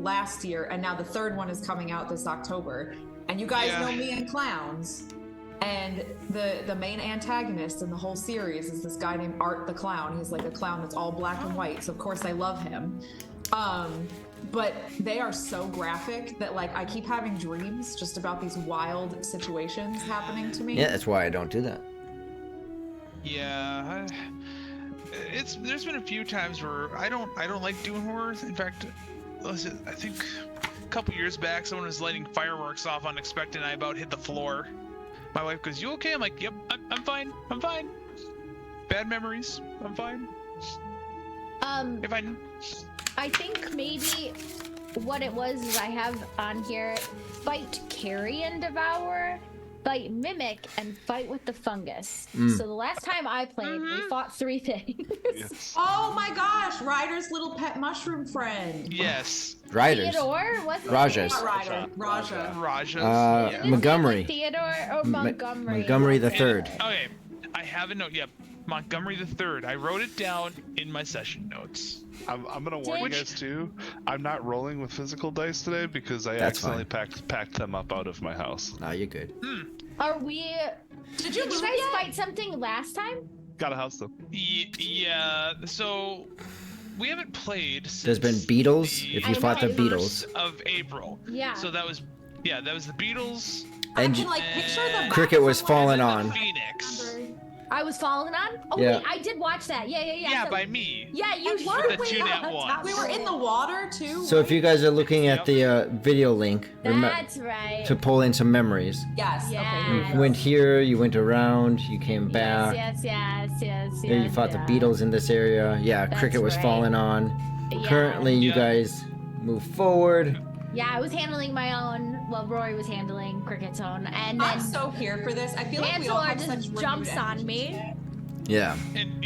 last year, and now the third one is coming out this October. And you guys know me and clowns. And the main antagonist in the whole series is this guy named Art the Clown. He's like a clown that's all black and white, so of course I love him. But they are so graphic that like I keep having dreams just about these wild situations happening to me. Yeah, that's why I don't do that. Yeah, there's been a few times where I don't like doing horror. In fact, I think a couple years back, someone was lighting fireworks off unexpected, and I about hit the floor. My wife goes, "You okay?" I'm like, "Yep, I'm fine. I'm fine. Bad memories. I'm fine." If I think maybe what it was is I have on here fight, carry, and devour, fight, mimic, and fight with the fungus. So the last time I played, we fought 3 things. Yes. Oh my gosh, Ryder's little pet mushroom friend. Yes. Riders. Theodore, wasn't it? Rajas. Not Ryder, Raja. Rajas. Yeah. Montgomery. Theodore or Montgomery? Montgomery the Third. Okay, I have a note. Yep, Montgomery the Third. I wrote it down in my session notes. I'm gonna warn you guys too. I'm not rolling with physical dice today because I accidentally packed them up out of my house. No, you're good. Are we? Did you guys fight something last time? Got a house though. Yeah. So we haven't played since There's been beetles. If you fought the first beetles. of April. Yeah. So that was the Beatles. And I can like picture the Cricket was falling on. Phoenix. I was falling on? Oh Yeah. wait, I did watch that. Yeah. Yeah, So, by me. yeah, you And were. the 2-1. We were in the water too. So if you guys are looking at the video link, That's right. to pull in some memories. Yes. Yeah. Okay. You went here, you went around, you came back. Yes. There you fought the beetles in this area. Yeah, That's Cricket was right. falling on. Yeah. Currently, you guys move forward. Yeah, I was handling my own. Well, Rory was handling Cricket's own, and I'm then so here for this. I feel like we all Mansoor have such just renewed jumps on energy. me. Yeah. And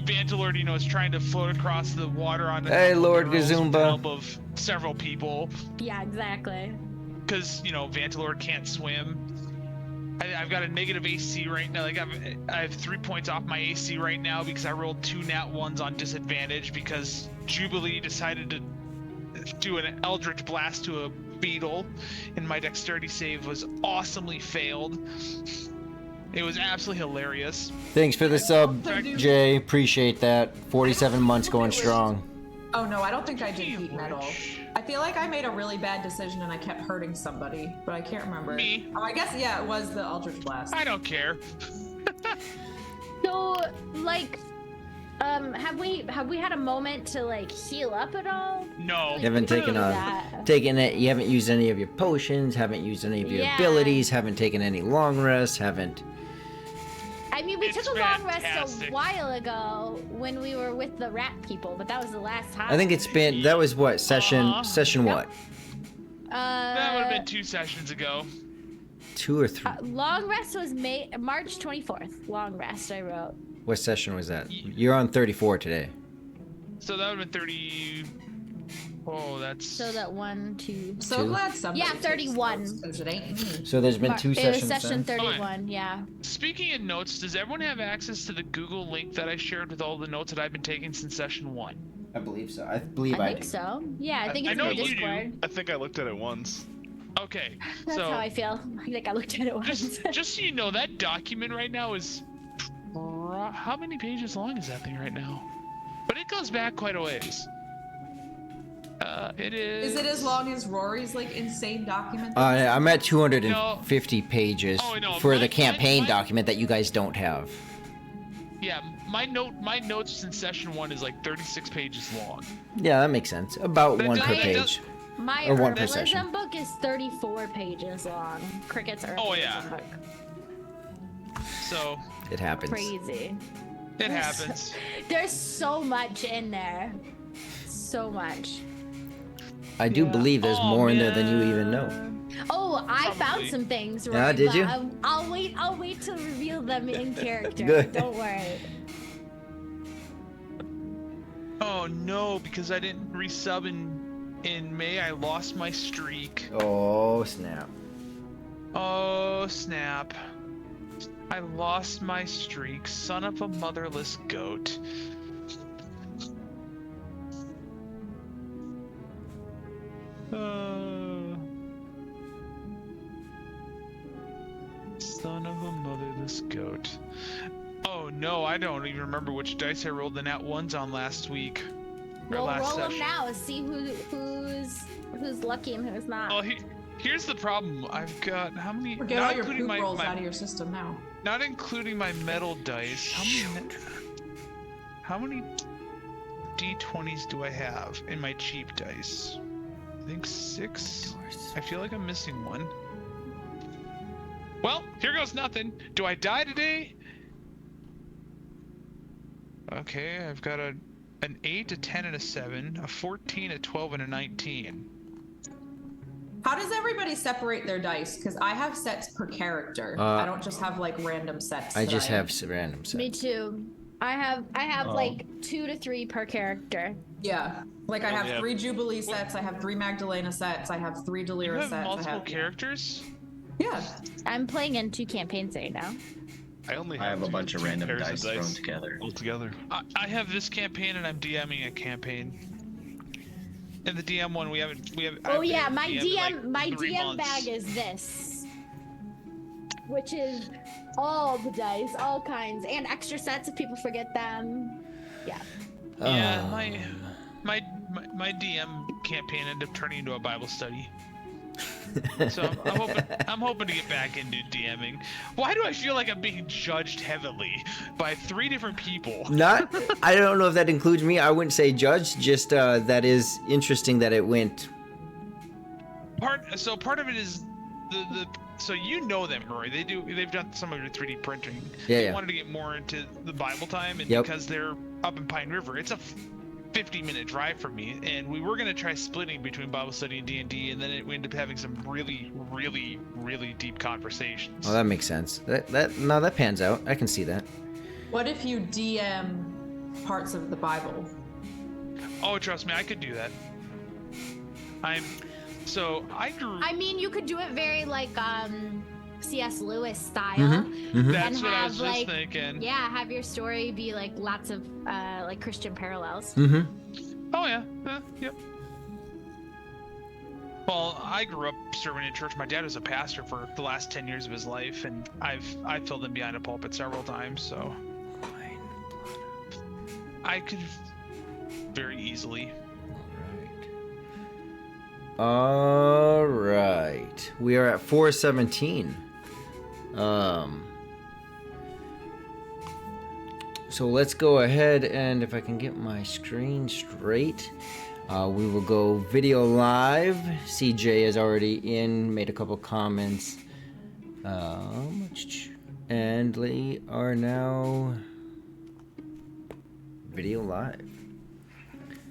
Vantilord, is trying to float across the water on the Hey, Lord with the Gazumba. help of several people, Yeah, exactly. because Vantilord can't swim. I've got a negative AC right now. Like I have 3 points off my AC right now because I rolled 2 nat 1s on disadvantage because Jubilee decided to do an Eldritch Blast to a beetle, and my dexterity save was awesomely failed. It was absolutely hilarious. Thanks for the sub, Jay. Appreciate that. 47 months going strong. Oh no, I don't think I did heat metal. I feel like I made a really bad decision and I kept hurting somebody, but I can't remember. Me. Oh, I guess it was the Eldritch Blast. I don't care. So, like, have we had a moment to like heal up at all? No. You haven't taken you haven't used any of your potions, haven't used any of your abilities, haven't taken any long rests, haven't. I mean, we took a long rest a fantastic. while ago when we were with the rat people, but that was the last time. I think it's been, that was what, session what? That would have been 2 sessions ago. 2 or 3? Long rest was March 24th. Long rest, I wrote. What session was that? You're on 34 today. So that would have been 30. Oh, that's. So that 1, 2. So glad somebody. Yeah, 31. Because it ain't me. So there's been 2 It was sessions. session then? 31, yeah. Speaking of notes, does everyone have access to the Google link that I shared with all the notes that I've been taking since session 1? I believe so. I believe I I think do. so. Yeah, I think I it's know in the you do. Discord. I think I looked at it once. Okay. That's so how I feel. I think I looked at it once. just so you know, that document right now is. How many pages long is that thing right now? But it goes back quite a ways. It is. Is it as long as Rory's like insane document? I'm at 250 pages Oh, no, for my- the campaign my- document that you guys don't have. Yeah, my notes in session 1 is like 36 pages long. Yeah, that makes sense. About That one does- per that page. does- My Or one per session. herbalism book is 34 pages long. Cricket's herbalism Oh, yeah. book. So It happens. Crazy. it happens. There's so much in there. So much. I do believe there's Oh, more in there than you man. even know. Oh, I Probably. found some things. Yeah, Right, did but you? I'll wait to reveal them in character. Good. Don't worry. Oh no, because I didn't resub in May, I lost my streak. Oh, snap. Oh snap. I lost my streak, son of a motherless goat. Son of a motherless goat. Oh no, I don't even remember which dice I rolled the nat ones on last week. We'll roll them now. See who's lucky and who's not. Oh, here's the problem. I've got how many? Get all your poop rolls out of your system now. Not including my metal dice. How many d20s do I have in my cheap dice? I think 6. I feel like I'm missing one. Well, here goes nothing. Do I die today? Okay, I've got an 8, a 10, and a 7, a 14, a 12, and a 19. How does everybody separate their dice? Because I have sets per character. I don't just have like random sets. I just have random sets. Me too. I have like 2 to 3 per character. Yeah. Like I have 3 Jubilee sets, I have 3 Magdalena sets, I have 3 Delira sets. Multiple characters? Yeah. I'm playing in 2 campaigns right now. I have a bunch of random dice thrown together. All together. I have this campaign and I'm DMing a campaign. And the DM one we have. Oh yeah, my DM bag is this, which is all the dice, all kinds, and extra sets if people forget them. Yeah. Yeah, my DM campaign ended up turning into a Bible study. So I'm hoping to get back into DMing. Why do I feel like I'm being judged heavily by 3 different people? I don't know if that includes me. I wouldn't say judged. Just that is interesting that it went. Part of it is the so you know them, Rory. They've done some of your 3D printing. Yeah. They wanted to get more into the Bible time, and because they're up in Pine River, it's a 50-minute drive from me, and we were going to try splitting between Bible study and D&D, and then we ended up having some really, really, really deep conversations. Oh, that makes sense. That pans out. I can see that. What if you DM parts of the Bible? Oh, trust me, I could do that. I mean, you could do it very like C.S. Lewis style. Mm-hmm. That's what I was just thinking. Yeah, have your story be like lots of like Christian parallels. Mm-hmm. Oh yeah. Yep. Well, I grew up serving in church. My dad was a pastor for the last 10 years of his life, and I've filled in behind a pulpit several times, so I could very easily. All right. We are at 417. So let's go ahead, and if I can get my screen straight, we will go video live. CJ is already in, made a couple comments. And they are now video live.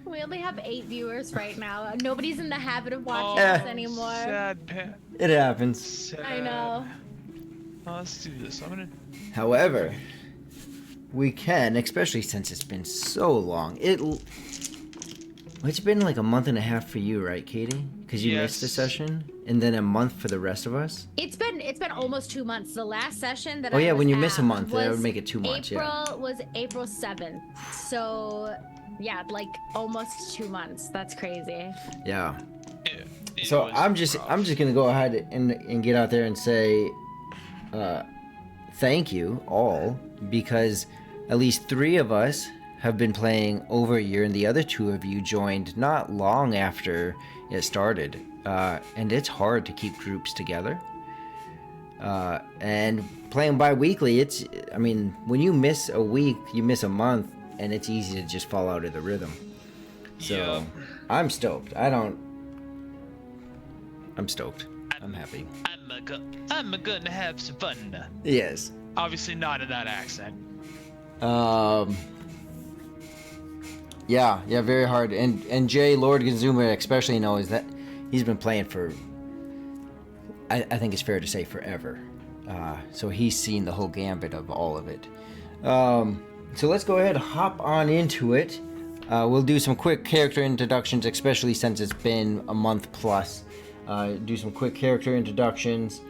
We only have 8 viewers right now. Nobody's in the habit of watching us anymore. Sad. It happens. Sad. I know. Let's do this. However, we can, especially since it's been so long. It's been like a month and a half for you, right, Katie? Because you missed a session, and then a month for the rest of us. It's been almost 2 months. The last session that when you miss a month, that would make it 2 months. April was April 7th. So yeah, like almost 2 months. That's crazy. Yeah. So I'm just gonna go ahead and get out there and say, thank you all, because at least 3 of us have been playing over a year, and the other 2 of you joined not long after it started. And it's hard to keep groups together. And playing bi-weekly, when you miss a week, you miss a month, and it's easy to just fall out of the rhythm. So I'm stoked. I'm stoked. I'm happy. I'm gonna have some fun. Yes. Obviously not in that accent. Yeah, very hard. And Jay, Lord Gazuma especially knows that he's been playing for, I think it's fair to say, forever. So he's seen the whole gambit of all of it. So let's go ahead and hop on into it. We'll do some quick character introductions, especially since it's been a month plus. Do some quick character introductions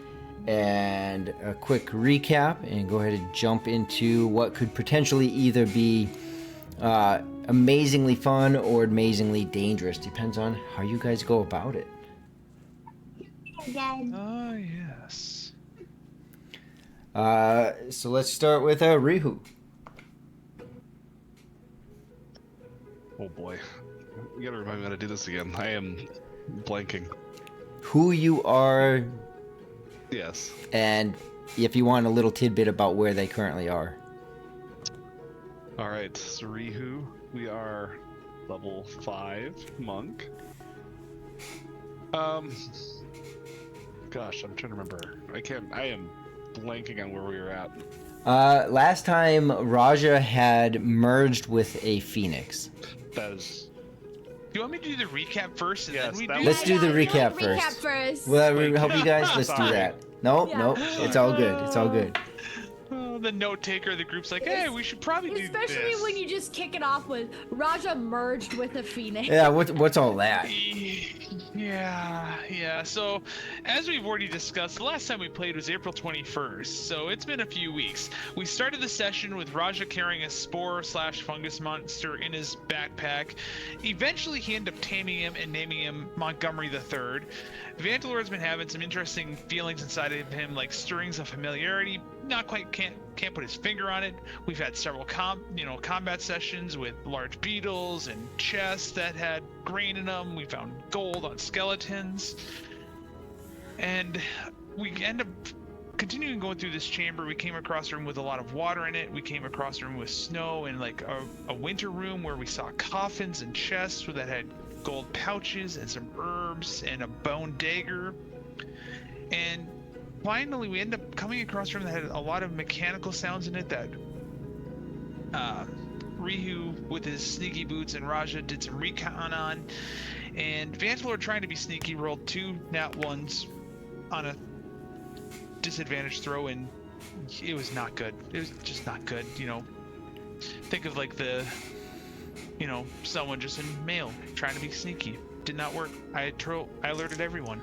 and a quick recap, and go ahead and jump into what could potentially either be amazingly fun or amazingly dangerous. Depends on how you guys go about it. Oh, yes. So let's start with Rihu. Oh boy. You gotta remind me how to do this again. I am blanking. Who you are. Yes. And if you want a little tidbit about where they currently are. Alright, so Rihu, we are level 5 monk. Gosh, I'm trying to remember. I am blanking on where we were at. Last time Raja had merged with a phoenix. That is... You want me to do the recap first, and Yes, then we that do? Let's do the recap first. Recap first. Well, I help you guys. Let's do Sorry. that. No, Yeah. no, it's all good. It's all good. The note taker of the group's like, hey, we should probably do Especially this. when you just kick it off with Raja merged with a phoenix. Yeah, what's all that? Yeah. So, as we've already discussed, the last time we played was April 21st, so it's been a few weeks. We started the session with Raja carrying a spore/fungus monster in his backpack. Eventually, he ended up taming him and naming him Montgomery III. Vantalord's been having some interesting feelings inside of him, like stirrings of familiarity. Not quite can't put his finger on it. We've had several combat sessions with large beetles and chests that had grain in them. We found gold on skeletons, and we end up continuing going through this chamber. We came across a room with a lot of water in it. We came across a room with snow and like a winter room where we saw coffins and chests that had gold pouches and some herbs and a bone dagger. And finally, we end up coming across a room that had a lot of mechanical sounds in it that Rihu with his sneaky boots and Raja did some recon on. And Vantalord, trying to be sneaky, rolled 2 nat 1s on a disadvantage throw, and it was not good. It was just not good. Think of like someone just in mail trying to be sneaky. Did not work. I alerted everyone.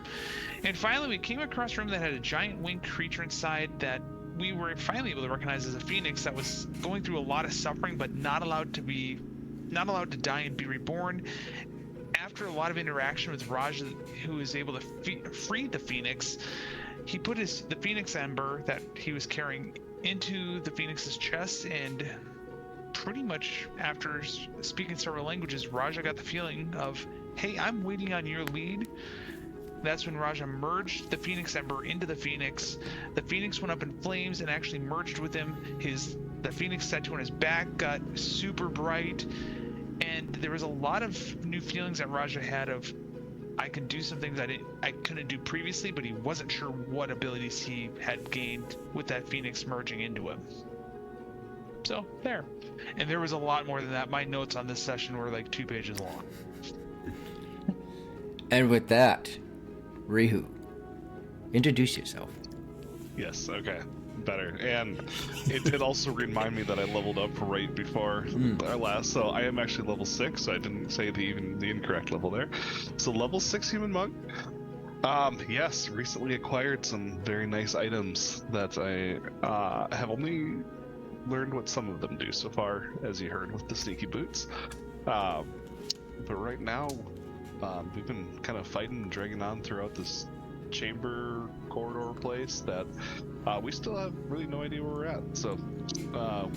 And finally, we came across a room that had a giant winged creature inside that we were finally able to recognize as a phoenix that was going through a lot of suffering, but not allowed to die and be reborn. After a lot of interaction with Raj, who was able to free the phoenix, he put the phoenix ember that he was carrying into the phoenix's chest, and pretty much after speaking several languages, Raja got the feeling of, hey, I'm waiting on your lead. That's when Raja merged the Phoenix Ember into the Phoenix. The Phoenix went up in flames and actually merged with him. The Phoenix tattoo on his back got super bright, and there was a lot of new feelings that Raja had of, I can do some things I couldn't do previously, but he wasn't sure what abilities he had gained with that Phoenix merging into him. So there. And there was a lot more than that. My notes on this session were like 2 pages long. And with that, Rihu, introduce yourself. Yes, okay. Better. And it did also remind me that I leveled up right before our last, so I am actually level 6, so I didn't say the incorrect level there. So level 6 human monk. Yes, recently acquired some very nice items that I have only learned what some of them do so far, as you heard with the sneaky boots. But right now, we've been kind of fighting and dragging on throughout this chamber corridor place that we still have really no idea where we're at, so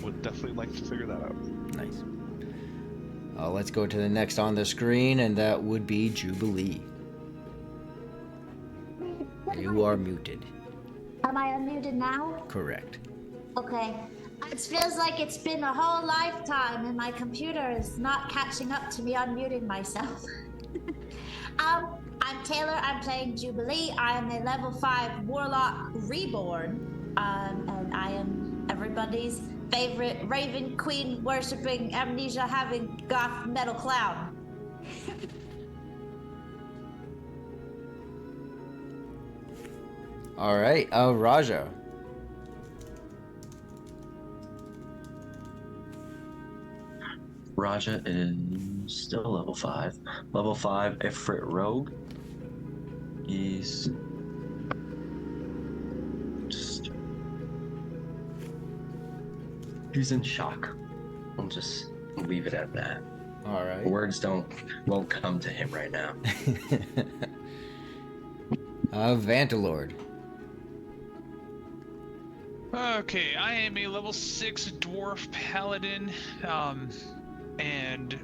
would definitely like to figure that out. Nice. Let's go to the next on the screen, and that would be Jubilee. You are muted. Am I unmuted now? Correct. Okay. It feels like it's been a whole lifetime and my computer is not catching up to me unmuting myself. I'm Taylor, I'm playing Jubilee. I am a level 5 Warlock Reborn. And I am everybody's favorite Raven Queen worshipping amnesia having goth metal clown. Alright, Raja. Raja is still level 5. Level 5 Ifrit Rogue. He's in shock. I'll just leave it at that. Alright. Words won't come to him right now. Vantalord. Okay, I am a level 6 dwarf paladin, and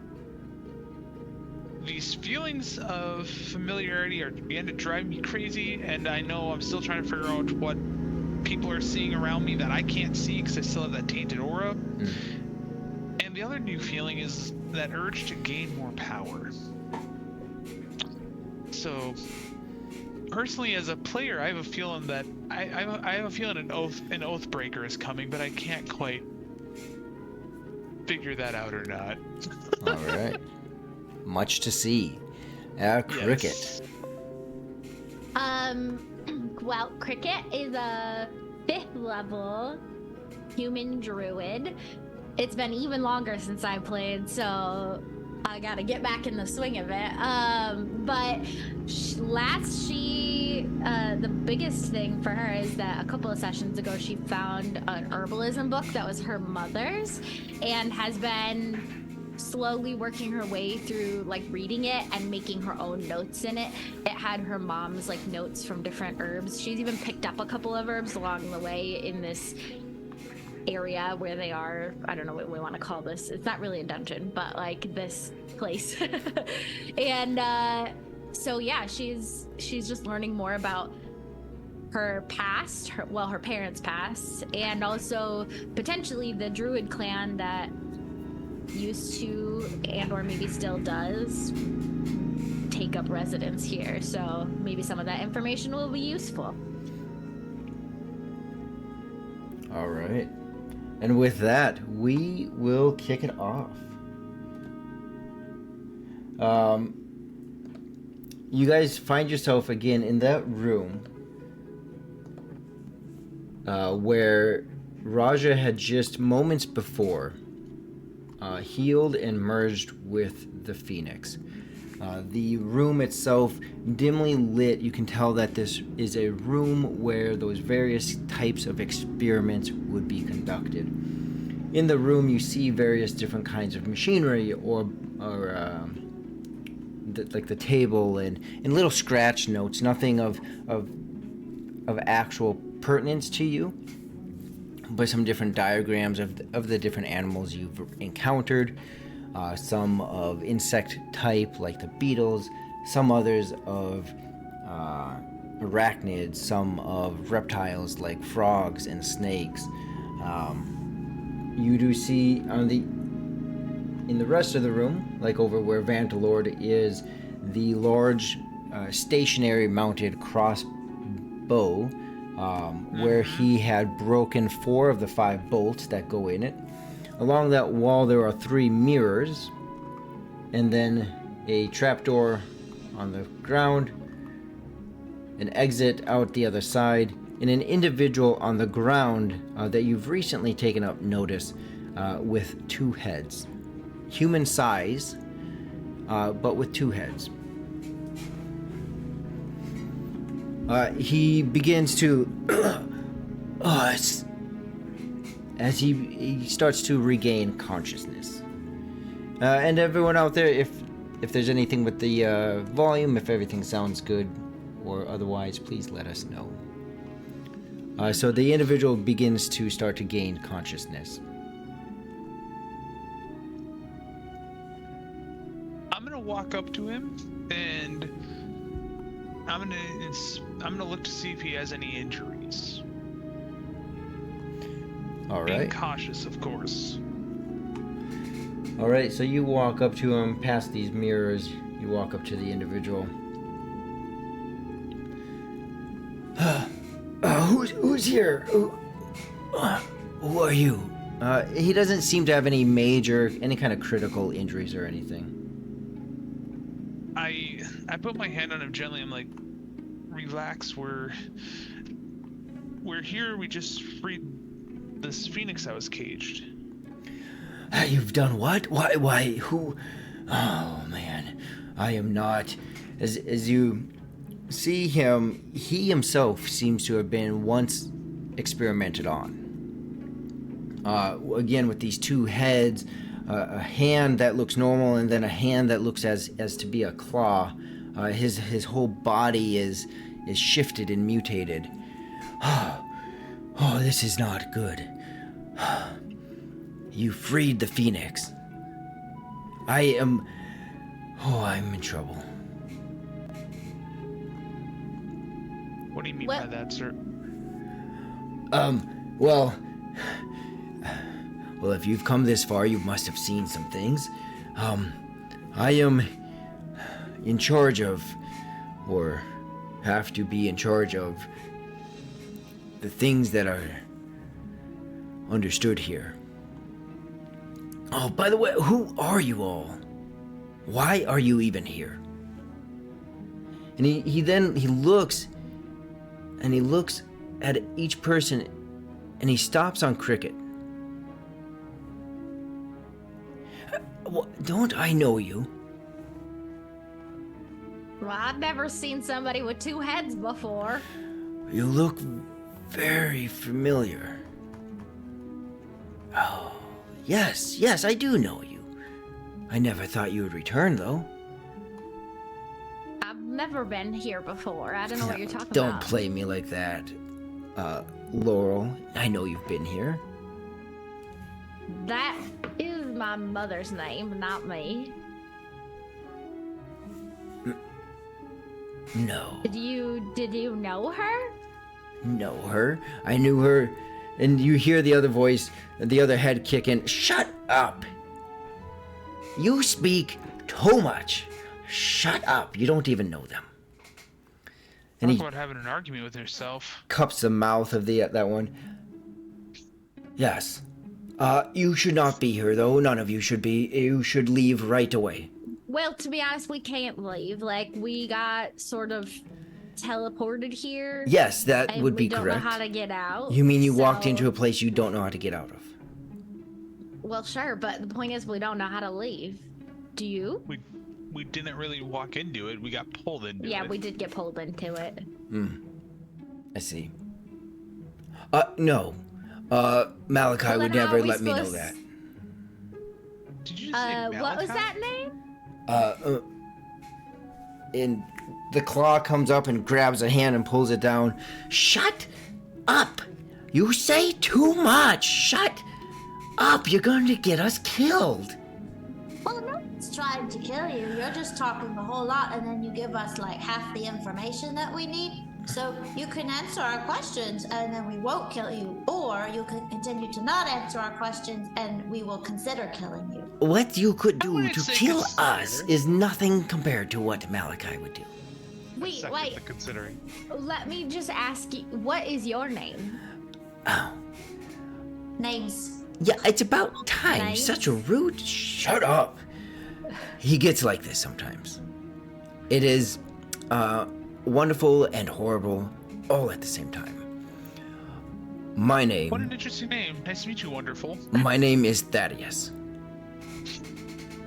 these feelings of familiarity are beginning to drive me crazy, and I know I'm still trying to figure out what people are seeing around me that I can't see because I still have that tainted aura. And the other new feeling is that urge to gain more power. So, personally, as a player, I have a feeling that I have a feeling an Oathbreaker is coming, but I can't quite figure that out or not. All right. Much to see. Cricket. Yes. Well, Cricket is a 5th level human druid. It's been even longer since I played, so I gotta get back in the swing of it. But the biggest thing for her is that a couple of sessions ago she found an herbalism book that was her mother's and has been slowly working her way through like reading it and making her own notes in it. It had her mom's like notes from different herbs. She's even picked up a couple of herbs along the way in this area where they are. I don't know what we want to call this. It's not really a dungeon, but like this place. And so yeah, she's just learning more about her past, her parents' past, and also potentially the druid clan that used to and or maybe still does take up residence here. So maybe some of that information will be useful. All right. And with that, we will kick it off. You guys find yourself again in that room where Raja had just moments before healed and merged with the Phoenix. The room itself, dimly lit, you can tell that this is a room where those various types of experiments would be conducted. In the room, you see various different kinds of machinery, like the table and little scratch notes, nothing of actual pertinence to you, but some different diagrams of the different animals you've encountered. Some of insect type, like the beetles, some others of arachnids, some of reptiles like frogs and snakes. You do see in the rest of the room, like over where Vantalord is, the large stationary mounted crossbow, where he had broken 4 of the 5 bolts that go in it. Along that wall there are 3 mirrors, and then a trapdoor on the ground, an exit out the other side, and an individual on the ground that you've recently taken up notice with 2 heads. Human size, but with 2 heads. He begins to... as he starts to regain consciousness. And everyone out there, if there's anything with the volume, if everything sounds good or otherwise, please let us know. So the individual begins to start to gain consciousness. I'm gonna walk up to him and I'm gonna look to see if he has any injuries. All right. Being cautious, of course. All right, so you walk up to him, past these mirrors. You walk up to the individual. Who's here? Who are you? He doesn't seem to have any kind of critical injuries or anything. I put my hand on him gently. I'm like, relax. We're here. We just freed this phoenix that was caged. You've done what? Why? Who? Oh man, I am not. As you see him, he himself seems to have been once experimented on. Again, with these 2 heads, a hand that looks normal, and then a hand that looks as to be a claw. His whole body is shifted and mutated. Oh, this is not good. You freed the Phoenix. I'm in trouble. What do you mean Well- by that, sir? Well, if you've come this far, you must have seen some things. I am in charge of, or have to be in charge of, the things that are understood here. Oh, by the way, who are you all? Why are you even here? And he looks at each person, and he stops on Cricket. Don't I know you? Well, I've never seen somebody with two heads before. You look very familiar. Oh, yes, I do know you. I never thought you would return, though. I've never been here before. I don't know what you're talking Don't about. play me like that. Laurel, I know you've been here. That is my mother's name, not me. No. Did you know her? Know her. I knew her. And you hear the other voice, the other head kicking. Shut up! You speak too much. Shut up. You don't even know them. And Talk he about having an argument with herself. cups the mouth of that one. Yes. You should not be here, though. None of you should be. You should leave right away. Well, to be honest, we can't leave. Like, we got sort of teleported here. Yes, that and would we be don't correct. know how to get out. You mean you walked so- into a place you don't know how to get out of? Well, sure, but the point is we don't know how to leave. Do you? We didn't really walk into it. We got pulled into it. Yeah, we did get pulled into it. I see. No. Malachi Well, would then how never are we let me know supposed- that. Did you just say What was Malachi? that name? And the claw comes up and grabs a hand and pulls it down. Shut up! You say too much! Shut up! You're going to get us killed! Well, no one's trying to kill you. You're just talking a whole lot, and then you give us like half the information that we need. So you can answer our questions, and then we won't kill you. Or you can continue to not answer our questions, and we will consider killing you. What you could do wouldn't to say kill consider. us is nothing compared to what Malachi would do. Wait, Second wait. to considering. Let me just ask you, what is your name? Oh. Names. Yeah, it's about time. Nice. Such a rude. Shut up. He gets like this sometimes. It is wonderful and horrible all at the same time. My What name. an interesting name. Nice to meet you, wonderful. My name is Thaddeus.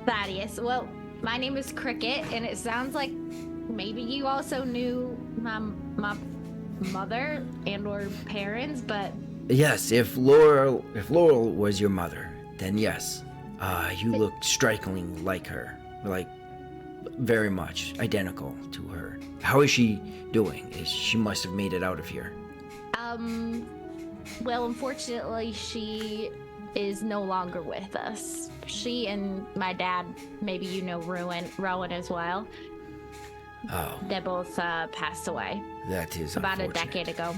Thaddeus. Well, my name is Cricket, and it sounds like maybe you also knew my mother and/or parents, but Yes, if Laurel was your mother, then yes, you look strikingly like her, like very much identical to her. How is she doing? She must have made it out of here. well, unfortunately, she is no longer with us. She and my dad, maybe you know Rowan as well. Oh, They both passed away that is about a unfortunate. decade ago.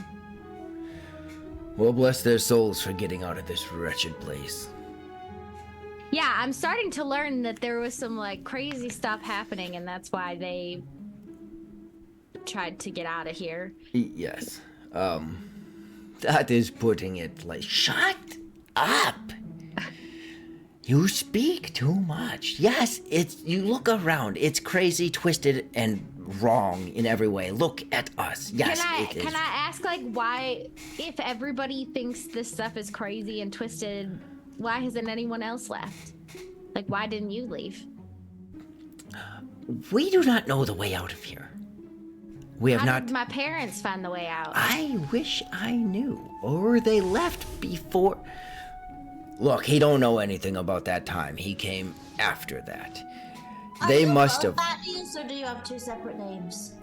Well, bless their souls for getting out of this wretched place. Yeah, I'm starting to learn that there was some like crazy stuff happening, and that's why they tried to get out of here. Yes. That is putting it like, shut up! You speak too much. Yes, you look around. It's crazy, twisted, and wrong in every way. Look at us. Yes, it is. Can I ask like why, if everybody thinks this stuff is crazy and twisted, why hasn't anyone else left? Like, why didn't you leave? We do not know the way out of here. We have How not. did my parents find the way out? I wish I knew. Or they left before. Look, he don't know anything about that time. He came after that. They must have. Thaddeus, or do you have two separate names?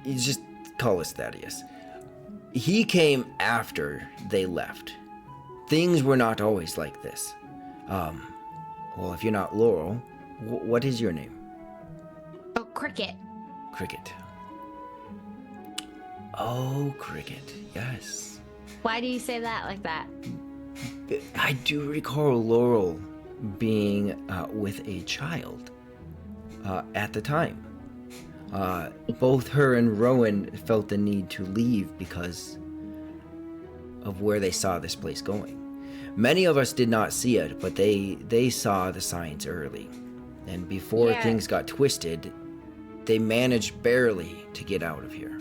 You just call us Thaddeus. he came after they left. Things were not always like this. Well, if you're not Laurel, what is your name? Oh, Cricket. Cricket. Oh, Cricket, yes. Why do you say that like that? I do recall Laurel being with a child at the time. Both her and Rowan felt the need to leave because of where they saw this place going. Many of us did not see it, but they saw the signs early. And before things got twisted, they managed barely to get out of here.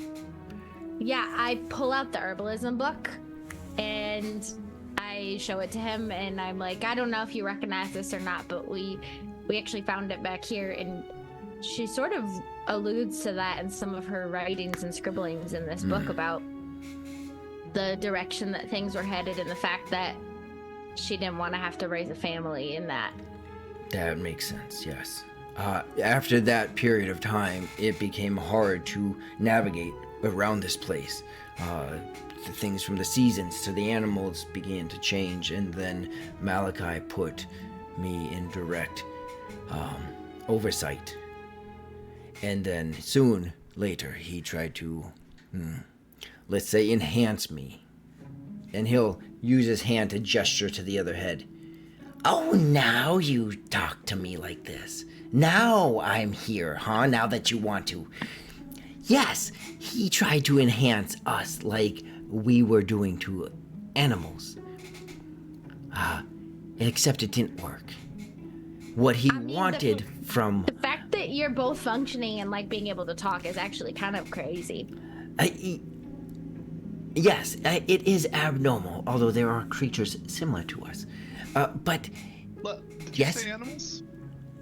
Yeah, I pull out the herbalism book and I show it to him, and I'm like, I don't know if you recognize this or not, but we actually found it back here. And she sort of alludes to that in some of her writings and scribblings in this book about the direction that things were headed and the fact that she didn't want to have to raise a family in that. That makes sense, yes. After that period of time, it became hard to navigate around this place. The things from the seasons to the animals began to change, and then Malachi put me in direct oversight. And then soon later, he tried to, let's say, enhance me. And he'll use his hand to gesture to the other head. Oh, now you talk to me like this. Now I'm here, huh? Now that you want to. Yes, he tried to enhance us like we were doing to animals. Except it didn't work. What he wanted from... The fact that you're both functioning and like being able to talk is actually kind of crazy. Yes, it is abnormal, although there are creatures similar to us. But... Did yes? you say animals?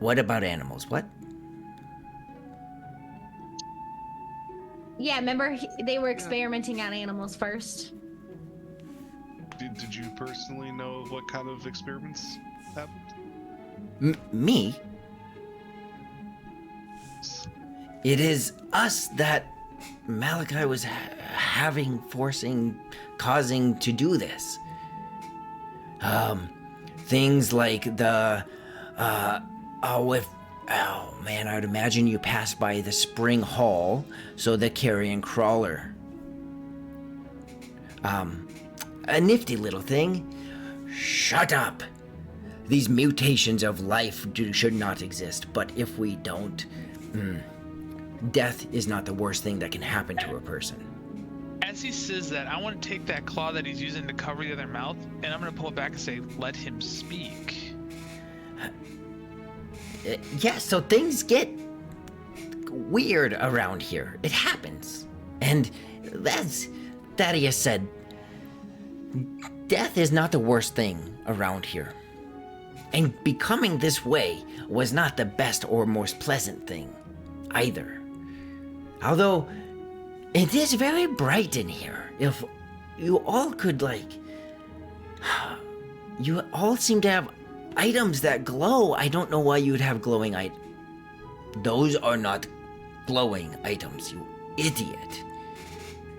What about animals? What? Yeah, remember they were experimenting on animals first? Did you personally know what kind of experiments happened? Me? It is us that Malachi was causing to do this. Things like the, oh man, I would imagine you passed by the spring hall, so the carrion crawler. A nifty little thing. Shut up! These mutations of life should not exist, but if we don't, death is not the worst thing that can happen to a person. As he says that, I want to take that claw that he's using to cover the other mouth, and I'm going to pull it back and say, let him speak. Yeah, so things get weird around here. It happens. And as Thaddeus said, death is not the worst thing around here. And becoming this way was not the best or most pleasant thing either. Although, it is very bright in here. If you all could, you all seem to have items that glow. I don't know why you would have glowing items. Those are not glowing items, you idiot.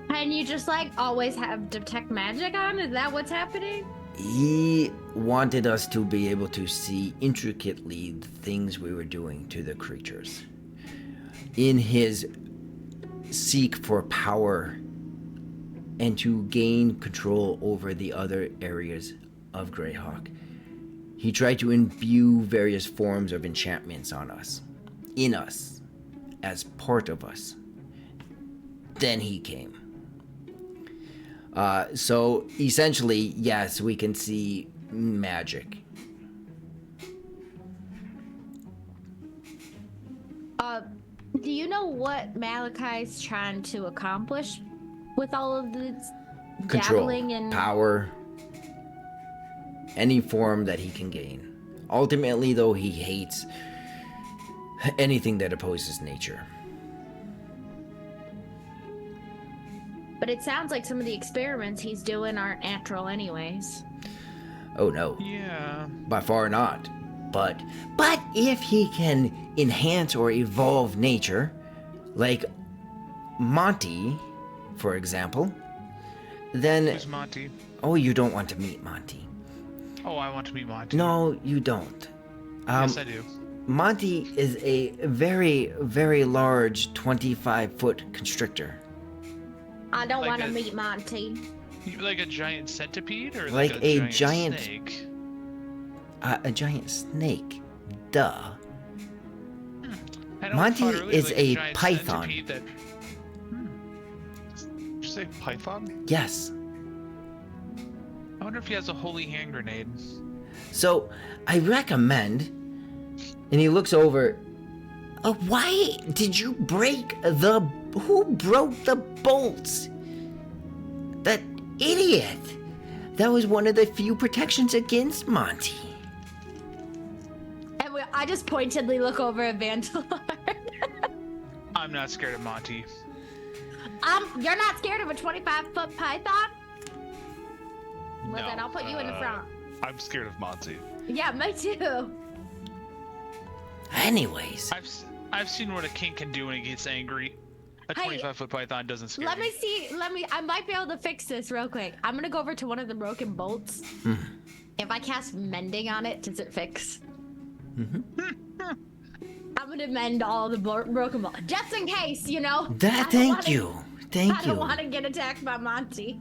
And you just always have detect magic on? Is that what's happening? He wanted us to be able to see intricately the things we were doing to the creatures. In his seek for power and to gain control over the other areas of Greyhawk, he tried to imbue various forms of enchantments on us, in us, as part of us. Then he came. So essentially, yes, we can see magic. Do you know what Malachi's trying to accomplish with all of this Control, dabbling in power, any form that he can gain. Ultimately, though, he hates anything that opposes nature. But it sounds like some of the experiments he's doing aren't natural anyways. Oh no. Yeah. By far not. But if he can enhance or evolve nature, like Monty, for example, then... Who's Monty? Oh, you don't want to meet Monty. Oh, I want to meet Monty. No, you don't. Yes, I do. Monty is a very, very large 25-foot constrictor. I don't Like want to a- meet Monty. Like a giant centipede, or Like a a giant- snake? A giant snake. Duh. I know Monty I thought earlier, is like a giant python. centipede That, Did you say python? Yes. I wonder if he has a holy hand grenade. So, I recommend... And he looks over... why did you break the... Who broke the bolts? That idiot! That was one of the few protections against Monty. And I just pointedly look over at Vantalar. I'm not scared of Monty. You're not scared of a 25-foot python? Well, No, then I'll put you in the front. I'm scared of Monty. Yeah, me too. Anyways, I've seen what a king can do when he gets angry. A Hey, 25-foot python doesn't scare Let me see. I might be able to fix this real quick. I'm gonna go over to one of the broken bolts. If I cast mending on it, does it fix? I'm gonna mend all the broken bolts, just in case, you know. thank you. Thank I don't you. want to get attacked by Monty.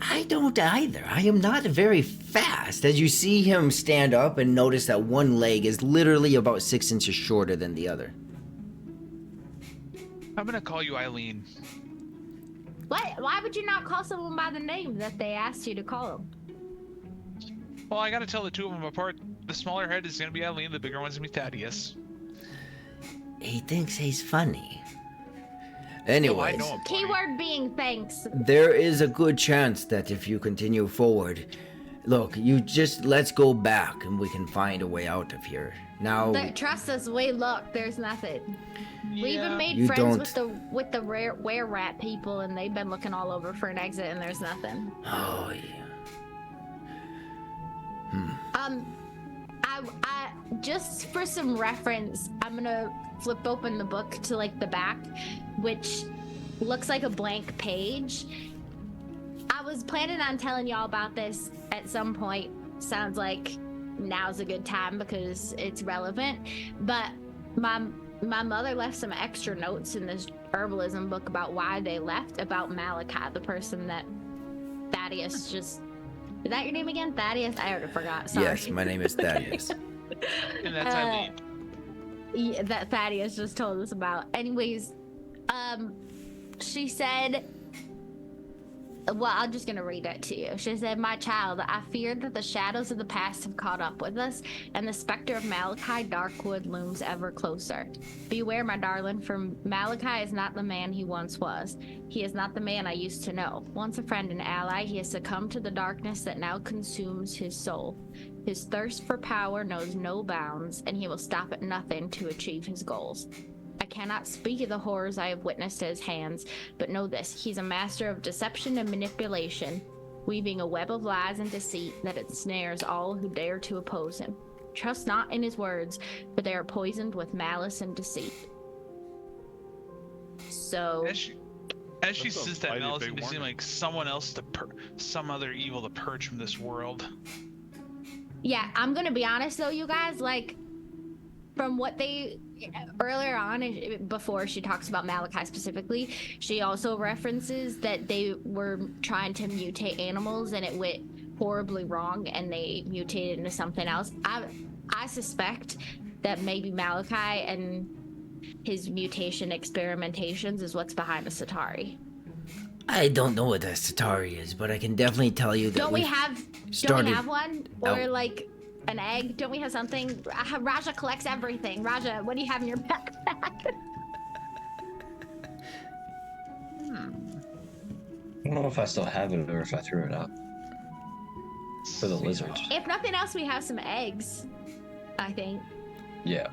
I don't either. I am not very fast. As you see him stand up and notice that one leg is literally about 6 inches shorter than the other. I'm gonna call you Eileen. Why would you not call someone by the name that they asked you to call them? Well, I gotta tell the two of them apart. The smaller head is gonna be Eileen, the bigger one's gonna be Thaddeus. He thinks he's funny. Oh, I Anyways, know I'm funny. Keyword being thanks. there is a good chance that if you continue forward, look, let's go back and we can find a way out of here. Now, Trust us, look, there's nothing. We even made You friends don't- with the rare were-rat people, and they've been looking all over for an exit, and there's nothing. oh yeah. I just for some reference, I'm gonna flip open the book to like the back, which looks like a blank page. I was planning on telling y'all about this at some point. Sounds like now's a good time because it's relevant. But my mother left some extra notes in this herbalism book about why they left, about Malachi, the person that Thaddeus just... Is that your name again? Thaddeus? I already forgot. Sorry. Yes, my name is Thaddeus. And that's Eileen. Yeah, that Thaddeus just told us about. Anyways, she said, well, I'm just gonna read it to you. She said, "My child, I fear that the shadows of the past have caught up with us, and the specter of Malachi Darkwood looms ever closer. Beware, my darling, for Malachi is not the man he once was. He is not the man I used to know. Once a friend and ally, he has succumbed to the darkness that now consumes his soul. His thirst for power knows no bounds, and he will stop at nothing to achieve his goals. I cannot speak of the horrors I have witnessed at his hands, but know this, he's a master of deception and manipulation, weaving a web of lies and deceit that ensnares all who dare to oppose him. Trust not in his words, for they are poisoned with malice and deceit." So, As she That's a says that, mighty Malice big seems warning. like someone else some other evil to purge from this world. yeah, I'm gonna be honest though, you guys, like, from what they earlier on, before she talks about Malachi specifically, she also references that they were trying to mutate animals and it went horribly wrong and they mutated into something else. I suspect that maybe Malachi and his mutation experimentations is what's behind the Satari. I don't know what a Satari is, but I can definitely tell you that Don't we we've have one? Or out. like an egg? Don't we have something? Raja collects everything. Raja, what do you have in your backpack? I don't know if I still have it or if I threw it out. For the lizards. If nothing else, we have some eggs, I think. Yeah.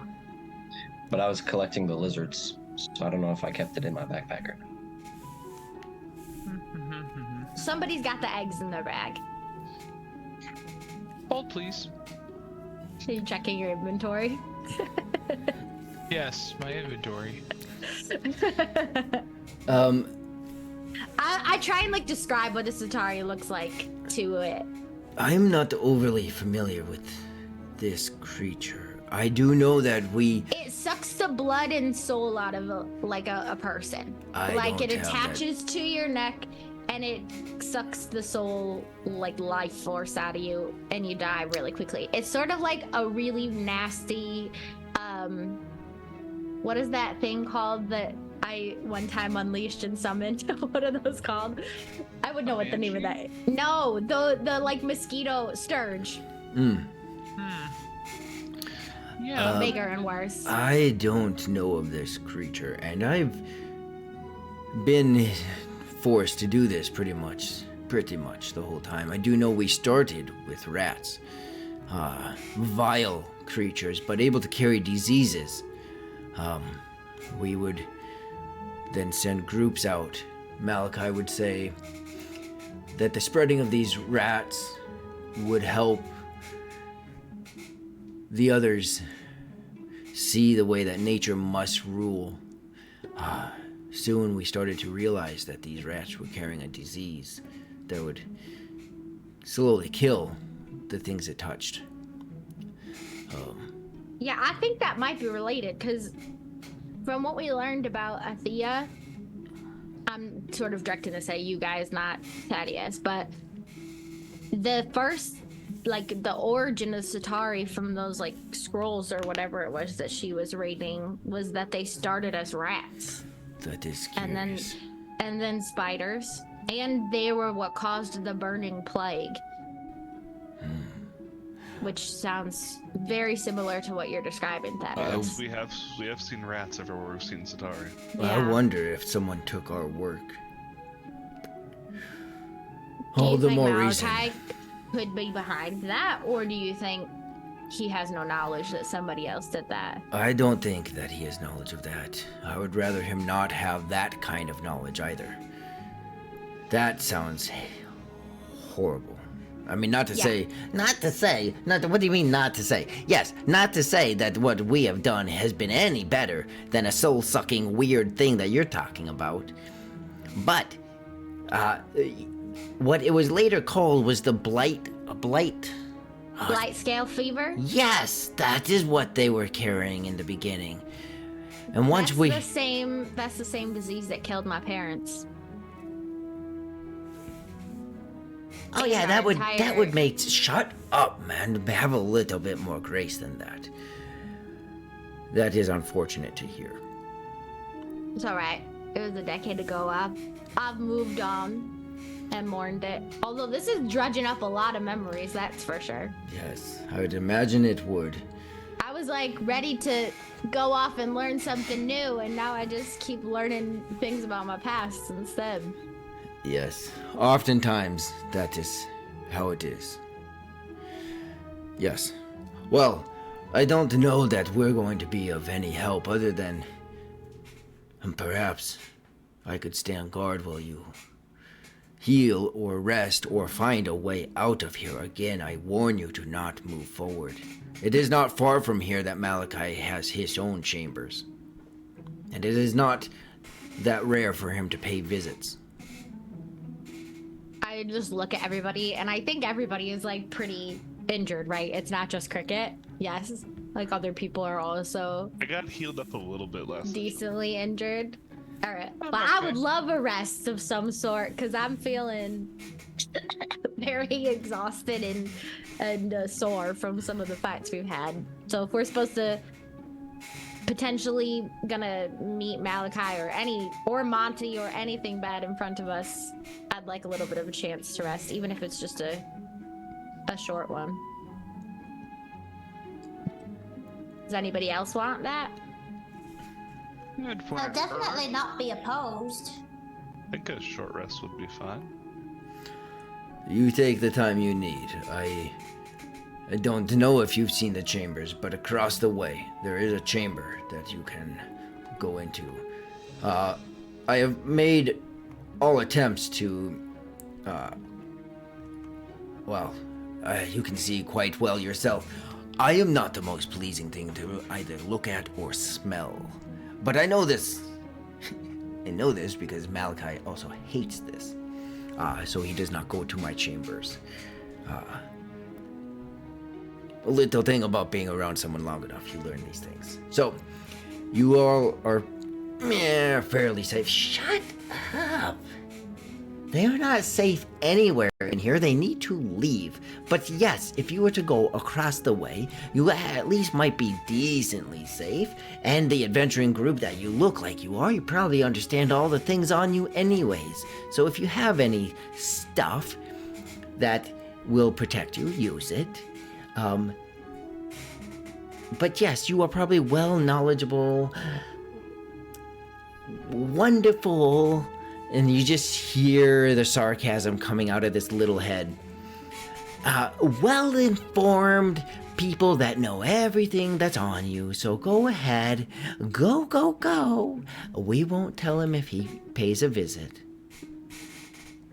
But I was collecting the lizards, so I don't know if I kept it in my backpack or not. Somebody's got the eggs in their bag. Hold, please. Are you checking your inventory? Yes, my inventory. I try and like describe what a Satari looks like to it. I'm not overly familiar with this creature. I do know that It sucks the blood and soul out of a person. Like it attaches to your neck and it sucks the soul, like life force out of you, and you die really quickly. It's sort of like a really nasty, what is that thing called that I one time unleashed and summoned? What are those called? I would know what the name of that. No, the like mosquito scourge. Yeah. Bigger and worse. I don't know of this creature, and I've been forced to do this pretty much the whole time. I do know we started with rats, vile creatures, but able to carry diseases. We would then send groups out. Malachi would say that the spreading of these rats would help the others see the way that nature must rule. Soon we started to realize that these rats were carrying a disease that would slowly kill the things it touched. Yeah, I think that might be related, because from what we learned about Athea, I'm sort of directed to say you guys, not Thaddeus, but the first, like, the origin of Satari from those, like, scrolls or whatever it was that she was reading was that they started as rats. That is curious. And then spiders, and they were what caused the burning plague. Which sounds very similar to what you're describing, Thaddeus. We have seen rats everywhere we've seen Satari. I wonder if someone took our work. All the more reason. Malachi could be behind that, or do you think he has no knowledge that somebody else did that? I don't think that he has knowledge of that. I would rather him not have that kind of knowledge either. That sounds horrible. I mean, what do you mean not to say? Yes, not to say that what we have done has been any better than a soul-sucking weird thing that you're talking about. But, what it was later called was the blight. Blight scale fever? Yes, that is what they were carrying in the beginning. And once that's the same disease that killed my parents. Oh yeah, that would make... Shut up, man. Have a little bit more grace than that. That is unfortunate to hear. It's alright. It was a decade ago. I've moved on and mourned it. Although this is dredging up a lot of memories, that's for sure. Yes, I would imagine it would. I was like ready to go off and learn something new, and now I just keep learning things about my past instead. Yes, oftentimes that is how it is. Yes. Well, I don't know that we're going to be of any help other than... perhaps I could stand guard while you heal or rest or find a way out of here. Again, I warn you to not move forward. It is not far from here that Malachi has his own chambers. And it is not that rare for him to pay visits. I just look at everybody, and I think everybody is like pretty injured, right? It's not just Cricket. Yes, like other people are also. I got healed up a little bit last. Decently injured. All right, but I would love a rest of some sort because I'm feeling very exhausted and sore from some of the fights we've had. So if we're supposed to potentially gonna meet Malachi or Monty or anything bad in front of us, I'd like a little bit of a chance to rest, even if it's just a short one. Does anybody else want that? I'll definitely not be opposed. I think a short rest would be fine. You take the time you need. I don't know if you've seen the chambers, but across the way, there is a chamber that you can go into. I have made all attempts to, you can see quite well yourself. I am not the most pleasing thing to either look at or smell. But I know this. I know this because Malachi also hates this. so he does not go to my chambers. A little thing about being around someone long enough, you learn these things. So, you all are fairly safe. Shut up! They are not safe anywhere in here. They need to leave. But yes, if you were to go across the way, you at least might be decently safe. And the adventuring group that you look like you are, you probably understand all the things on you anyways. So if you have any stuff that will protect you, use it. But yes, you are probably well knowledgeable, wonderful, and you just hear the sarcasm coming out of this little head. Well-informed people that know everything that's on you, so go ahead, go. We won't tell him if he pays a visit.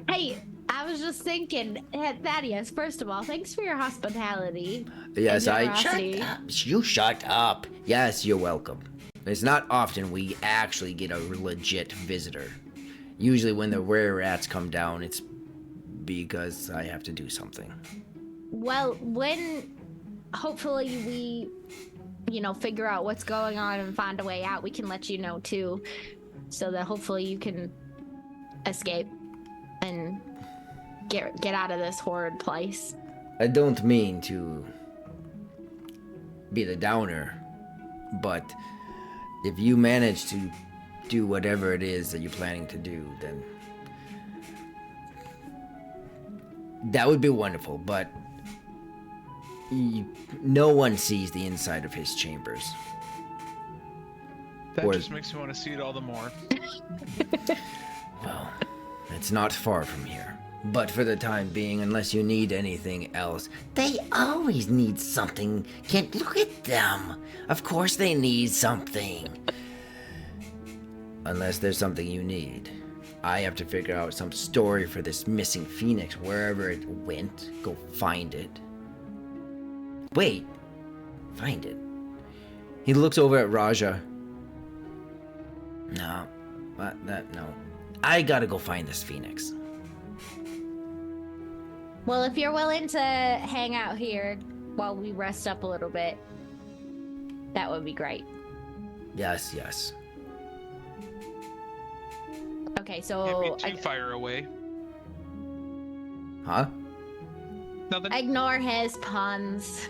Hey, I was just thinking, Thaddeus, first of all, thanks for your hospitality. Yes, and I generosity. shut up. You shut up. Yes, you're welcome. It's not often we actually get a legit visitor. Usually when the rare rats come down, it's because I have to do something. Well, when hopefully we, figure out what's going on and find a way out, we can let you know too, so that hopefully you can escape and get out of this horrid place. I don't mean to be the downer, but if you manage to do whatever it is that you're planning to do, then that would be wonderful, but no one sees the inside of his chambers. That just makes me want to see it all the more. Well, it's not far from here. But for the time being, unless you need anything else, they always need something. Can't look at them. Of course they need something. Unless there's something you need. I have to figure out some story for this missing phoenix. Wherever it went, go find it. Wait. Find it. He looks over at Raja. No. No. I gotta go find this phoenix. Well, if you're willing to hang out here while we rest up a little bit, that would be great. Yes. Okay, so Can't be too fire away. Huh? Nothing. ignore his puns.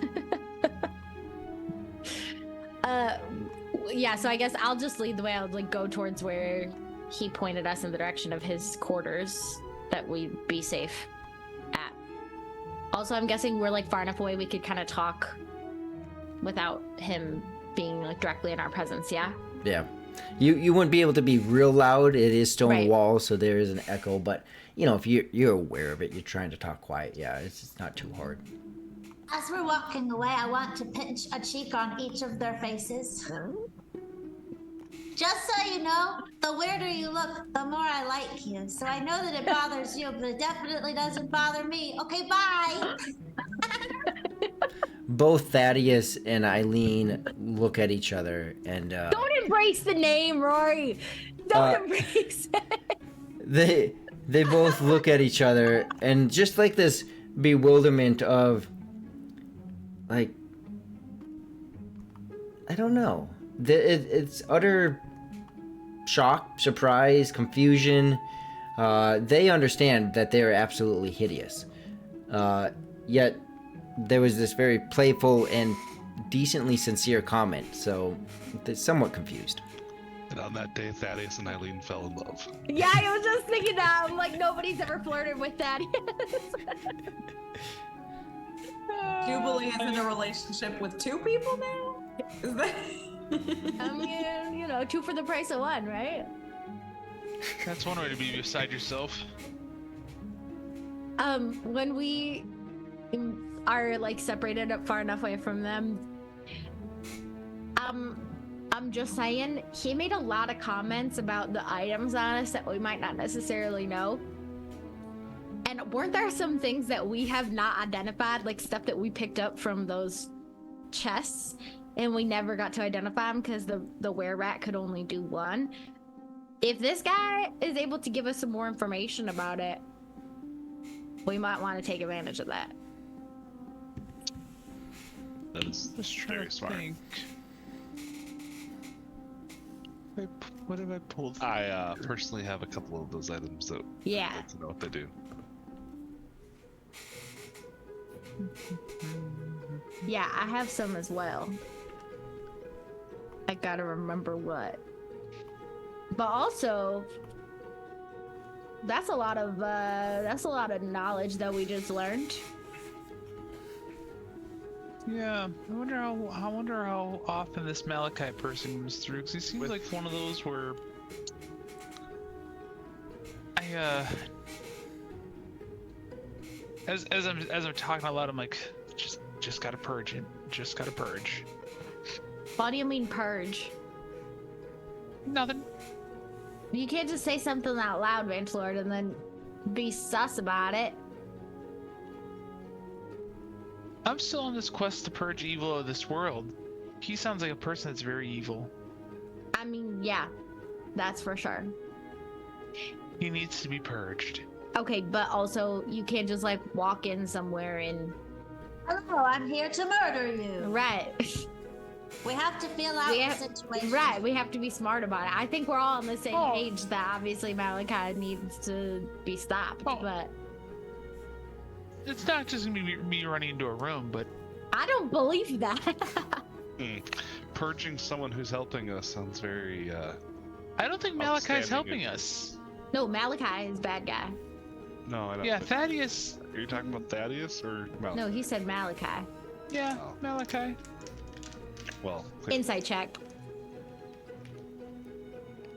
Yeah, so I guess I'll just lead the way. I'll go towards where he pointed us in the direction of his quarters, that we'd be safe at. Also, I'm guessing we're far enough away we could kind of talk without him being directly in our presence, yeah? Yeah. You wouldn't be able to be real loud. It is stone Right. wall, so there is an echo, but if you're aware of it, you're trying to talk quiet, yeah, it's not too hard. As we're walking away, I want to pinch a cheek on each of their faces. Just so you know, the weirder you look, the more I like you. So I know that it bothers you, but it definitely doesn't bother me. Okay, bye! Both Thaddeus and Eileen look at each other and Don't embrace the name, Rory! Don't embrace it! they both look at each other and just this bewilderment of I don't know. It's utter shock, surprise, confusion. They understand that they're absolutely hideous. Yet there was this very playful and decently sincere comment, so they're somewhat confused. And on that day, Thaddeus and Eileen fell in love. Yeah, I was just thinking that. I'm nobody's ever flirted with Thaddeus. Jubilee is in a relationship with two people now? Is that... I mean, two for the price of one, right? That's one way to be beside yourself. When we are separated up far enough away from them, I'm just saying, he made a lot of comments about the items on us that we might not necessarily know. And weren't there some things that we have not identified, stuff that we picked up from those chests, and we never got to identify them because the were-rat could only do one? If this guy is able to give us some more information about it, we might want to take advantage of that. That is Let's try very to smart. think. What have I pulled? I personally have a couple of those items that Yeah. I'd like to know what they do. Yeah, I have some as well. I gotta remember what. But also, that's a lot of knowledge that we just learned. Yeah, I wonder how often this Malachite person comes through, because he seems like one of those where as I'm talking a lot, I'm like, just gotta purge it, just gotta purge. What do you mean purge? Nothing. You can't just say something out loud, Vantlord, and then be sus about it. I'm still on this quest to purge evil of this world. He sounds like a person that's very evil. I mean, yeah, that's for sure. He needs to be purged. Okay, but also you can't just like walk in somewhere and Hello, I'm here to murder you. right. We have to feel out We the have- situation. Right, we have to be smart about it. I think we're all on the same Oh. page that obviously Malachi needs to be stopped, Oh. but It's not just gonna be me running into a room, but I don't believe that. Purging someone who's helping us sounds very I don't think Malachi's Outstanding, helping isn't it? us. No, Malachi is bad guy. no, I don't. Yeah, Thaddeus. Are you talking about Thaddeus or Malachi? No, he said Malachi. Yeah, Oh. Malachi. Well, Insight check.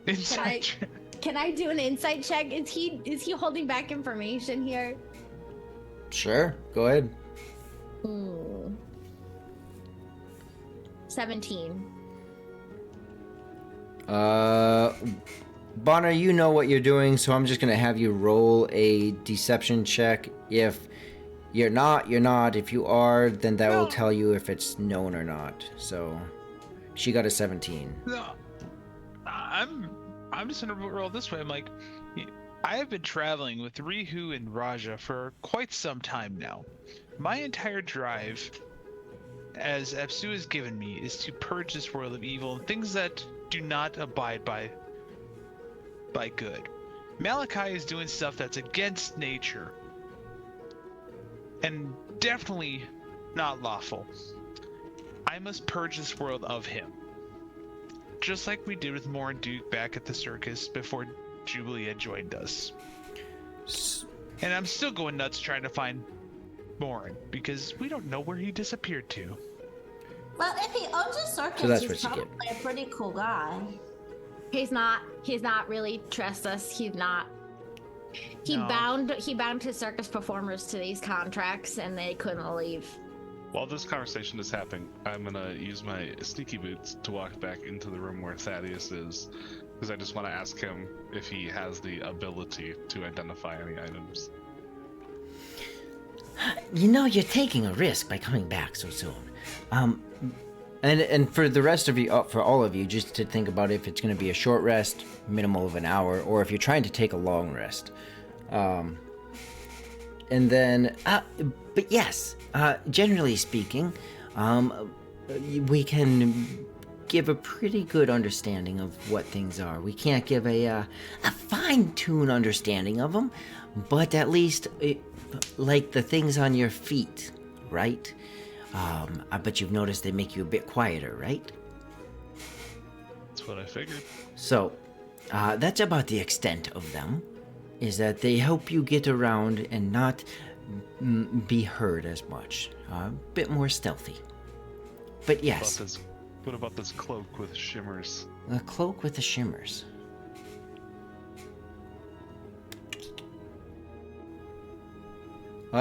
Inside. Can I do an insight check? Is he holding back information here? Sure, go ahead. 17. Bonner, you know what you're doing, so I'm just gonna have you roll a deception check. If you're not, you're not. If you are, then that will tell you if it's known or not. So, she got a 17. No, I'm just gonna roll this way. I'm like, I have been traveling with Rihu and Raja for quite some time now. My entire drive, as Apsu has given me, is to purge this world of evil and things that do not abide by good. Malachi is doing stuff that's against nature and definitely not lawful. I must purge this world of him. Just like we did with Moore and Duke back at the circus before Jubilee had joined us. And I'm still going nuts trying to find Morin because we don't know where he disappeared to. Well, if he owns a circus, So that's he's what you probably get. a pretty cool guy. He's not really trust us. He's not. He No. bound his circus performers to these contracts and they couldn't leave. while this conversation is happening, I'm gonna use my sneaky boots to walk back into the room where Thaddeus is, because I just want to ask him if he has the ability to identify any items. You know, you're taking a risk by coming back so soon. And for the rest of you, for all of you, just to think about if it's going to be a short rest, minimal of an hour, or if you're trying to take a long rest. And then, but yes, generally speaking, we can give a pretty good understanding of what things are. We can't give a fine-tuned understanding of them, but at least, like the things on your feet, right? I bet you've noticed they make you a bit quieter, right? That's what I figured. So, that's about the extent of them, is that they help you get around and not be heard as much. A bit more stealthy. But yes, What about this cloak with shimmers? a cloak with the shimmers.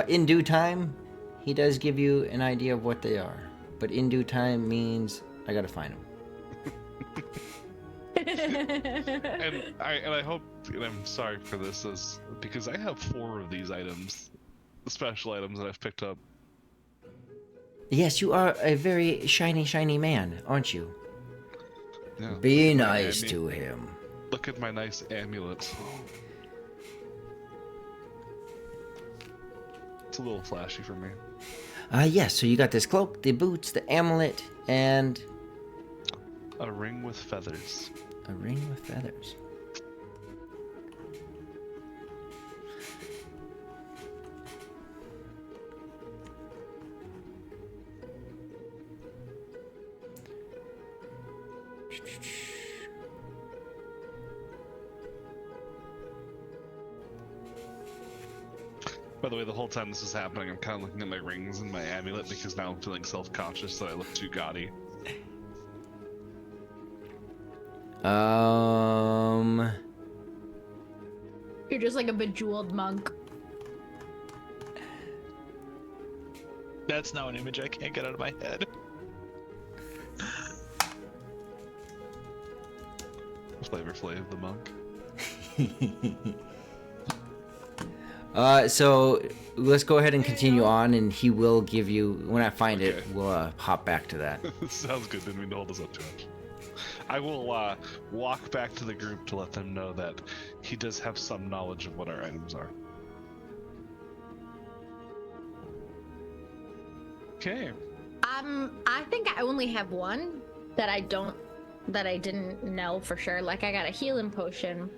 In due time, he does give you an idea of what they are. But in due time means I gotta find them. And I hope, and I'm sorry for this, is because I have 4 of these items, special items that I've picked up. Yes, you are a very shiny man, aren't you? Yeah. Be nice to him. Look at my nice amulet. It's a little flashy for me. Yes, so you got this cloak, the boots, the amulet, and A ring with feathers. a ring with feathers. By the way, the whole time this is happening, I'm kind of looking at my rings and my amulet because now I'm feeling self-conscious that I look too gaudy. You're just like a bejeweled monk. That's now an image I can't get out of my head. Flavor Flav the monk. So let's go ahead and continue on, and he will give you, when I find it, Okay. we'll hop back to that. Sounds good. Didn't mean to hold us up too much. I will walk back to the group to let them know that he does have some knowledge of what our items are. Okay. I think I only have one that I didn't know for sure. Like I got a healing potion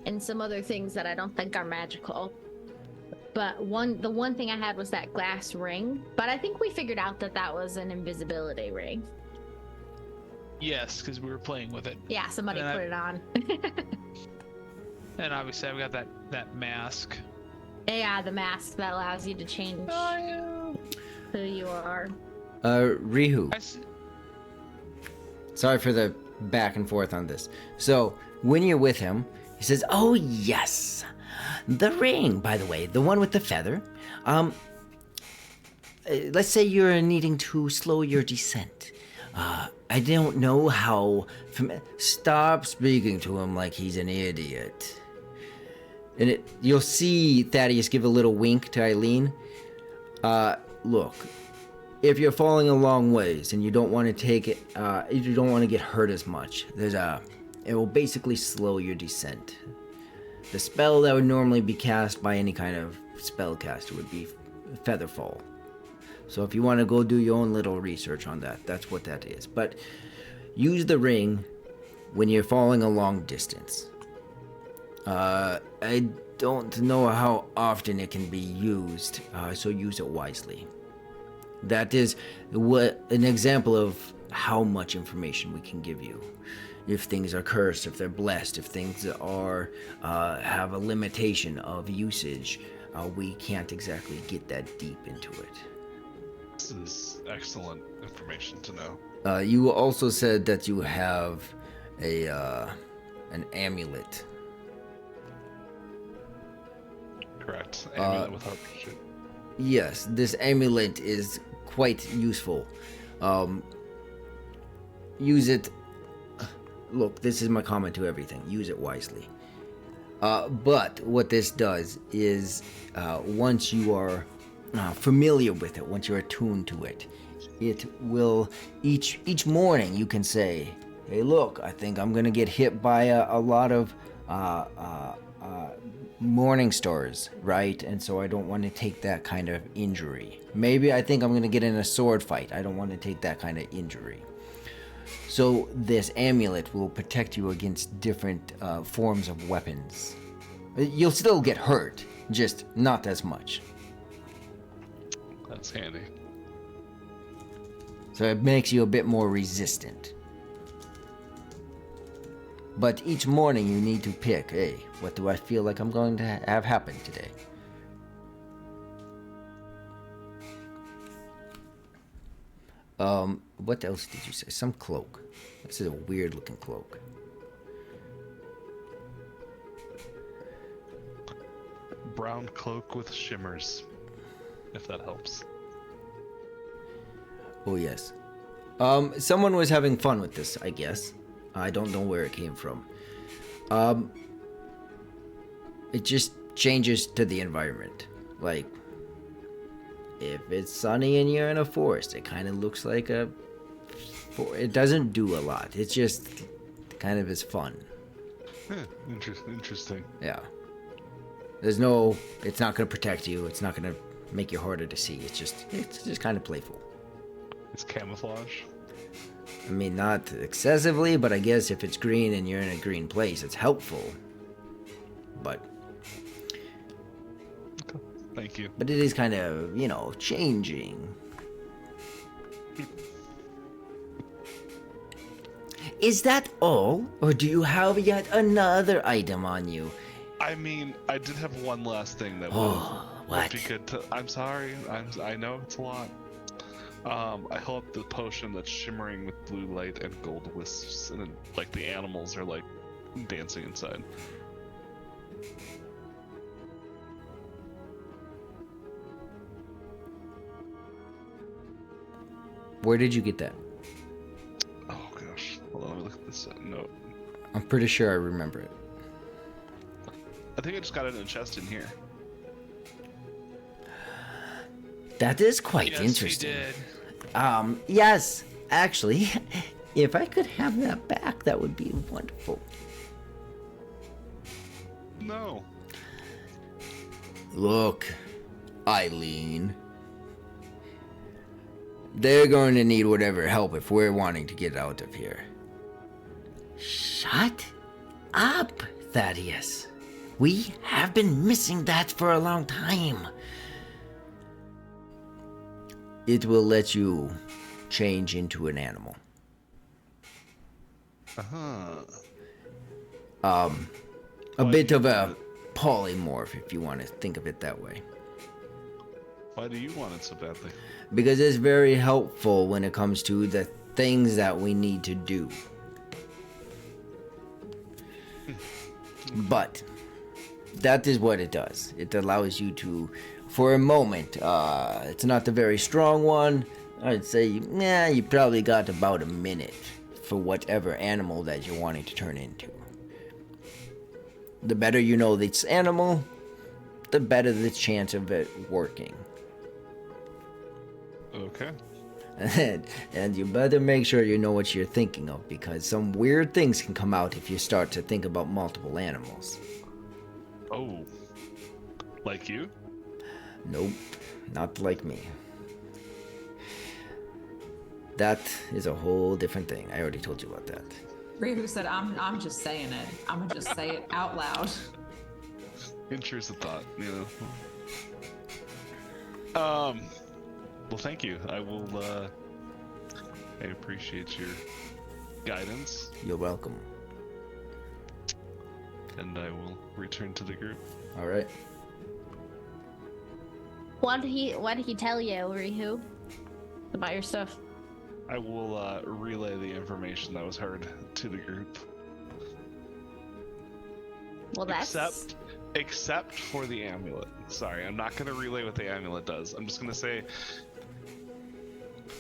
and some other things that I don't think are magical. But the one thing I had was that glass ring. But I think we figured out that was an invisibility ring. Yes, because we were playing with it. Yeah, somebody And put it on. And obviously I've got that mask. Yeah, the mask that allows you to change who you are. Rihu. I s- Sorry for the back and forth on this. So, when you're with him, he says, "Oh, yes. The ring, by the way, the one with the feather. Let's say you're needing to slow your descent. I don't know how... Stop speaking to him like he's an idiot." And you'll see Thaddeus give a little wink to Eileen. Look, if you're falling a long ways and you don't want to take it, you don't want to get hurt as much, it will basically slow your descent. The spell that would normally be cast by any kind of spellcaster would be Featherfall. So if you want to go do your own little research on that, that's what that is. But use the ring when you're falling a long distance. I don't know how often it can be used, so use it wisely. That is an example of how much information we can give you. If things are cursed, if they're blessed, if things are have a limitation of usage, we can't exactly get that deep into it. This is excellent information to know. You also said that you have an amulet. Correct. Amulet with heart pursuit. Yes, this amulet is quite useful. Use it. Look, this is my comment to everything. Use it wisely. But what this does is, once you are familiar with it, once you're attuned to it, it will each morning you can say, "Hey, look, I think I'm gonna get hit by a lot of morning stars, right? And so I don't want to take that kind of injury. Maybe I think I'm gonna get in a sword fight. I don't want to take that kind of injury." So this amulet will protect you against different forms of weapons. You'll still get hurt, just not as much. That's handy. So it makes you a bit more resistant. But each morning you need to pick, hey, what do I feel like I'm going to have happen today? What else did you say? Some cloak. This is a weird looking cloak. Brown cloak with shimmers, if that helps. Oh yes. Someone was having fun with this, I guess. I don't know where it came from. It just changes to the environment. Like, if it's sunny and you're in a forest, it kind of looks like it doesn't do a lot. It's just kind of is fun. Interesting. Yeah. It's not going to protect you. It's not going to make you harder to see. It's just kind of playful. It's camouflage. I mean, not excessively, but I guess if it's green and you're in a green place, it's helpful. But Thank you. it is kind of, changing. Is that all, or do you have yet another item on you? I mean, I did have one last thing that What? would be good to. I'm sorry. I know it's a lot. I hold up the potion that's shimmering with blue light and gold wisps, and then, like, the animals are like dancing inside. Where did you get that? Oh gosh, hold on, let me look at this note. I'm pretty sure I remember it. I think I just got it in a chest in here. That is quite Yes, interesting. he did. Yes, actually, if I could have that back, that would be wonderful. No. Look, Eileen. They're going to need whatever help if we're wanting to get out of here. Shut up, Thaddeus. We have been missing that for a long time. It will let you change into an animal. Uh-huh. A bit of a polymorph, if you want to think of it that way. Why do you want it so badly? Because it's very helpful when it comes to the things that we need to do. But that is what it does. It allows you to, for a moment, it's not the very strong one. I'd say, you probably got about a minute for whatever animal that you're wanting to turn into. The better you know this animal, the better the chance of it working. Okay. And you better make sure you know what you're thinking of, because some weird things can come out if you start to think about multiple animals. Oh. Like you? Nope, not like me. That is a whole different thing. I already told you about that. Rihu said, I'm just saying it. I'm gonna just say it out loud. Intrusive thought, Well, thank you. I will, I appreciate your guidance, You're welcome. and I will return to the group. All right. What did he tell you, Rihu? About your stuff? I will, relay the information that was heard to the group. Well, that's Except for the amulet. Sorry, I'm not gonna relay what the amulet does. I'm just gonna say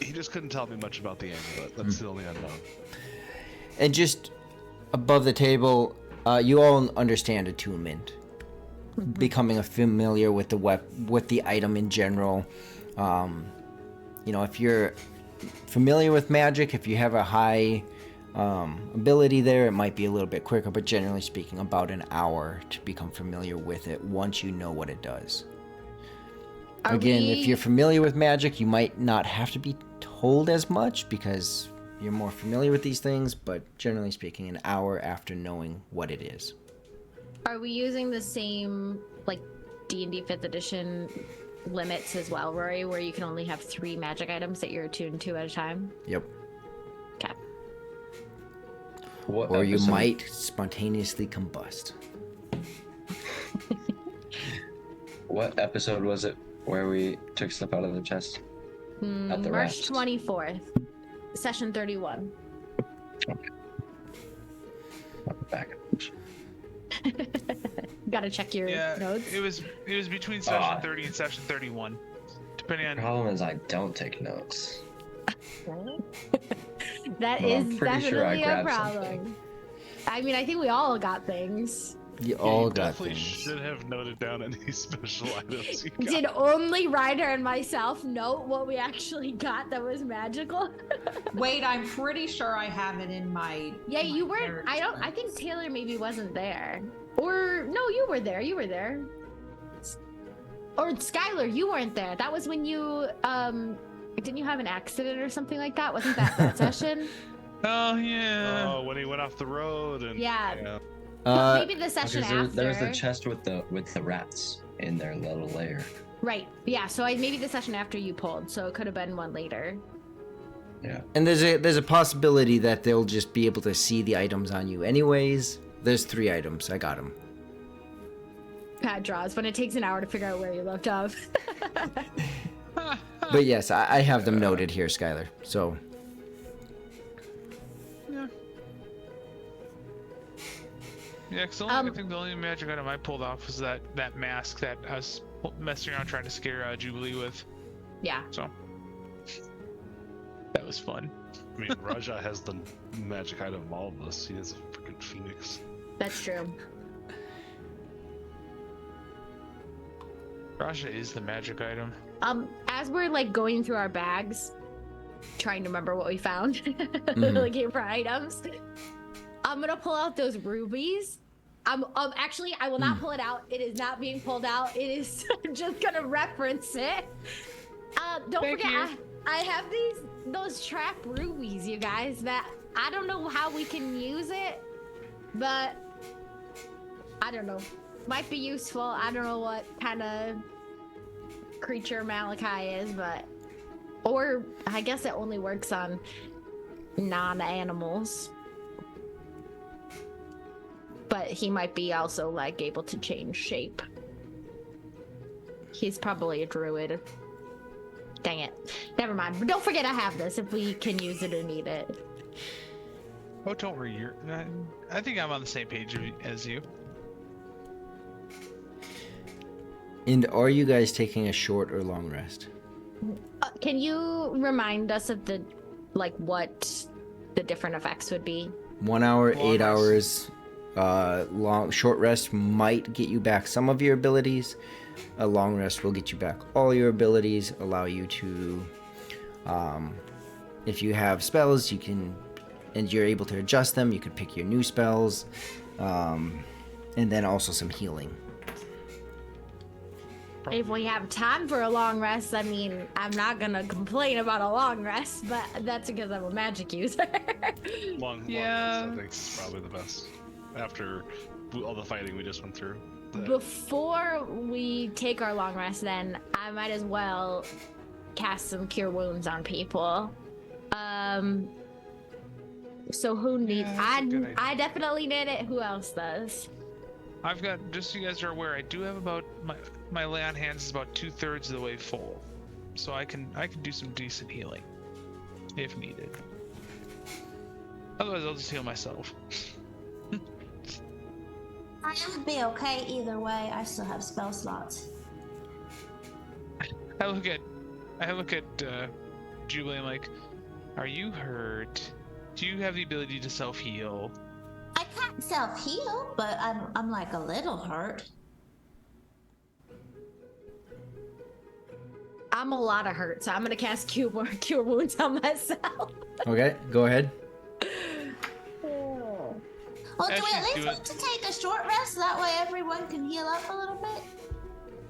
he just couldn't tell me much about the amulet. That's the only unknown. And just above the table, you all understand attunement. Becoming familiar with the item in general. If you're familiar with magic, if you have a high ability there, it might be a little bit quicker, but generally speaking, about an hour to become familiar with it once you know what it does. If you're familiar with magic, you might not have to be told as much because you're more familiar with these things, but generally speaking, an hour after knowing what it is. Are we using the same, like, D&D 5th edition limits as well, Rory, where you can only have 3 magic items that you're attuned to at a time? Yep. Okay. What Or you episode- might spontaneously combust. What episode was it where we took stuff out of the chest? At the March rest. 24th, session 31. Back. Gotta check your notes. it was between session 30 and session 31, depending The on. problem is I don't take notes. That Well, I'm is pretty sure I definitely a grabbed problem. something. I mean, I think we all got things. You all you got definitely things. should have noted down any special items you got. Did only Ryder and myself note what we actually got that was magical? Wait, I'm pretty sure I have it in my. Yeah, you my weren't. I character. think Taylor maybe wasn't there. Or no, you were there. You were there. Or Skylar, you weren't there. That was when you didn't you have an accident or something like that? Wasn't that session? Oh yeah. Oh, when he went off the road and Yeah. Uh, Maybe the session Because after. there's the chest with the rats in their little lair. Right. Yeah. So maybe the session after you pulled. So it could have been one later. Yeah. and there's a possibility that they'll just be able to see the items on you anyways. There's 3 items. I got them. Pat draws when it takes an hour to figure out where you left off. But yes, I have them noted here, Skylar. So Yeah, because I think the only magic item I pulled off was that mask that I was messing around trying to scare Jubilee with. Yeah. So that was fun. I mean, Raja has the magic item of all of us. He is a freaking phoenix. That's true. Raja is the magic item. As we're like going through our bags, trying to remember what we found, Mm-hmm. looking for items, I'm gonna pull out those rubies. Actually, I will not pull it out. It is not being pulled out. It is I'm just gonna reference it. Don't Thank forget, you. I have those trap rubies, you guys. That I don't know how we can use it, but I don't know. Might be useful. I don't know what kind of creature Malachi is, but or I guess it only works on non-animals. But he might be also like able to change shape. He's probably a druid. Dang it. Never mind. But don't forget I have this if we can use it or need it. Oh, don't worry. I think I'm on the same page as you. and are you guys taking a short or long rest? Can you remind us of the what the different effects would be? 1 hour, Long 8 rest. hours. Short rest might get you back some of your abilities. A long rest will get you back all your abilities, allow you to, if you have spells, you can, and you're able to adjust them, you could pick your new spells, and then also some healing. If we have time for a long rest, I mean, I'm not gonna complain about a long rest, but that's because I'm a magic user. Long Yeah. rest, I think, is probably the best. After all the fighting we just went through. Before we take our long rest, then I might as well cast some cure wounds on people. So who needs? Yeah, that's a good idea. I definitely need it. Who else does? I've got, just so you guys are aware, I do have about my lay on hands is about 2/3 of the way full, so I can do some decent healing if needed. Otherwise, I'll just heal myself. I would be okay either way. I still have spell slots. I look at Jubilee and I'm like, are you hurt? Do you have the ability to self heal? I can't self-heal, but I'm like a little hurt. I'm a lot of hurt, so I'm gonna cast cure wounds on myself. Okay, go ahead. Well, do we Actually, at least do want it. to take a short rest? That way everyone can heal up a little bit?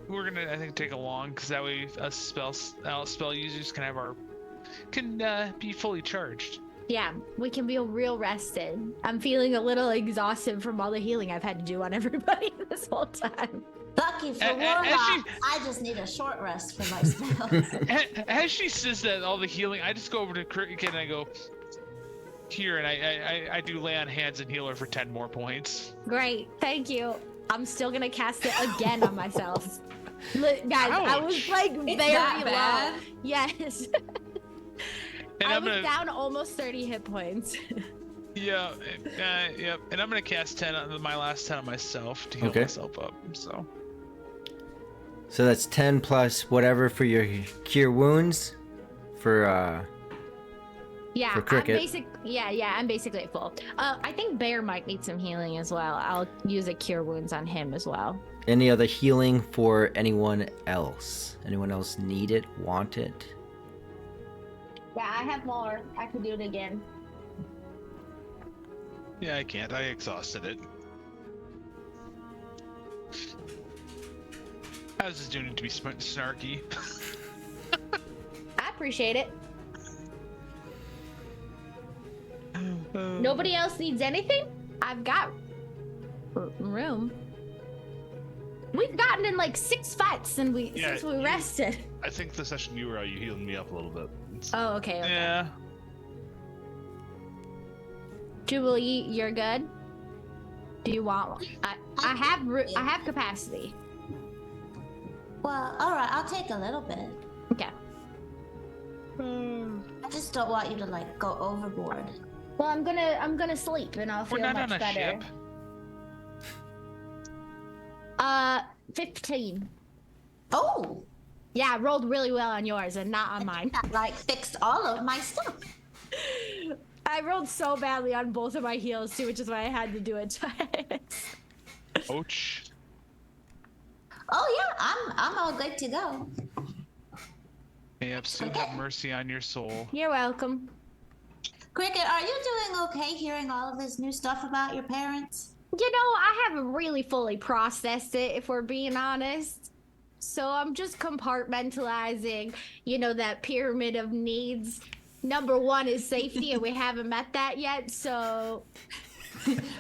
We're gonna, I think, take a long, because that way us spell users can be fully charged. Yeah, we can be real rested. I'm feeling a little exhausted from all the healing I've had to do on everybody this whole time. Lucky for A- a- Warlock, as she- I just need a short rest for my spells. As she says that, all the healing, I just go over to Cricket and I go, here, and I do lay on hands and heal her for 10 more points. Great, thank you. I'm still gonna cast it again on myself. Look, guys, I was Ouch. like It's very that low. bad? Yes. And I I'm was gonna, down almost 30 hit points. yeah, yep. And I'm gonna cast 10 on my last 10 on myself to heal Okay. myself up. So So that's 10 plus whatever for your cure wounds. For Yeah, For Cricket. I'm basically at full. I think Bear might need some healing as well. I'll use a cure wounds on him as well. any other healing for anyone else? Anyone else need it? Want it? Yeah, I have more. I could do it again. yeah, I can't. I exhausted it. I was just doing it to be snarky. I appreciate it. Nobody else needs anything? I've got room. We've gotten in like 6 fights since we rested. I think the session you were out, you healed me up a little bit. Oh, okay. Yeah. Jubilee, you're good. Do you want one? I have capacity. Well, all right, I'll take a little bit. Okay. I just don't want you to like go overboard. Well, I'm gonna sleep and I'll feel We're not much on a better. ship. 15. Oh, Yeah, I rolled really well on yours and not on mine. that like fixed all of my stuff. I rolled so badly on both of my heals too, which is why I had to do it twice. Ouch. Oh yeah, I'm all good to go. Yep, so have mercy on your soul. You're welcome. Cricket, are you doing okay hearing all of this new stuff about your parents? You know, I haven't really fully processed it, if we're being honest. So I'm just compartmentalizing, you know, that pyramid of needs. Number 1 is safety, and we haven't met that yet, so...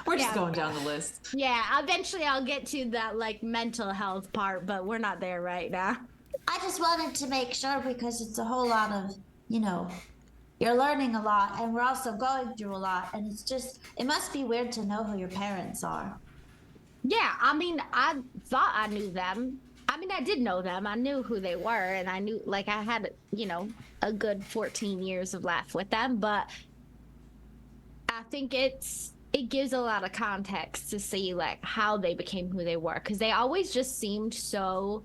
We're just going down the list. Yeah, eventually I'll get to that, like, mental health part, but we're not there right now. I just wanted to make sure because it's a whole lot of, you know, you're learning a lot and we're also going through a lot, and it's just, it must be weird to know who your parents are. Yeah, I mean, I thought I knew them. I mean, I did know them. I knew who they were, and I knew, like, I had, you know, a good 14 years of life with them, but I think it gives a lot of context to see, like, how they became who they were, because they always just seemed so,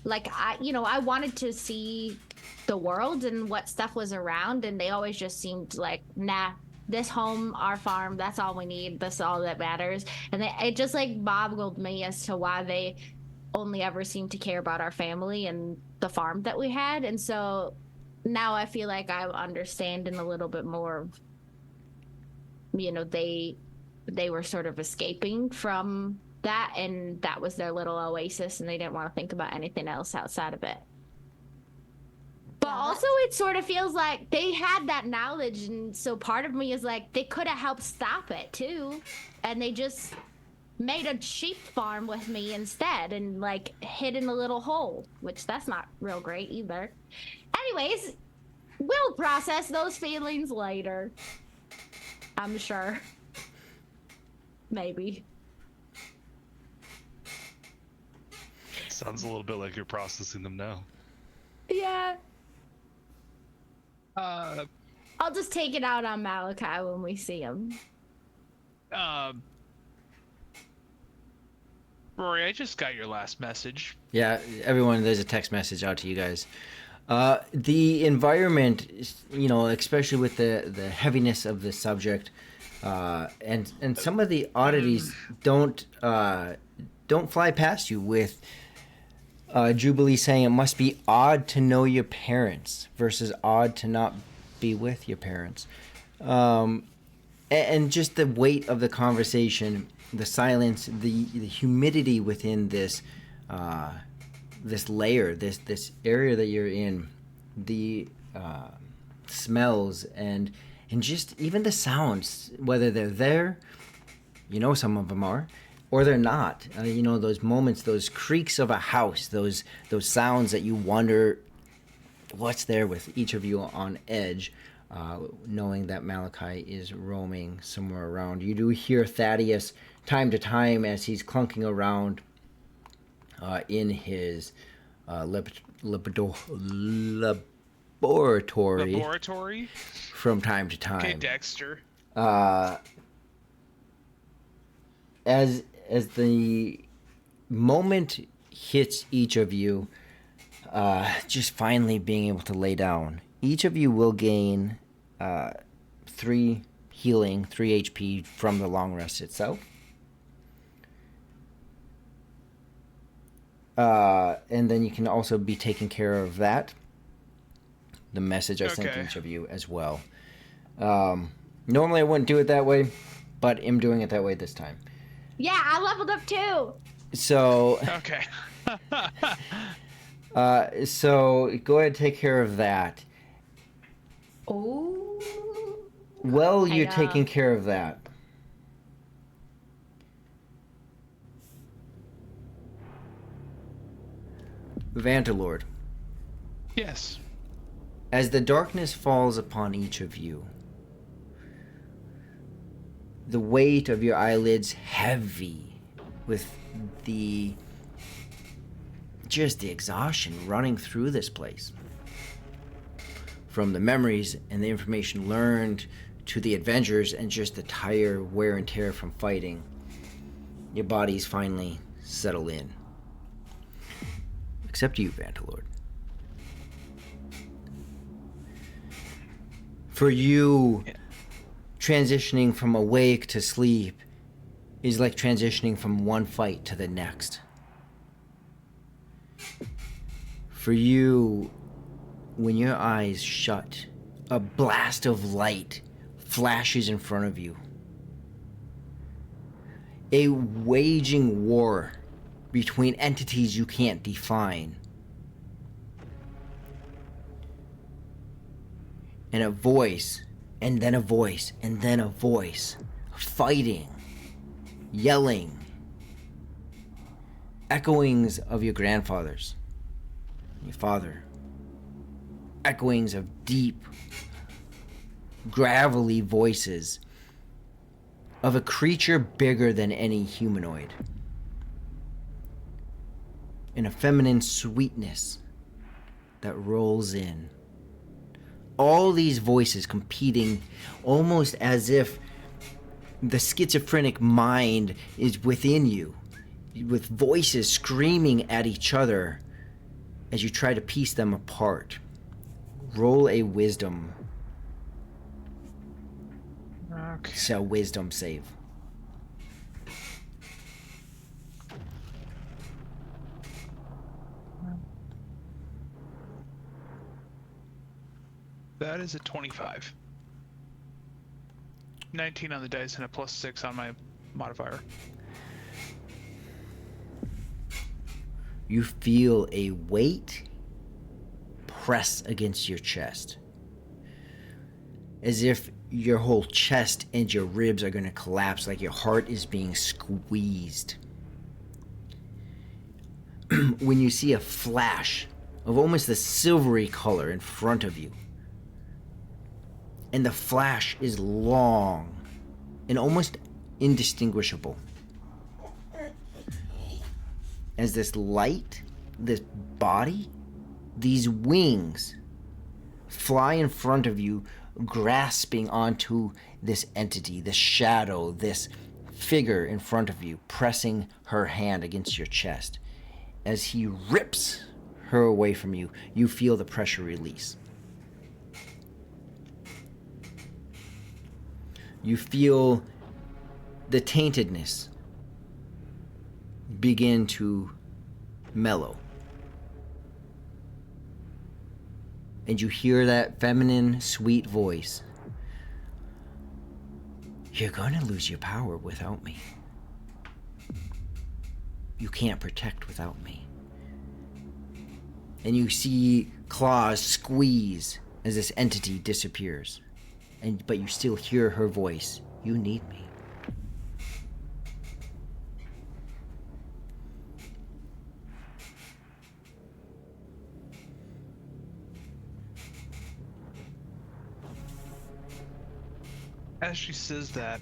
like, I wanted to see the world and what stuff was around, and they always just seemed like, nah, this home, our farm, that's all we need, that's all that matters. And it just, like, boggled me as to why they only ever seemed to care about our family and the farm that we had. And so now I feel like I'm understanding a little bit more of, you know, they were sort of escaping from that, and that was their little oasis, and they didn't want to think about anything else outside of it. But also it sort of feels like they had that knowledge, and so part of me is like, they could have helped stop it too, and they just made a sheep farm with me instead and like hid in a little hole, which that's not real great either. Anyways, we'll process those feelings later, I'm sure. Maybe. Sounds a little bit like you're processing them now. Yeah. I'll just take it out on Malachi when we see him. Rory, I just got your last message. Yeah, everyone, there's a text message out to you guys. The environment, you know, especially with the heaviness of the subject, and some of the oddities don't fly past you. With Jubilee saying it must be odd to know your parents versus odd to not be with your parents, and just the weight of the conversation, the silence, the humidity within this this layer, this area that you're in, the smells and just even the sounds, whether they're there, you know, some of them are, or they're not. You know, those moments, those creaks of a house, those sounds that you wonder what's there, with each of you on edge, knowing that Malachi is roaming somewhere around. You do hear Thaddeus time to time as he's clunking around in his laboratory from time to time. Okay, Dexter. As the moment hits each of you, just finally being able to lay down, each of you will gain 3 healing, 3 HP from the long rest itself. And then you can also be taking care of that. The message I sent to each of you as well. Normally I wouldn't do it that way, but I'm doing it that way this time. Yeah, I leveled up too. So Okay. So go ahead and take care of that. Oh. Well, I you're know. taking care of that. Vantalord, Yes. as the darkness falls upon each of you, the weight of your eyelids heavy with the exhaustion running through this place. From the memories and the information learned to the adventures and just the tire wear and tear from fighting, your bodies finally settle in. Except you, Vantalord. For you, transitioning from awake to sleep is like transitioning from one fight to the next. For you, when your eyes shut, a blast of light flashes in front of you. A waging war between entities you can't define. And a voice, and then a voice, and then a voice, fighting, yelling, echoings of your grandfathers, your father, echoings of deep, gravelly voices of a creature bigger than any humanoid, and a feminine sweetness that rolls in. All these voices competing almost as if the schizophrenic mind is within you, with voices screaming at each other as you try to piece them apart. Roll a wisdom. Okay. So wisdom save. That is a 25. 19 on the dice and a +6 on my modifier. You feel a weight press against your chest, as if your whole chest and your ribs are going to collapse, like your heart is being squeezed. When you see a flash of almost a silvery color in front of you, and the flash is long and almost indistinguishable, as this light, this body, these wings fly in front of you, grasping onto this entity, this shadow, this figure in front of you, pressing her hand against your chest. As he rips her away from you, you feel the pressure release. You feel the taintedness begin to mellow. And you hear that feminine, sweet voice. You're gonna lose your power without me. You can't protect without me. And you see claws squeeze as this entity disappears. But you still hear her voice. You need me. As she says that,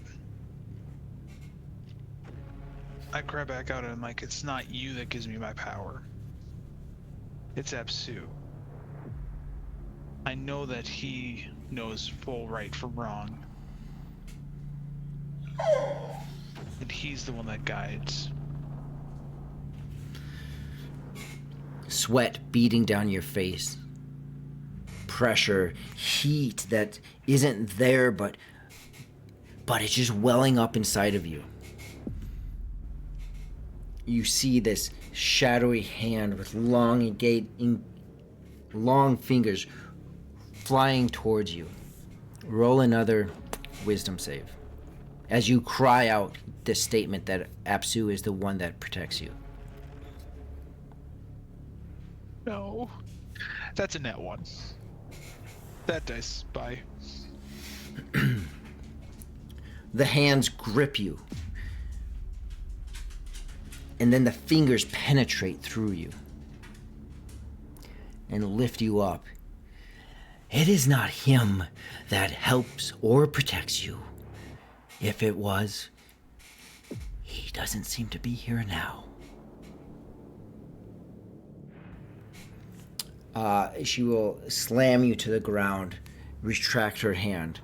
I grab back out and I'm like, it's not you that gives me my power. It's Apsu. I know that he knows full right from wrong. And he's the one that guides. Sweat beating down your face. Pressure, heat that isn't there, but it's just welling up inside of you. You see this shadowy hand with long fingers flying towards you. Roll another wisdom save as you cry out this statement that Apsu is the one that protects you. No. That's a net 1. That dice, bye. The hands grip you, and then the fingers penetrate through you and lift you up. It is not him that helps or protects you. If it was, he doesn't seem to be here now. She will slam you to the ground, retract her hand.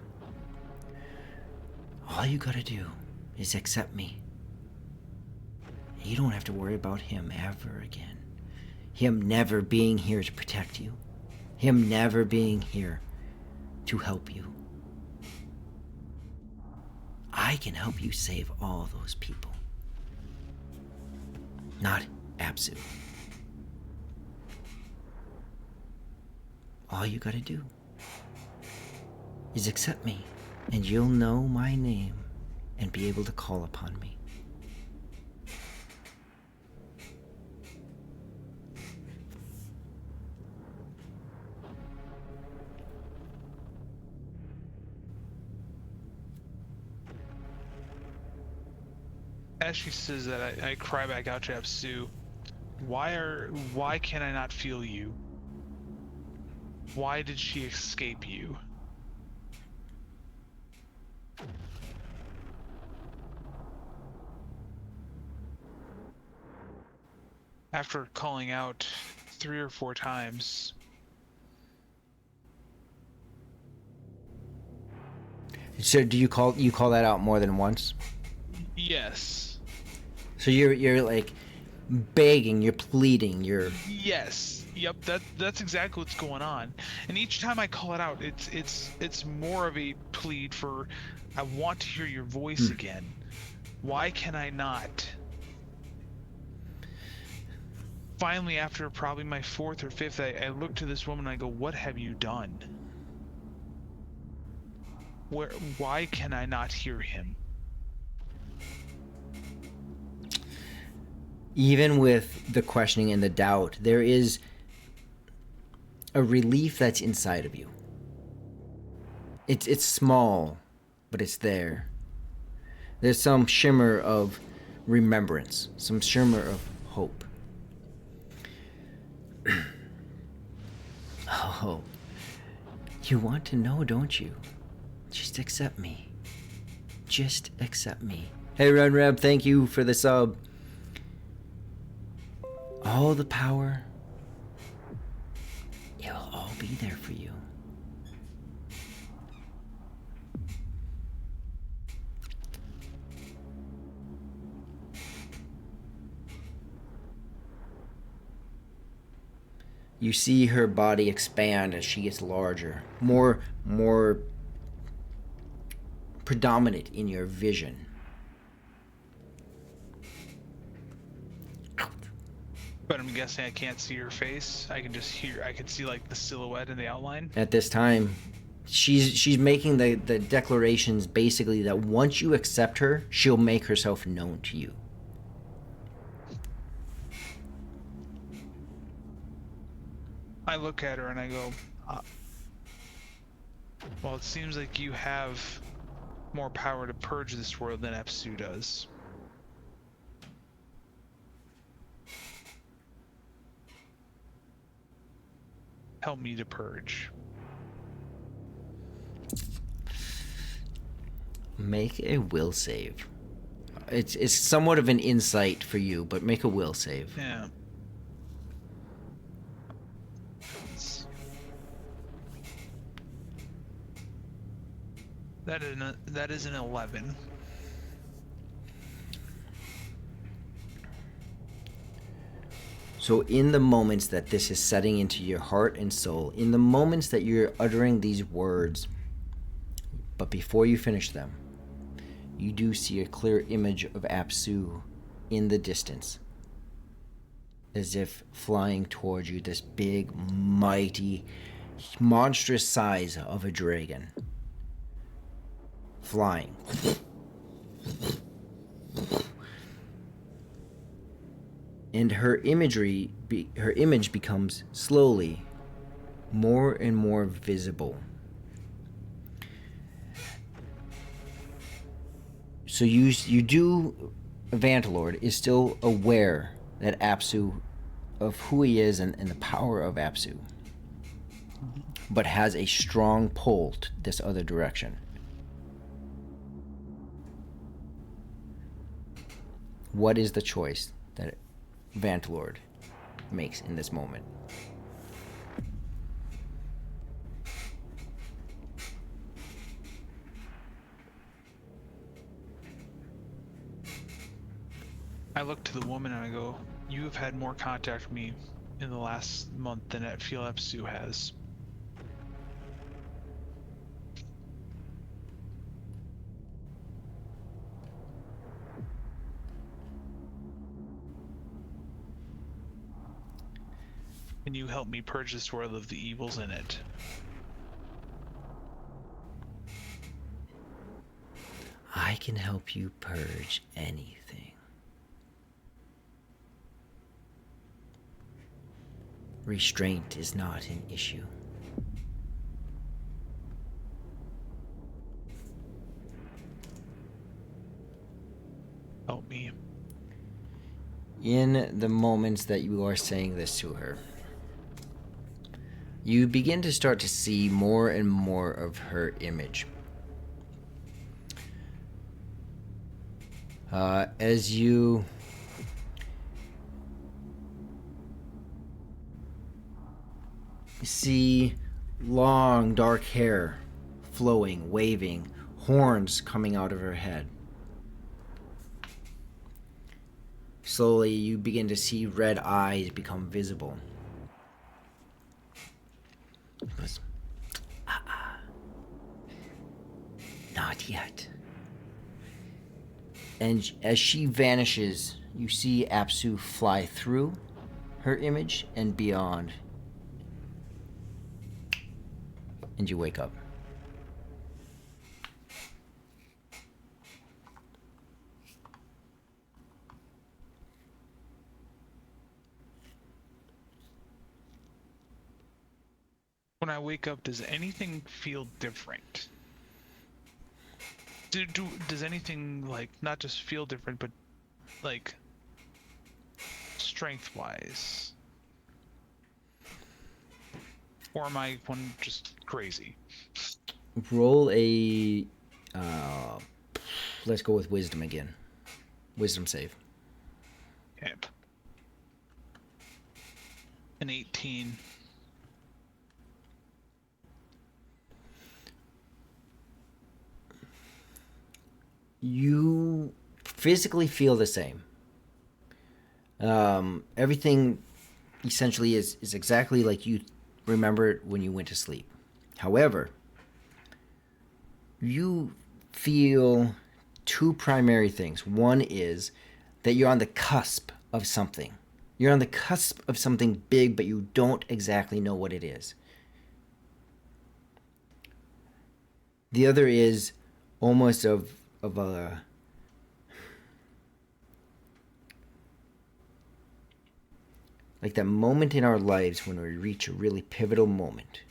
All you gotta do is accept me. You don't have to worry about him ever again. Him never being here to protect you. Him never being here to help you. I can help you save all those people. Not Apsu. All you gotta do is accept me, and you'll know my name and be able to call upon me. As she says that, I cry back out to Apsu. Why can I not feel you? Why did she escape you? After calling out 3 or 4 times. So do you call that out more than once? Yes. So you're like begging, you're pleading, you're Yes. Yep. That's exactly what's going on. And each time I call it out, it's more of a plead for, I want to hear your voice again. Why can I not? Finally, after probably my 4th or 5th, I look to this woman and I go, what have you done? Why can I not hear him? Even with the questioning and the doubt, there is a relief that's inside of you. It's small, but it's there. There's some shimmer of remembrance, some shimmer of hope. Oh, you want to know, don't you? Just accept me. Just accept me. Hey, Runreb, thank you for the sub. All the power, it'll all be there for you. You see her body expand as she gets larger, more predominant in your vision. But I'm guessing I can't see her face. I can just hear. I can see like the silhouette and the outline. At this time, she's making the declarations basically that once you accept her, she'll make herself known to you. I look at her and I go, well, it seems like you have more power to purge this world than Apsu does. Help me to purge. Make a will save. It's somewhat of an insight for you, but make a will save. Yeah. That is an 11. So in the moments that this is setting into your heart and soul, in the moments that you're uttering these words, but before you finish them, you do see a clear image of Apsu in the distance, as if flying towards you, this big, mighty, monstrous size of a dragon. Flying. and her image becomes slowly more and more visible. So Vantalord is still aware that Apsu, of who he is and the power of Apsu, but has a strong pull to this other direction. What is the choice that Vantalord makes in this moment? I look to the woman and I go, "You have had more contact with me in the last month than I feel Epsu has." Can you help me purge this world of the evils in it? I can help you purge anything. Restraint is not an issue. Help me. In the moments that you are saying this to her, you begin to start to see more and more of her image. As you see long dark hair flowing, waving, horns coming out of her head. Slowly you begin to see red eyes become visible. But, not yet. And as she vanishes, you see Apsu fly through her image and beyond. And you wake up. When I wake up, does anything feel different? Does anything, like, not just feel different, but like strength-wise? Or am I one just crazy? Roll a let's go with wisdom again. Wisdom save. Yep. An 18. You physically feel the same. Everything essentially is exactly like you remember it when you went to sleep. However, you feel two primary things. One is that you're on the cusp of something. You're on the cusp of something big, but you don't exactly know what it is. The other is almost of a like that moment in our lives when we reach a really pivotal moment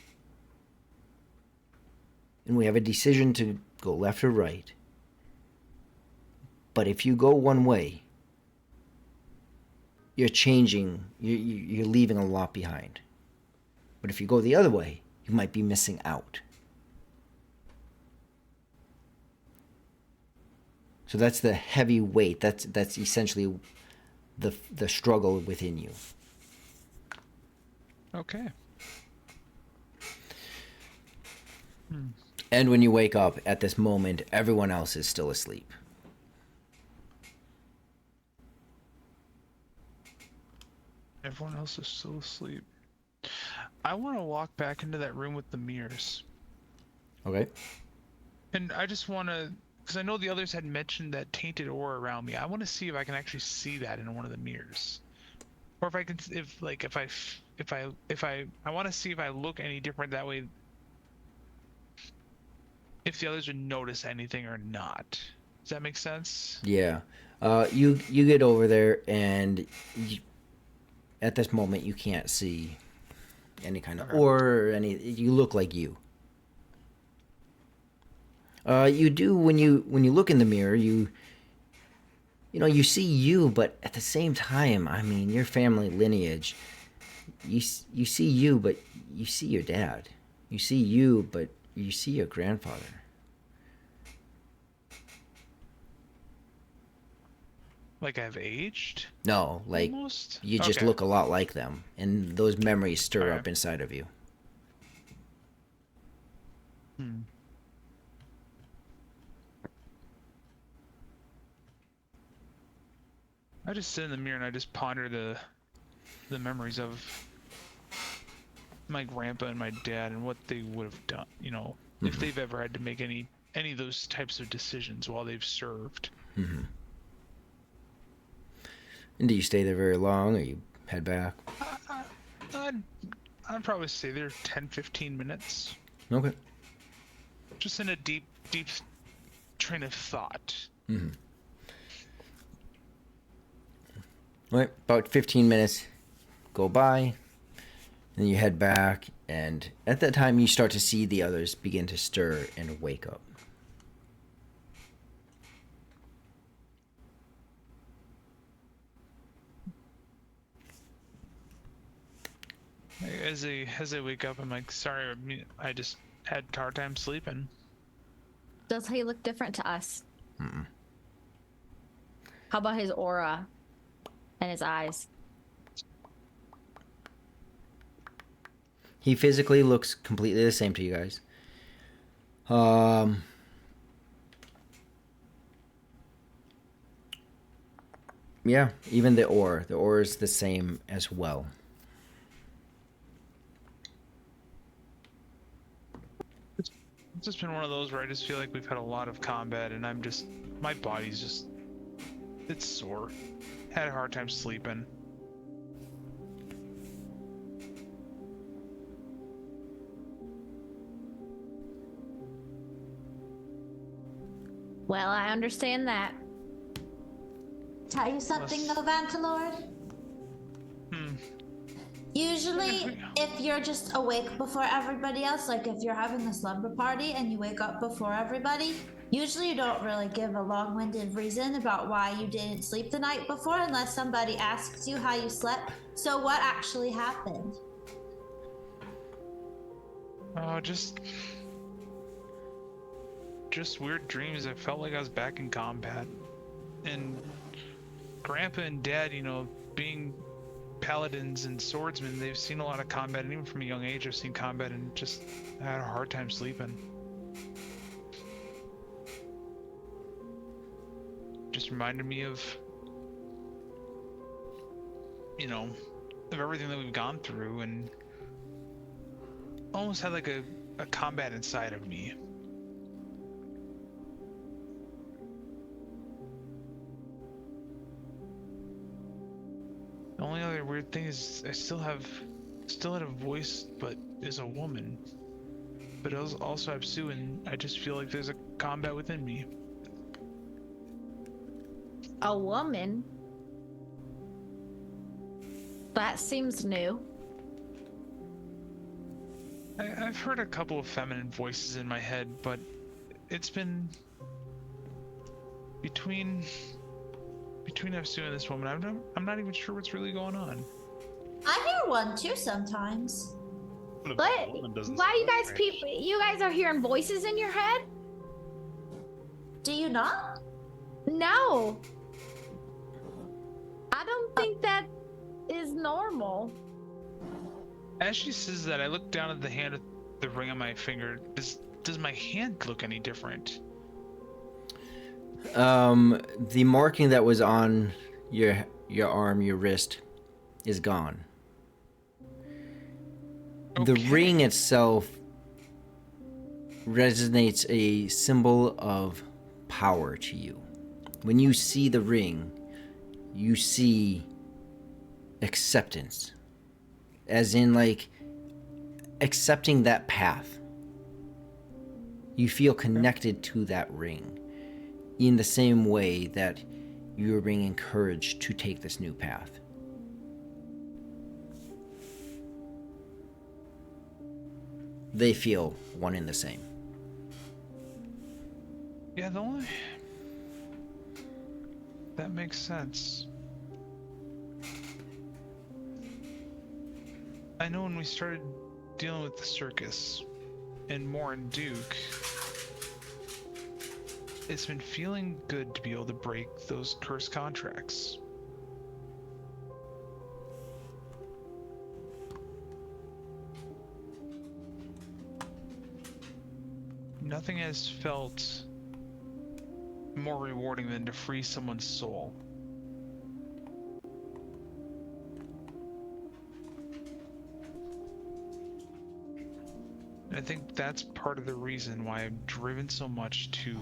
and we have a decision to go left or right. But if you go one way, you're changing, you're leaving a lot behind. But if you go the other way, you might be missing out. So that's the heavy weight. That's essentially the struggle within you. Okay. And when you wake up at this moment, everyone else is still asleep. Everyone else is still asleep. I want to walk back into that room with the mirrors. Okay. And I just want to, because I know the others had mentioned that tainted aura around me. I want to see if I can actually see that in one of the mirrors, or if I can, I want to see if I look any different that way. If the others would notice anything or not. Does that make sense? Yeah. You get over there and at this moment, you can't see any kind of aura or any. You look like you. You do when you look in the mirror. You see you, but at the same time, I mean, your family lineage. You see you, but you see your dad. You see you, but you see your grandfather. Like I've aged? No, like Almost? you just Okay. look a lot like them, and those memories stir up inside of you. I just sit in the mirror and I just ponder the memories of my grandpa and my dad and what they would have done, if they've ever had to make any of those types of decisions while they've served. Mm-hmm. And do you stay there very long, or you head back? I'd probably stay there 10-15 minutes. Okay. Just in a deep train of thought. Mm-hmm. All right, about 15 minutes go by, then you head back, and at that time you start to see the others begin to stir and wake up. As I wake up, I'm like, sorry, I just had a hard time sleeping. Does he look different to us? Mm-mm. How about his aura and his eyes? He physically looks completely the same to you guys. Yeah, even the aura. The aura is the same as well. It's just been one of those where I just feel like we've had a lot of combat, and my body's just, it's sore. Had a hard time sleeping. Well, I understand that. Tell you something though, Vantalord? Usually, if you're just awake before everybody else, like if you're having a slumber party and you wake up before everybody, usually you don't really give a long-winded reason about why you didn't sleep the night before unless somebody asks you how you slept. So what actually happened? Oh, just weird dreams. I felt like I was back in combat. And Grandpa and Dad, being paladins and swordsmen, they've seen a lot of combat, and even from a young age I've seen combat, and just I had a hard time sleeping. Just reminded me of everything that we've gone through, and almost had like a combat inside of me. The only other weird thing is I still had a voice, but is a woman. But I also have Sue, and I just feel like there's a combat within me. A woman? That seems new. I've heard a couple of feminine voices in my head, but it's been between Sue and this woman. I'm not even sure what's really going on. I hear one too sometimes. But why you guys are hearing voices in your head? Do you not? No. I don't think that is normal. As she says that, I look down at the hand, the ring on my finger. Does my hand look any different? The marking that was on your arm, your wrist, is gone. Okay. The ring itself resonates a symbol of power to you. When you see the ring, you see acceptance. As in, like, accepting that path. You feel connected to that ring in the same way that you're being encouraged to take this new path. they feel one and the same. Yeah, that makes sense. I know when we started dealing with the circus and Morin Duke, it's been feeling good to be able to break those cursed contracts. Nothing has felt more rewarding than to free someone's soul. And I think that's part of the reason why I'm driven so much to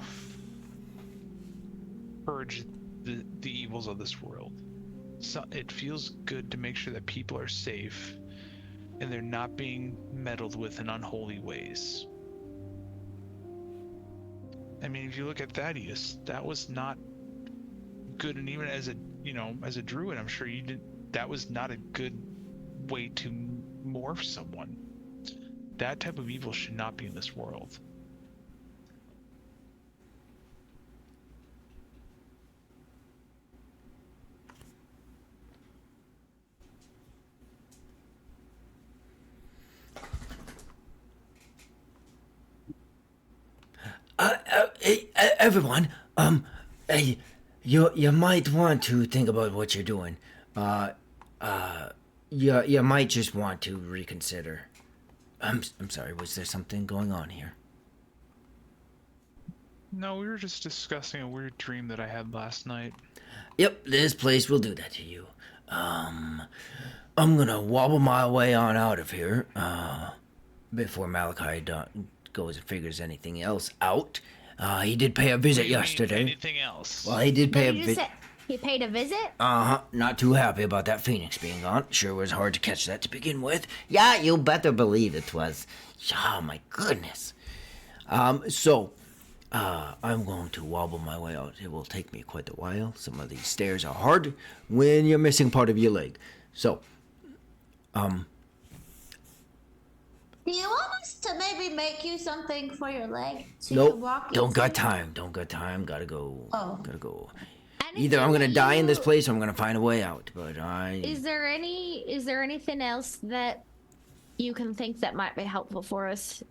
purge the evils of this world. So it feels good to make sure that people are safe and they're not being meddled with in unholy ways. I mean, if you look at Thaddeus, that was not good, and even as a druid, I'm sure you did. That was not a good way to morph someone. That type of evil should not be in this world. Hey, everyone, hey, you might want to think about what you're doing. You might just want to reconsider. I'm sorry, was there something going on here? No, we were just discussing a weird dream that I had last night. Yep, this place will do that to you. I'm gonna wobble my way on out of here, before Malachi goes and figures anything else out. He did pay a visit yesterday. Anything else? Well, he did pay a You visit. said he paid a visit? Not too happy about that phoenix being gone. Sure was hard to catch that to begin with. Yeah, you better believe it was. Oh, my goodness. So, I'm going to wobble my way out. It will take me quite a while. Some of these stairs are hard when you're missing part of your leg. So, Do you want us to maybe make you something for your leg? So you nope, can walk don't got easy? time. Don't got time. Gotta go. Oh. Gotta go. Anything Either I'm gonna that die in this you- place or I'm gonna find a way out. But Is there anything else that you can think that might be helpful for us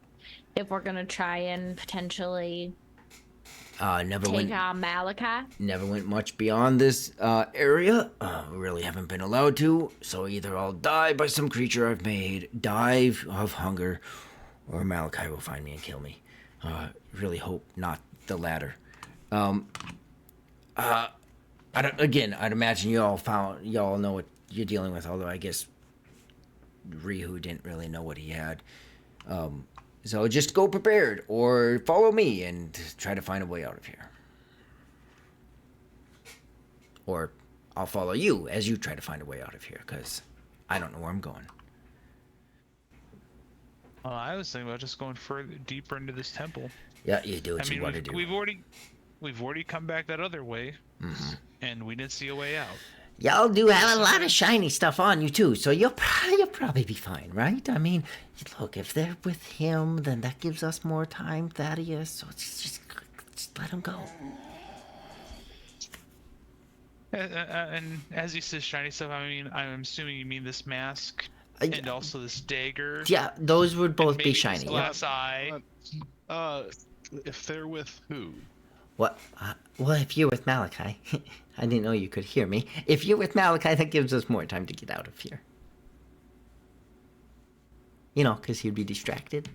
if we're gonna try and potentially never take went. on Malachi? Never went much beyond this area. Really haven't been allowed to. So either I'll die by some creature I've made, die of hunger, or Malachi will find me and kill me. Really hope not the latter. I'd imagine y'all know what you're dealing with. Although I guess Rihu didn't really know what he had. So just go prepared, or follow me and try to find a way out of here. Or I'll follow you as you try to find a way out of here, because I don't know where I'm going. I was thinking about just going further, deeper into this temple. Yeah, you do what I mean, you want to do. we've already come back that other way, and we didn't see a way out. Y'all do have a lot of shiny stuff on you, too, so you'll probably be fine, right? I mean, look, if they're with him, then that gives us more time, Thaddeus, so just let him go. And as he says shiny stuff, I mean, I'm assuming you mean this mask and also this dagger. Yeah, those would both maybe be shiny. this Yeah. glass eye. If they're with who? What? Well, if you're with Malachi, I didn't know you could hear me. If you're with Malachi, that gives us more time to get out of here. You know, because he'd be distracted.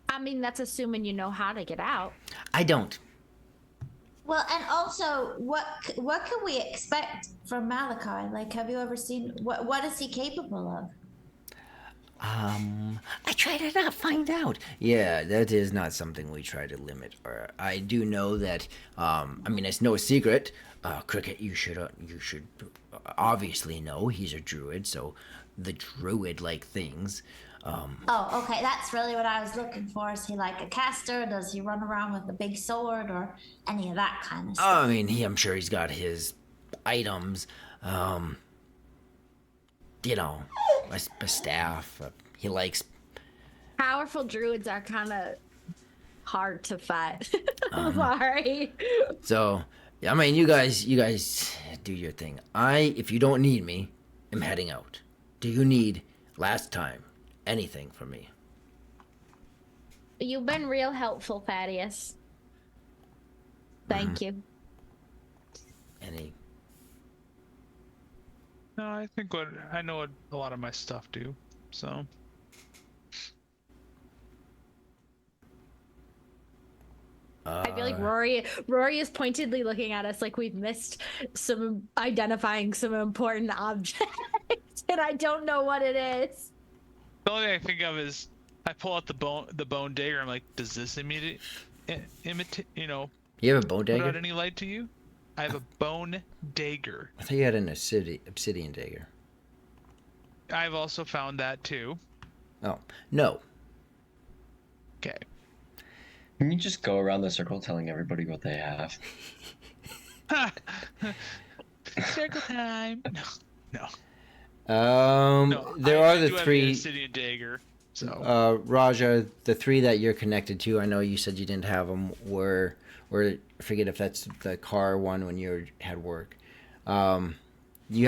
I mean, that's assuming you know how to get out. I don't. Well, and also, what can we expect from Malachi? Like, have you ever seen what is he capable of? I try to not find out. Yeah, that is not something we try to limit. Or I do know that. I mean, it's no secret. Cricket, you should obviously know he's a druid. So, the druid-like things. Oh, okay, that's really what I was looking for. Is he like a caster? Does he run around with a big sword or any of that kind of stuff? I mean, I'm sure he's got his items. you know, a staff. He likes. Powerful druids are kind of hard to fight. Sorry. So, yeah, I mean, you guys do your thing. If you don't need me, am heading out. Do you need last time anything from me? You've been real helpful, Thaddeus. Thank you. Any? No, I think I know what a lot of my stuff do. So. I feel like Rory is pointedly looking at us like we've missed identifying some important object, and I don't know what it is. The only thing I think of is I pull out the bone dagger. I'm like, does this imitate? You have a bone Put out dagger? any light to you? I have a bone dagger. I thought you had an obsidian dagger. I've also found that too. Oh, no. Okay. Can you just go around the circle telling everybody what they have? Circle time. No. There are the do have three. an obsidian dagger. So. Raja, the three that you're connected to, I know you said you didn't have them, were I forget if that's the car one when you had work. You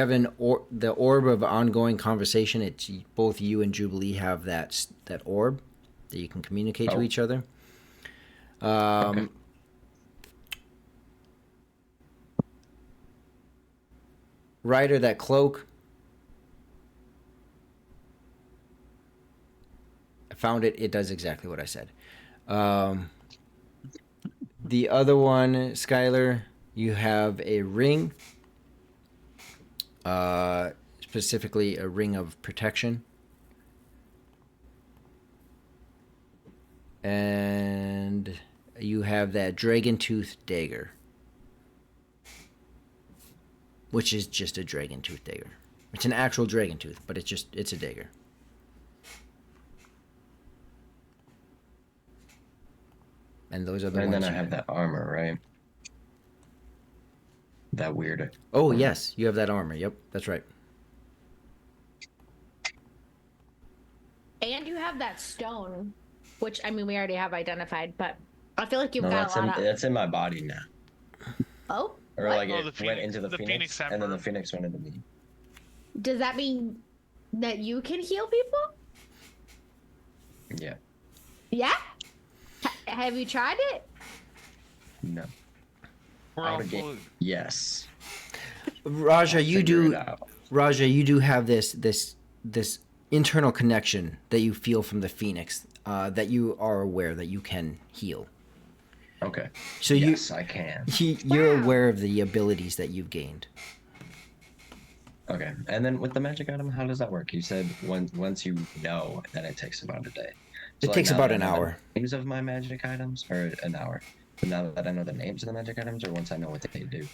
have the orb of ongoing conversation. It's both you and Jubilee have that orb that you can communicate to each other. Okay. Ryder, that cloak. I found it. It does exactly what I said. The other one, Skylar, you have a ring. Specifically a ring of protection. And you have that dragon tooth dagger. Which is just a dragon tooth dagger. It's an actual dragon tooth, but it's a dagger. And those are the ones. And then I have that armor, right? That weird. Oh, yes, you have that armor. Yep, that's right. And you have that stone, which, I mean, we already have identified, but I feel like you've got a lot of... That's in my body now. Oh? Or what? like it went into the Phoenix Phoenix and then the Phoenix went into me. Does that mean that you can heal people? Yeah. Yeah? Have you tried it? No. We're all full. Yes. Raja, you do have this internal connection that you feel from the Phoenix, that you are aware that you can heal. Okay. So yes, I can. You're aware of the abilities that you've gained. Okay. And then with the magic item, how does that work? You said once you know, then it takes about a day. So it takes about an hour. Names of my magic items, or an hour? Now that I know the names of the magic items, or once I know what they do?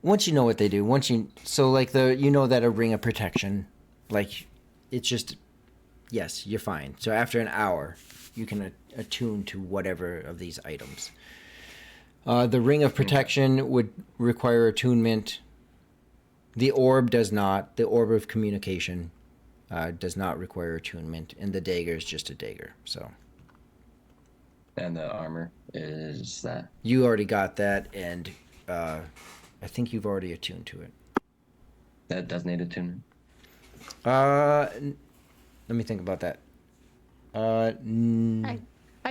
Once you know what they do, you know that a ring of protection, like, it's just, yes, you're fine. So after an hour, you can attune to whatever of these items. The ring of protection would require attunement. The orb does not. The orb of communication does not require attunement, and the dagger is just a dagger. So. And the armor is that? You already got that, and I think you've already attuned to it. That does need attunement? Let me think about that. I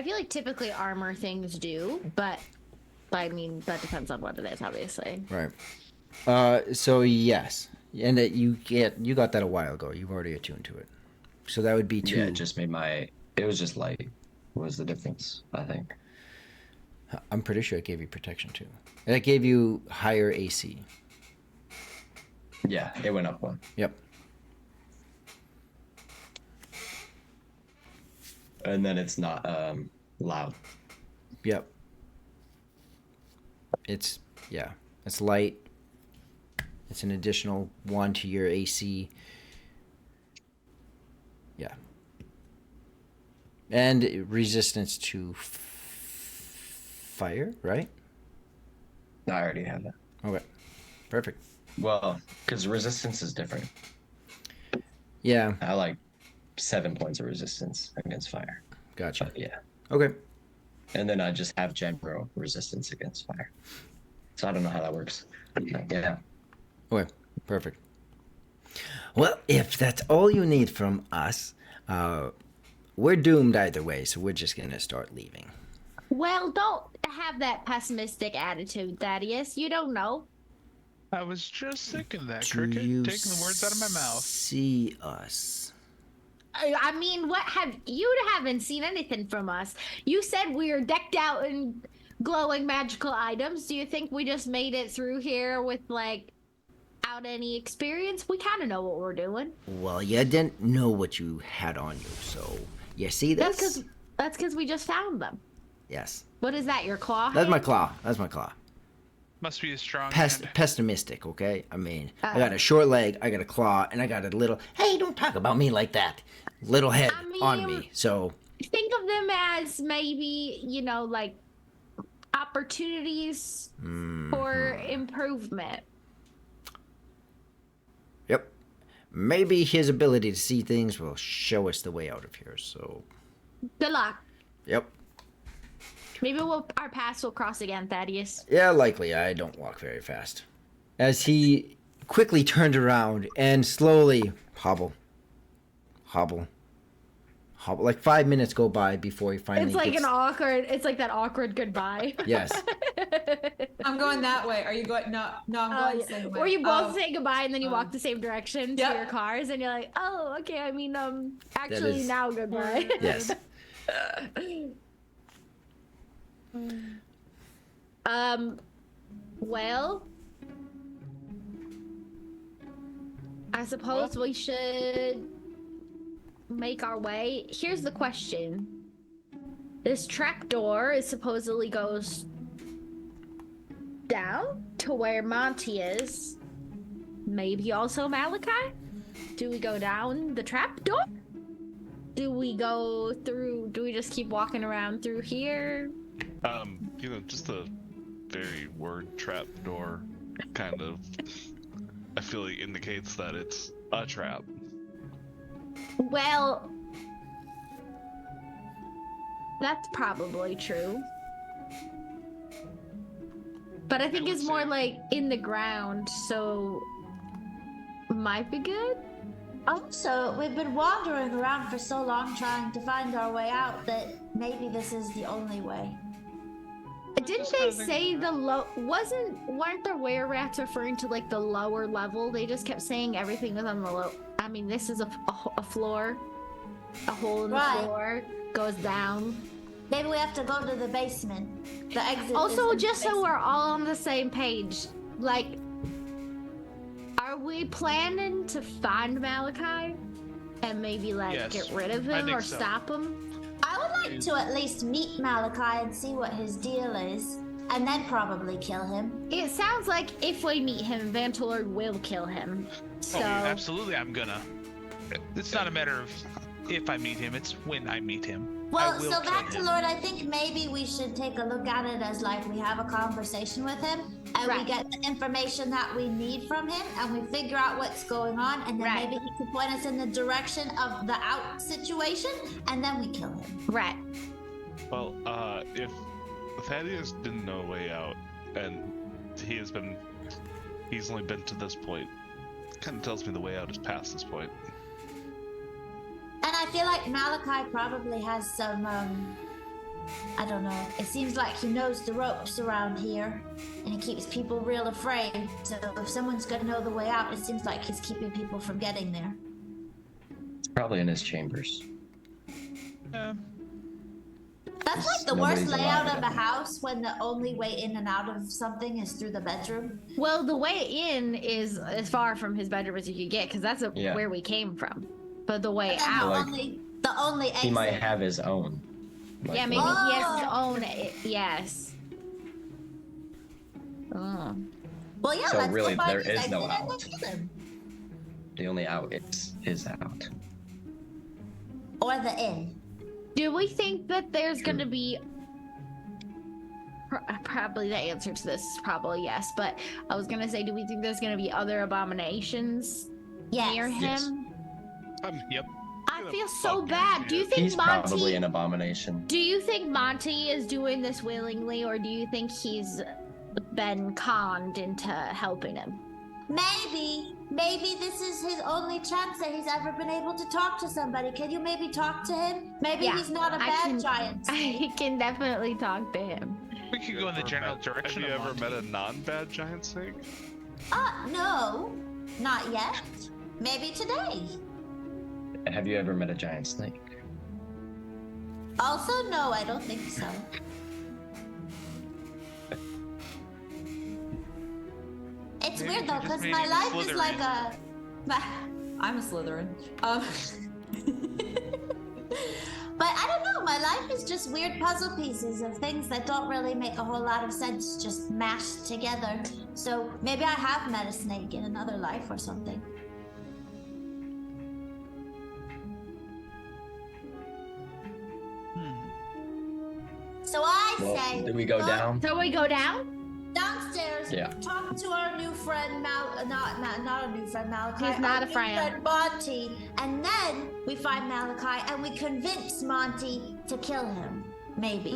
feel like typically armor things do, but I mean, that depends on what it is, obviously. Right. So yes, and that you got that a while ago. You've already attuned to it. So that would be 2. Yeah, it just made it was just light. Was the difference, I think. I'm pretty sure it gave you protection too. And it gave you higher AC. Yeah, it went up 1. Yep. And then it's not loud. Yep. It's light. It's an additional 1 to your AC. Yeah. And resistance to fire, right? I already have that. Okay. Perfect. Well, because resistance is different. Yeah, I like 7 points of resistance against fire. gotcha. But yeah. Okay. And then I just have general resistance against fire. So I don't know how that works. Yeah. Okay, perfect. Well, if that's all you need from us, we're doomed either way, so we're just gonna start leaving. Well, don't have that pessimistic attitude, Thaddeus. You don't know. I was just thinking that, Do Cricket, you taking the words out of my mouth. see us? I mean, you haven't seen anything from us. You said we were decked out in glowing magical items. Do you think we just made it through here with like out any experience? We kind of know what we're doing. Well, you didn't know what you had on you, so you see this? That's because we just found them. Yes. What is that? Your claw? That's my hand? claw. That's my claw. Must be a strong hand. Pessimistic, okay? I mean, I got a short leg, I got a claw, and I got a little. Hey, don't talk about me like that. Little head on me. So think of them as maybe like opportunities for improvement. Yep. Maybe his ability to see things will show us the way out of here. So. Good luck. Yep. Maybe our paths will cross again, Thaddeus. Yeah, likely. I don't walk very fast. As he quickly turned around and slowly hobble. Like 5 minutes go by before he finally It's like gets... it's like that awkward goodbye. Yes. I'm going that way. Are you going? No, I'm going the same way. Or you both say goodbye and then you walk the same direction to Yep. your cars and you're like, oh, okay, I mean, actually now goodbye. Yes. Well, I suppose we should make our way. Here's the question. This trapdoor is supposedly goes down to where Monty is. Maybe also Malachi? Do we go down the trapdoor? Do we go through? Do we just keep walking around through here? Just the very word trap door kind of, I feel like indicates that it's a trap. Well, that's probably true. But I think would it's more say- like in the ground, so might be good. Also, we've been wandering around for so long trying to find our way out that maybe this is the only way. Didn't they say weren't the were rats referring to like the lower level? They just kept saying everything was on the low. I mean, this is a floor, a hole in the Right. floor goes down. Maybe we have to go to the basement. The exit. Also, is in just the so we're basement. all on the same page, like, are we planning to find Malachi and maybe like Yes, get rid of I him think or so. stop him? I would like to at least meet Malachi and see what his deal is, and then probably kill him. It sounds like if we meet him, Vantolord will kill him. So Oh, absolutely, I'm gonna. It's not a matter of if I meet him; it's when I meet him. Well, I will so kill back to him. Lord, I think maybe we should take a look at it as like we have a conversation with him, and we Right. get the information that we need from him, and we figure out what's going on, and then Right. maybe he could point us in the direction of the out situation, and then we kill him. right. Well, if Thaddeus didn't know a way out, and he's only been to this point, kind of tells me the way out is past this point. And I feel like Malachi probably has some, I don't know. It seems like he knows the ropes around here, and he keeps people real afraid. So if someone's gonna know the way out, it seems like he's keeping people from getting there. It's probably in his chambers. That's like the worst Nobody's layout allowed of a in. house when the only way in and out of something is through the bedroom. Well, the way in is as far from his bedroom as you could get, because that's Yeah. where we came from. But the way And then out, the only exit. He might have his own. Like, yeah, maybe he has his Oh. own. Yes. Oh. Well, yeah. So let's really, go find there his is exit no and then out. kill him. The only out is his out. Or the inn. Do we think that there's going to be probably the answer to this is probably yes, but I was going to say, do we think there's going to be other abominations Yes. near him? Yes. Yep. I gonna feel so fucking bad. Do you think He's Monty? probably an abomination. Do you think Monty is doing this willingly, or do you think he's been conned into helping him? Maybe this is his only chance that he's ever been able to talk to somebody. Can you maybe talk to him? Maybe he's not a bad giant. I can definitely talk to him. We could go in the general direction Have you of ever Monty. met a non-bad giant snake? No, not yet. Maybe today. Have you ever met a giant snake? Also, no, I don't think so. It's Maybe weird you though, just because made my it life is Slytherin. like a. I'm a Slytherin. But I don't know, my life is just weird puzzle pieces of things that don't really make a whole lot of sense, just mashed together. So maybe I have met a snake in another life or something. So I Well, say, do we go down? So we go down? downstairs, Yeah. talk to our new friend not a new friend Malachi. He's not our a new friend. Monty, and then we find Malachi and we convince Monty to kill him. Maybe.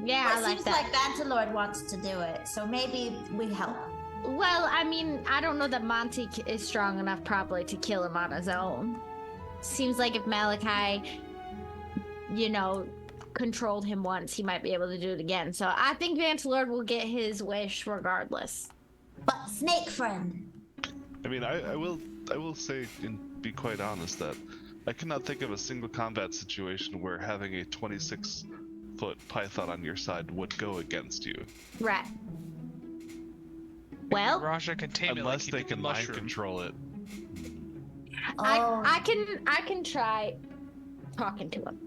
Yeah, But I it like seems that. like Bantalord wants to do it, so maybe we help. Well, I mean, I don't know that Monty is strong enough probably to kill him on his own. Seems like if Malachi, controlled him once, he might be able to do it again. So I think Vantalord will get his wish regardless. But snake friend. I mean, I will say and be quite honest that I cannot think of a single combat situation where having a 26-foot python on your side would go against you. Right. Well, Raja can tame it like Unless he they did the can mind mushroom. control it. Oh. I can try talking to him.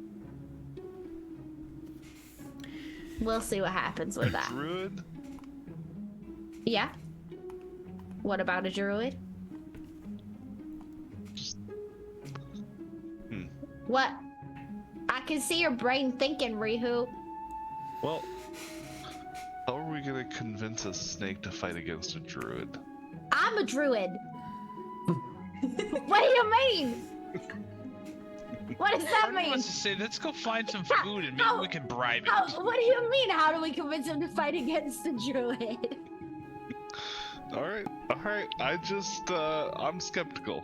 We'll see what happens with that. Druid? Yeah. What about a druid? What? I can see your brain thinking, Rihu. Well, how are we gonna convince a snake to fight against a druid? I'm a druid. What do you mean? What does that Part of me mean? wants to say, let's go find some How- food and maybe how- we can bribe How, it. what do you mean? How do we convince him to fight against the druid? Alright. I just, I'm skeptical.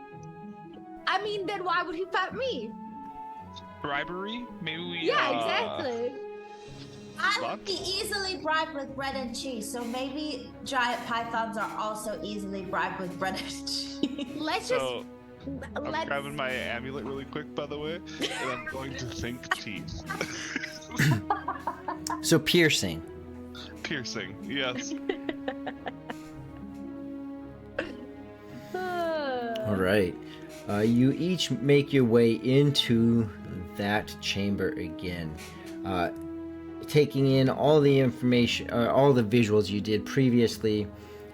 I mean, then why would he fight me? Bribery? Maybe we. Yeah, exactly. I would What? be easily bribed with bread and cheese, so maybe giant pythons are also easily bribed with bread and cheese. Let's So, just I'm let's. grabbing my amulet really quick, by the way, and I'm going to think teeth. So piercing. Piercing, yes. All right. You each make your way into that chamber again, taking in all the information, all the visuals you did previously,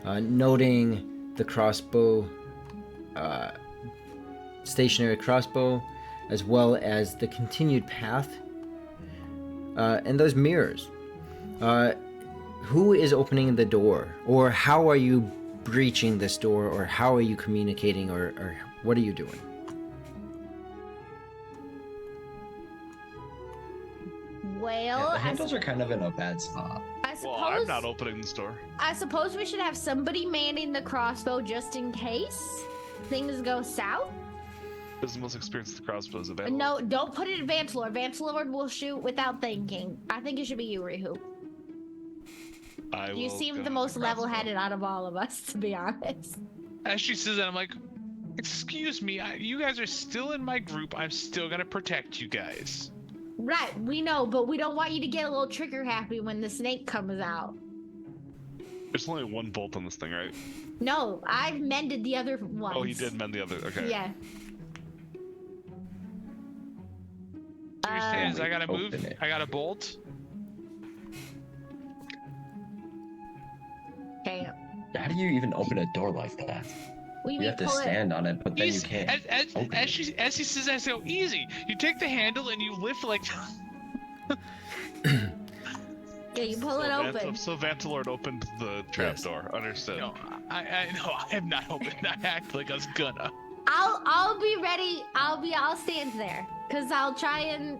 noting the crossbow, stationary crossbow, as well as the continued path, and those mirrors. Who is opening the door, or how are you breaching this door, or how are you communicating, or what are you doing? Well, The handles are kind of in a bad spot. I suppose. Well, I'm not opening this door. I suppose we should have somebody manning the crossbow just in case things go south. Who's the most experienced with crossbows available? No, don't put it in Vantalord. Vantalord will shoot without thinking. I think it should be you, Rihu. You will seem go the with most crossbow. level-headed out of all of us, to be honest. As she says that, I'm like, excuse me, you guys are still in my group. I'm still gonna protect you guys. Right, we know, but we don't want you to get a little trigger happy when the snake comes out. There's only one bolt on this thing, right? No, I've mended the other ones. Oh, he did mend the other. Okay. Yeah. So you're saying is I gotta Open move? it. I gotta bolt? Okay. How do you even open a door like that? We You have to pull it. stand on it, but then you Easy. can't. open As it. he says, I say, easy. You take the handle and you lift like. Yeah, you pull it open. So Vantalord opened the trapdoor. Understood. No, I have not opened. I act like I was gonna. I'll be ready. I'll stand there because I'll try and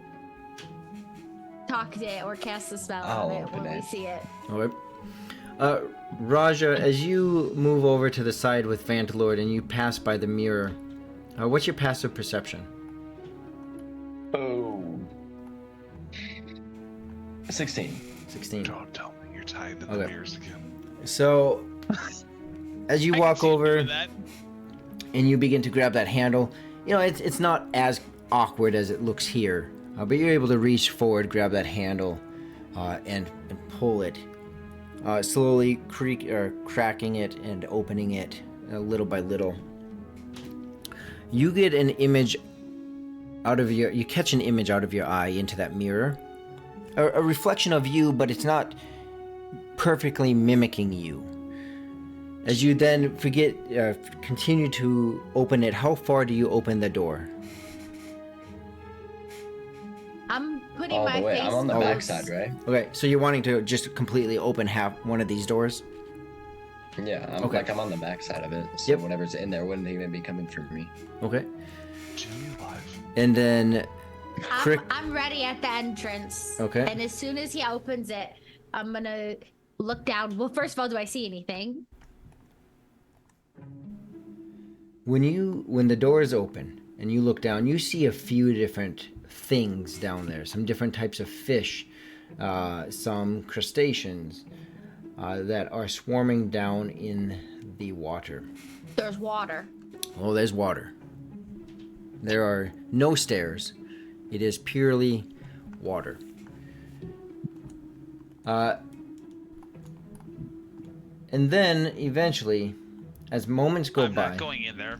talk to it or cast a spell I'll on it open when we it. see it. Okay. Raja, as you move over to the side with Vantalord and you pass by the mirror, what's your passive perception? Oh. 16. 16. Don't tell me you're tied to the Okay. mirrors again. So, as you I can walk see you over doing that. and you begin to grab that handle, you know, it's not as awkward as it looks here, but you're able to reach forward, grab that handle, and pull it, slowly cracking it and opening it little by little. You get an image you catch an image out of your eye into that mirror, a reflection of you, but it's not perfectly mimicking you. As you then continue to open it, how far do you open the door? I'm putting All my the way. face I'm on the close. backside, right? Okay, so you're wanting to just completely open one of these doors? Yeah, Okay. I'm on the backside of it. So Yep. whatever's in there wouldn't even be coming through me. Okay. Jimmy alive. And then I'm ready at the entrance. Okay. And as soon as he opens it, I'm gonna look down. Well, first of all, do I see anything? when the door is open and you look down, you see a few different things down there. Some different types of fish, some crustaceans that are swarming down in the water. There's water. Oh, there's water. There are no stairs. It is purely water. And then eventually, as moments go I'm by, not going in there.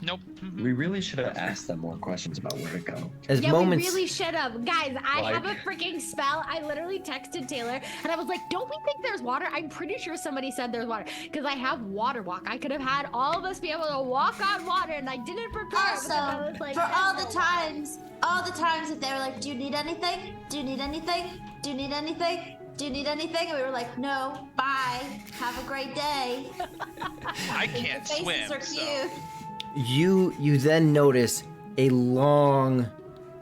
Nope. We really should have asked them more questions about where to go. as Yeah, moments, we really should have. Guys, I Like- have a freaking spell. I literally texted Taylor and I was like, don't we think there's water? I'm pretty sure somebody said there's water because I have water walk. I could have had all of us be able to walk on water and I didn't prepare. Also, because I was like, for all "There's the no water." times that they were like, "Do you need anything? Do you need anything? Do you need anything? Do you need anything?" And we were like, "No, bye. Have a great day." I can't The faces swim. are So. cute. you then notice a long,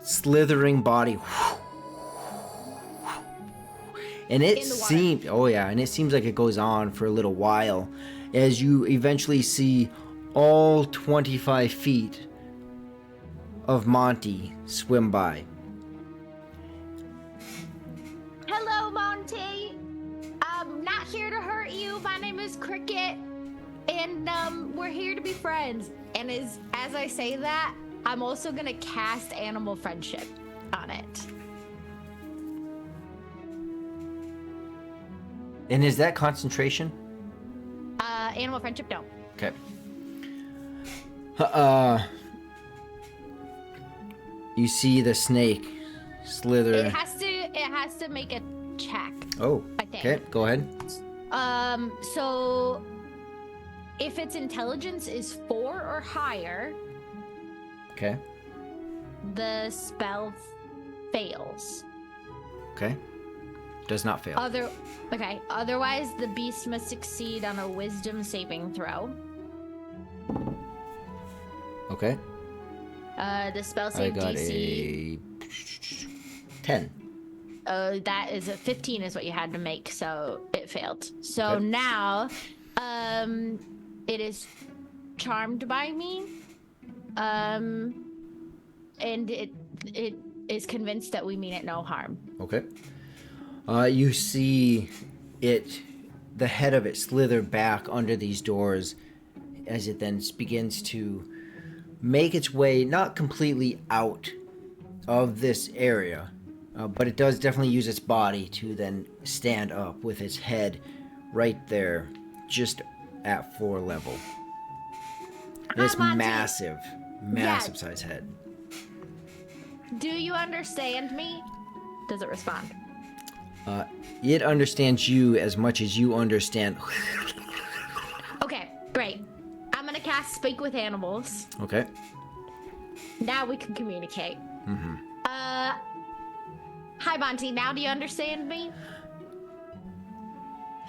slithering body, and it In the water. seems and it seems like it goes on for a little while, as you eventually see all 25 feet of Monty swim by. Hello, Monty. I'm not here to hurt you. My name is Cricket, and we're here to be friends. And as I say that, I'm also gonna cast Animal Friendship on it. And is that concentration? Animal Friendship, no. Okay. You see the snake slither. It has to make a check. Oh, I think. okay. Go ahead. So if its intelligence is 4 or higher, Okay. the spell fails. Okay. Does not fail. Otherwise, the beast must succeed on a Wisdom saving throw. Okay. The spell I save got DC. a 10. That is a 15 is what you had to make, so it failed. So Okay. now, it is charmed by me, and it is convinced that we mean it no harm. Okay. You see the head of it slither back under these doors as it then begins to make its way, not completely out of this area, but it does definitely use its body to then stand up with its head right there, just at floor level. This Monty. massive size head. Do you understand me? Does it respond? It understands you as much as you understand. Okay, great. I'm gonna cast Speak with Animals. Okay. Now we can communicate. Mm-hmm. Hi, Monty. Now do you understand me?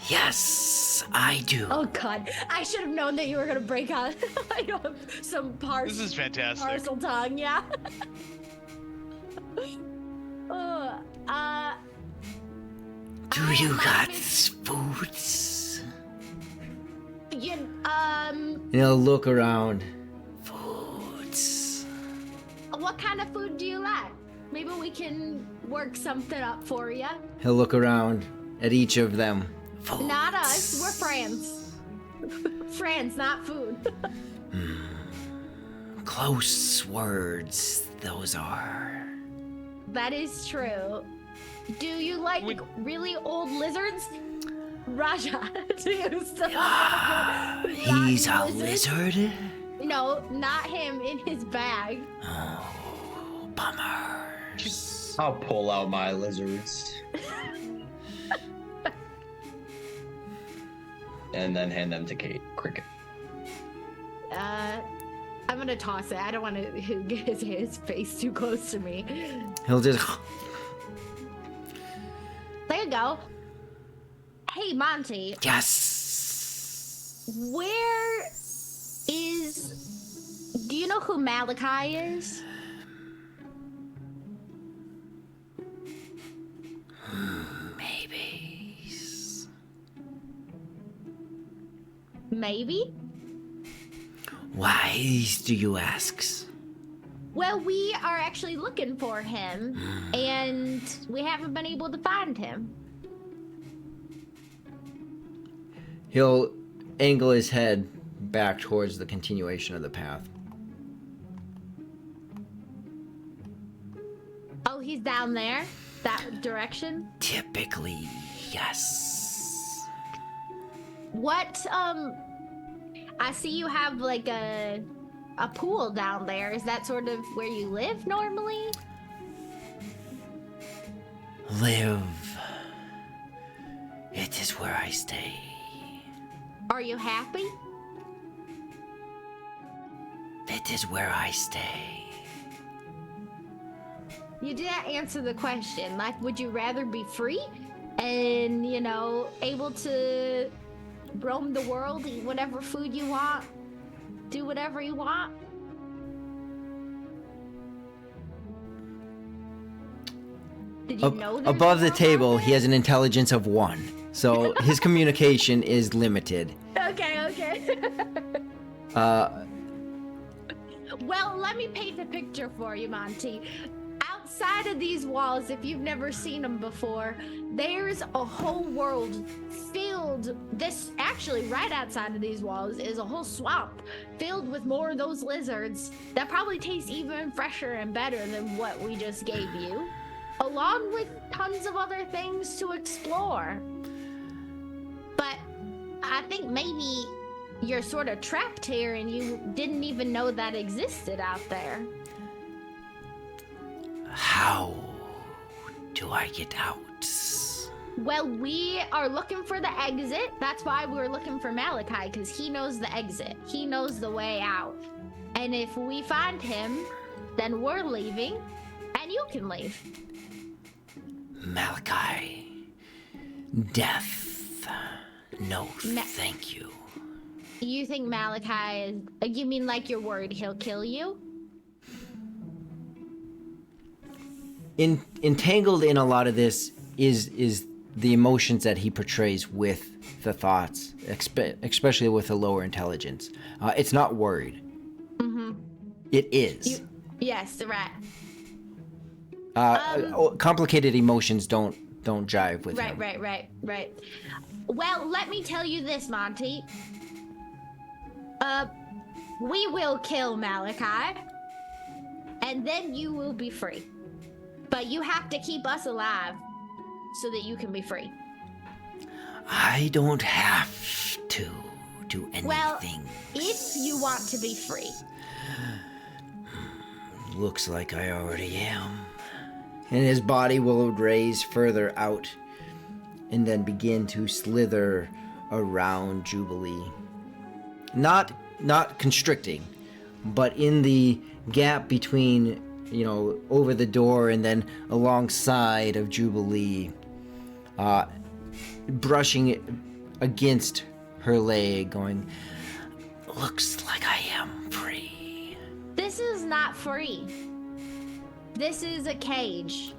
Yes, I do. Oh God, I should have known that you were gonna break out. I know some This is fantastic. parcel tongue, yeah. Do you got foods? And he'll look around. Foods. What kind of food do you like? Maybe we can work something up for you. He'll look around at each of them. Foods. Not us. We're friends. Friends, not food. Close words, those are. That is true. Do you like really old lizards? Raja, do you still He's a lizards? lizard? No, not him in his bag. Oh, bummer. I'll pull out my lizards. And then hand them to Cricket. I'm gonna toss it. I don't want to get his face too close to me. He'll just. There you go. Hey, Monty. Yes. Where is... Do you know who Malachi is? Maybe. Maybe? Why do you ask? Well, we are actually looking for him, and we haven't been able to find him. He'll angle his head back towards the continuation of the path. Oh, he's down there? That direction? Typically, yes. What, I see you have like a pool down there. Is that sort of where you live normally? Live. It is where I stay. Are you happy? It is where I stay. You didn't answer the question. Like, would you rather be free and, you know, able to roam the world, eat whatever food you want, do whatever you want? Did you know there's Above the more out table, there? he has an intelligence of 1. So his communication is limited. Okay. Well, let me paint the picture for you, Monty. Outside of these walls, if you've never seen them before, there's a whole world filled. Actually, right outside of these walls is a whole swamp filled with more of those lizards that probably taste even fresher and better than what we just gave you, along with tons of other things to explore. But I think maybe you're sort of trapped here and you didn't even know that existed out there. How do I get out? Well, we are looking for the exit. That's why we're looking for Malachi, because he knows the exit. He knows the way out. And if we find him, then we're leaving, and you can leave. Malachi. Death. No, thank you. You think Malachi is... You mean like you're worried he'll kill you? Entangled in a lot of this is the emotions that he portrays with the thoughts, especially with a lower intelligence. It's not worried. Mm-hmm. It is. Yes, right. Complicated emotions don't jive with him. Right. Well, let me tell you this, Monty. We will kill Malachi, and then you will be free. But you have to keep us alive so that you can be free. I don't have to do anything. Well, if you want to be free. Looks like I already am. And his body will raise further out and then begin to slither around Jubilee. Not constricting, but in the gap between, over the door and then alongside of Jubilee, brushing against her leg, going, "Looks like I am free." This is not free. This is a cage.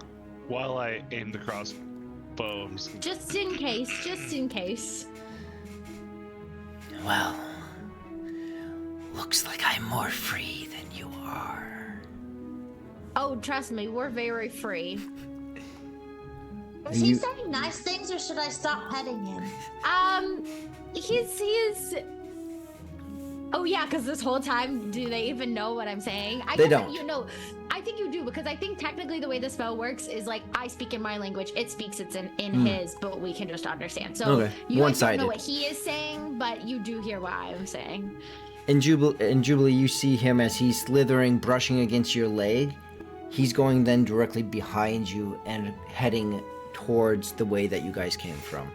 While I aim the crossbow, I'm Just in case. Well, looks like I'm more free than you are. Oh, trust me, we're very free. Is he saying nice things, or should I stop petting him? He's. Oh yeah, because this whole time, do they even know what I'm saying? They don't. You know, I think you do, because I think technically the way the spell works is like I speak in my language, it speaks it's in his, but we can just understand. So Okay. you guys don't One-sided. know what he is saying, but you do hear what I'm saying. And Jubilee, you see him as he's slithering, brushing against your leg. He's going then directly behind you and heading towards the way that you guys came from.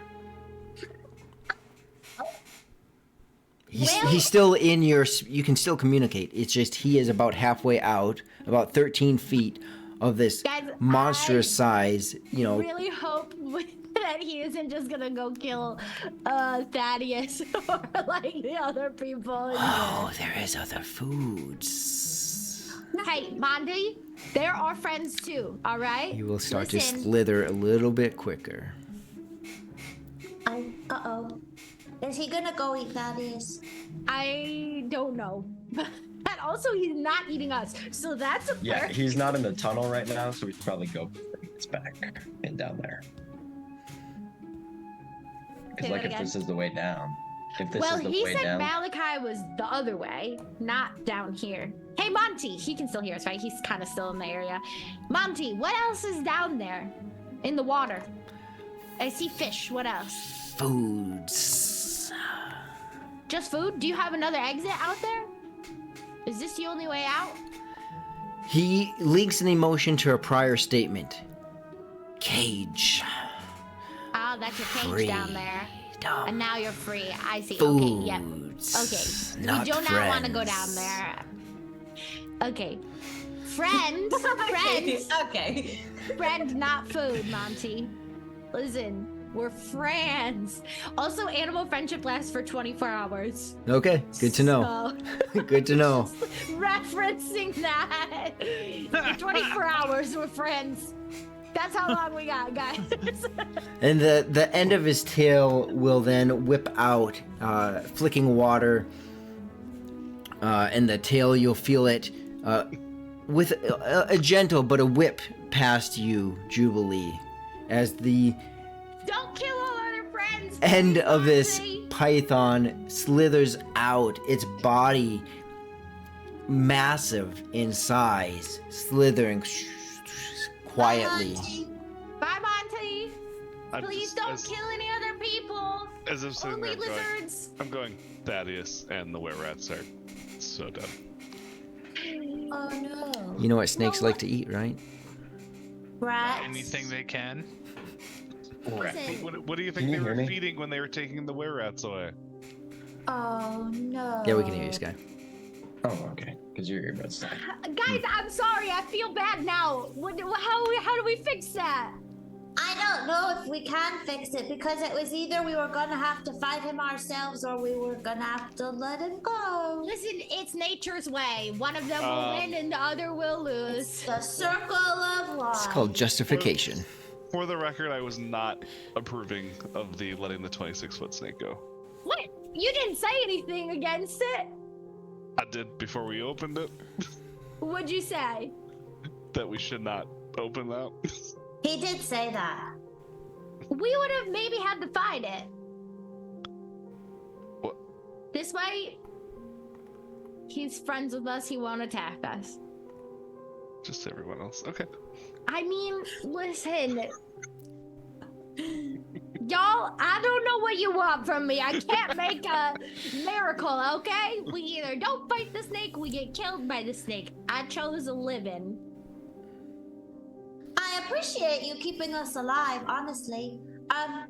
He's still in your... You can still communicate. It's just he is about halfway out, about 13 feet of this Guys, monstrous size, you know... Really hope that he isn't just gonna go kill Thaddeus or like the other people. Oh, there is other foods. Hey, Monty, they're our friends too, all right? You will start to Listen. slither a little bit quicker. Uh-oh. Is he gonna go eat Thaddeus? I don't know. And also, he's not eating us, so that's a Yeah, first. he's not in the tunnel right now, so we should probably go before he gets back and down there. Because Say like that if again. this is the way down, if this Well, is the he way said down, Malachi was the other way, not down here. Hey, Monty, he can still hear us, right? He's kind of still in the area. Monty, what else is down there in the water? I see fish. What else? Foods. Just food? Do you have another exit out there? Is this the only way out? He links an emotion to a prior statement. Cage. Oh, that's your cage down there. Freedom. And now you're free. I see. Foods. Okay, yep. Okay. Not we do not want to go friends. down there. Okay. Friends. Friends. Okay. Friend, not food, Monty. Listen, we're friends. Also, animal friendship lasts for 24 hours. Okay, good to know. So, Good to know. referencing that. For 24 hours, we're friends. That's how long we got, guys. And the end of his tail will then whip out, flicking water. And the tail, you'll feel it with a gentle but a whip past you, Jubilee, as the Don't kill all our friends. end please, of this Monty. python slithers out, its body massive in size, slithering quietly. Bye, Monty. I'm Please just- don't kill any other people. As I'm sitting Only there going, lizards. I'm going, Thaddeus and the were-rats are so done. Oh no. You know what snakes like to eat, right? Rats. Anything they can. Listen, What do you Can think you they hear were me? feeding when they were taking the were-rats away? Oh no. Yeah, we can hear you, Sky. oh okay, because your earbuds stuck. guys, I'm sorry. I feel bad now. How do we fix that? I don't know if we can fix it, because it was either we were gonna have to fight him ourselves or we were gonna have to let him go. Listen, it's nature's way. One of them will win and the other will lose. It's the circle of life. It's called justification. For the record, I was not approving of the letting the 26-foot snake go. What? You didn't say anything against it. I did before we opened it. What'd you say? That we should not open that. He did say that. We would have maybe had to fight it. What? This way, he's friends with us. He won't attack us. Just everyone else. Okay. I mean, listen. Y'all, I don't know what you want from me. I can't make a miracle, okay? We either don't fight the snake, we get killed by the snake. I chose a living. I appreciate you keeping us alive, honestly. I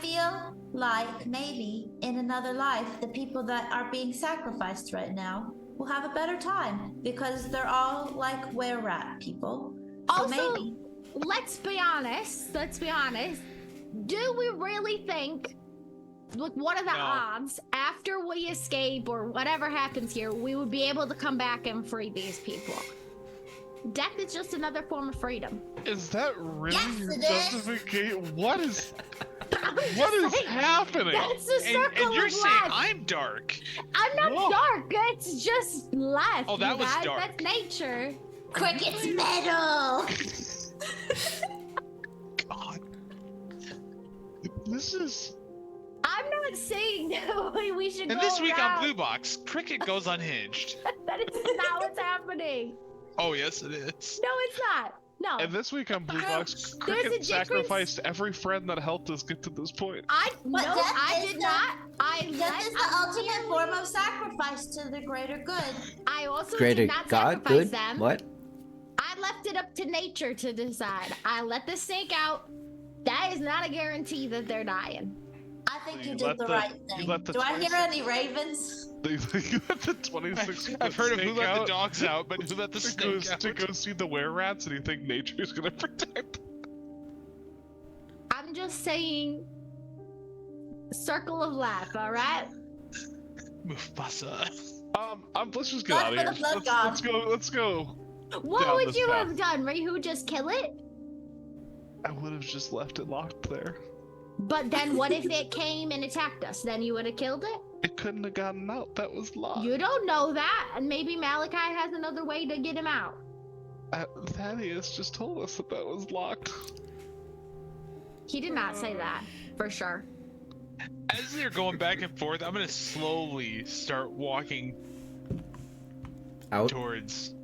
feel like maybe in another life, the people that are being sacrificed right now will have a better time because they're all like were-rat people. So Also, maybe. let's be honest. Do we really think look, what are the No. odds after we escape or whatever happens here, we would be able to come back and free these people? Death is just another form of freedom. Is that really Yes, your it is. justification? What is Saying, happening? That's the circle And you're of saying life. I'm dark. I'm not Whoa. dark. It's just life. Oh, that you was guys. dark. That's nature. Cricket's metal. God. This is. I'm not saying that we should And go this week on around. Blue Box, Cricket goes unhinged. That is not what's happening. Oh yes, it is. No, it's not. No. And this week on Blue Box, There's a Cricket difference. sacrificed every friend that helped us get to this point. But No, death I is did the- not. Death is the ultimate form of sacrifice to the greater good. I also Greater did not God, sacrifice good. them. What? I left it up to nature to decide. I let the snake out. That is not a guarantee that they're dying. I think You you let did the the- right you thing. let the Do I hear 26 any ravens? You let the 26 I've heard of who snake let the out dogs out, but who let the to snake out? go see the were-rats, and you think nature's gonna protect them? I'm just saying, circle of life, all right? Mufasa. Let's just get Blood out of for here. the blood god. Let's go. What Down would this you path. have done, Rihu? Just kill it? I would have just left it locked there. But then what if it came and attacked us? Then you would have killed it? It couldn't have gotten out. That was locked. You don't know that. And maybe Malachi has another way to get him out. Thaddeus just told us that was locked. He did not say that, for sure. As they're going back and forth, I'm gonna slowly start walking Out towards.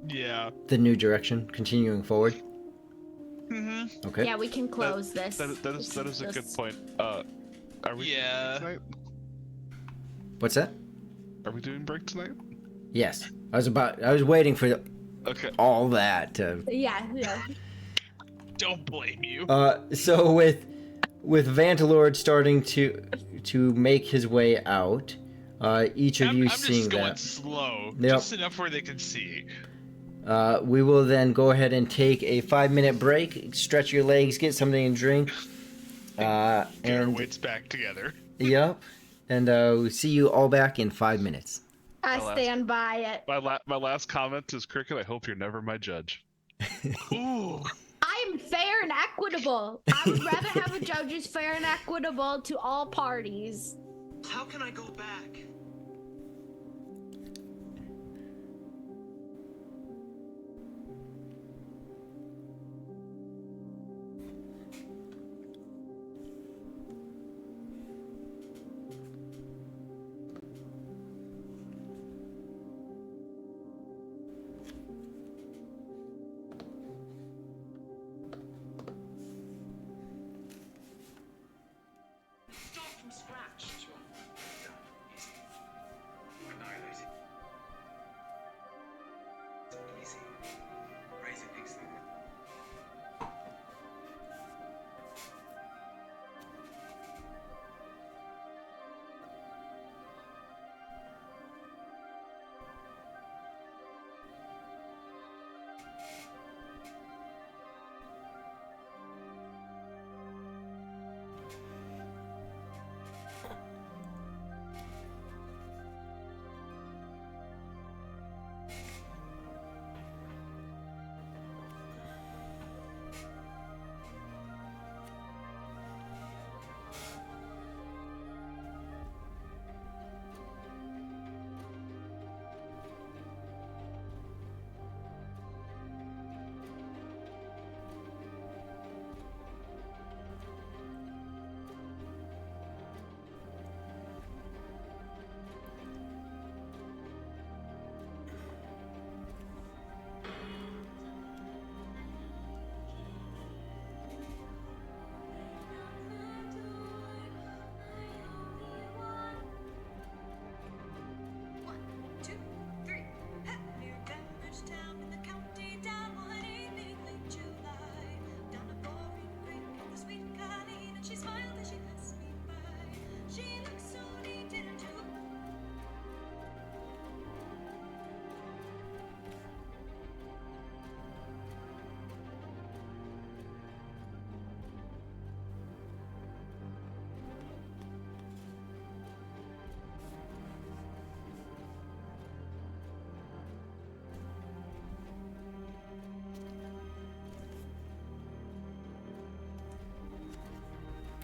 Yeah. the new direction, continuing forward. Mm-hmm. Okay. Yeah, we can close this. That is a good This- point. Are we Yeah. doing break tonight? What's that? Are we doing break tonight? Yes. I was waiting for Okay. all that to. Yeah, yeah. Don't blame you. So with Vantalord starting to make his way out, each of you I'm seeing just going that, slow, Yep. just enough where they can see. we will then go ahead and take a 5-minute break, stretch your legs, get something to drink, Get our and weights back together. yep, and we'll see you all back in 5 minutes. I I'll ask. stand by it. My last comment is, Cricket, I hope you're never my judge. Ooh. I am fair and equitable. I would rather have a judge who's fair and equitable to all parties. How can I go back? Start from scratch. Sure. Easy. Annihilated. Easy. Raise it next time.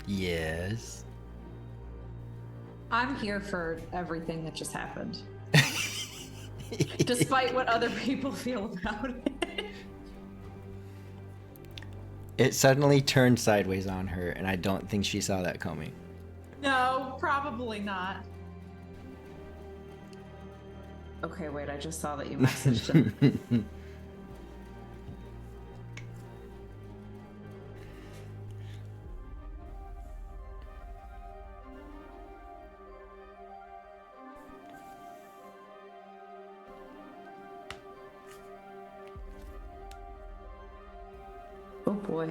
Yes. I'm here for everything that just happened. Despite what other people feel about it. It suddenly turned sideways on her, and I don't think she saw that coming. No, probably not. Okay, wait, I just saw that you messaged him. Oh boy.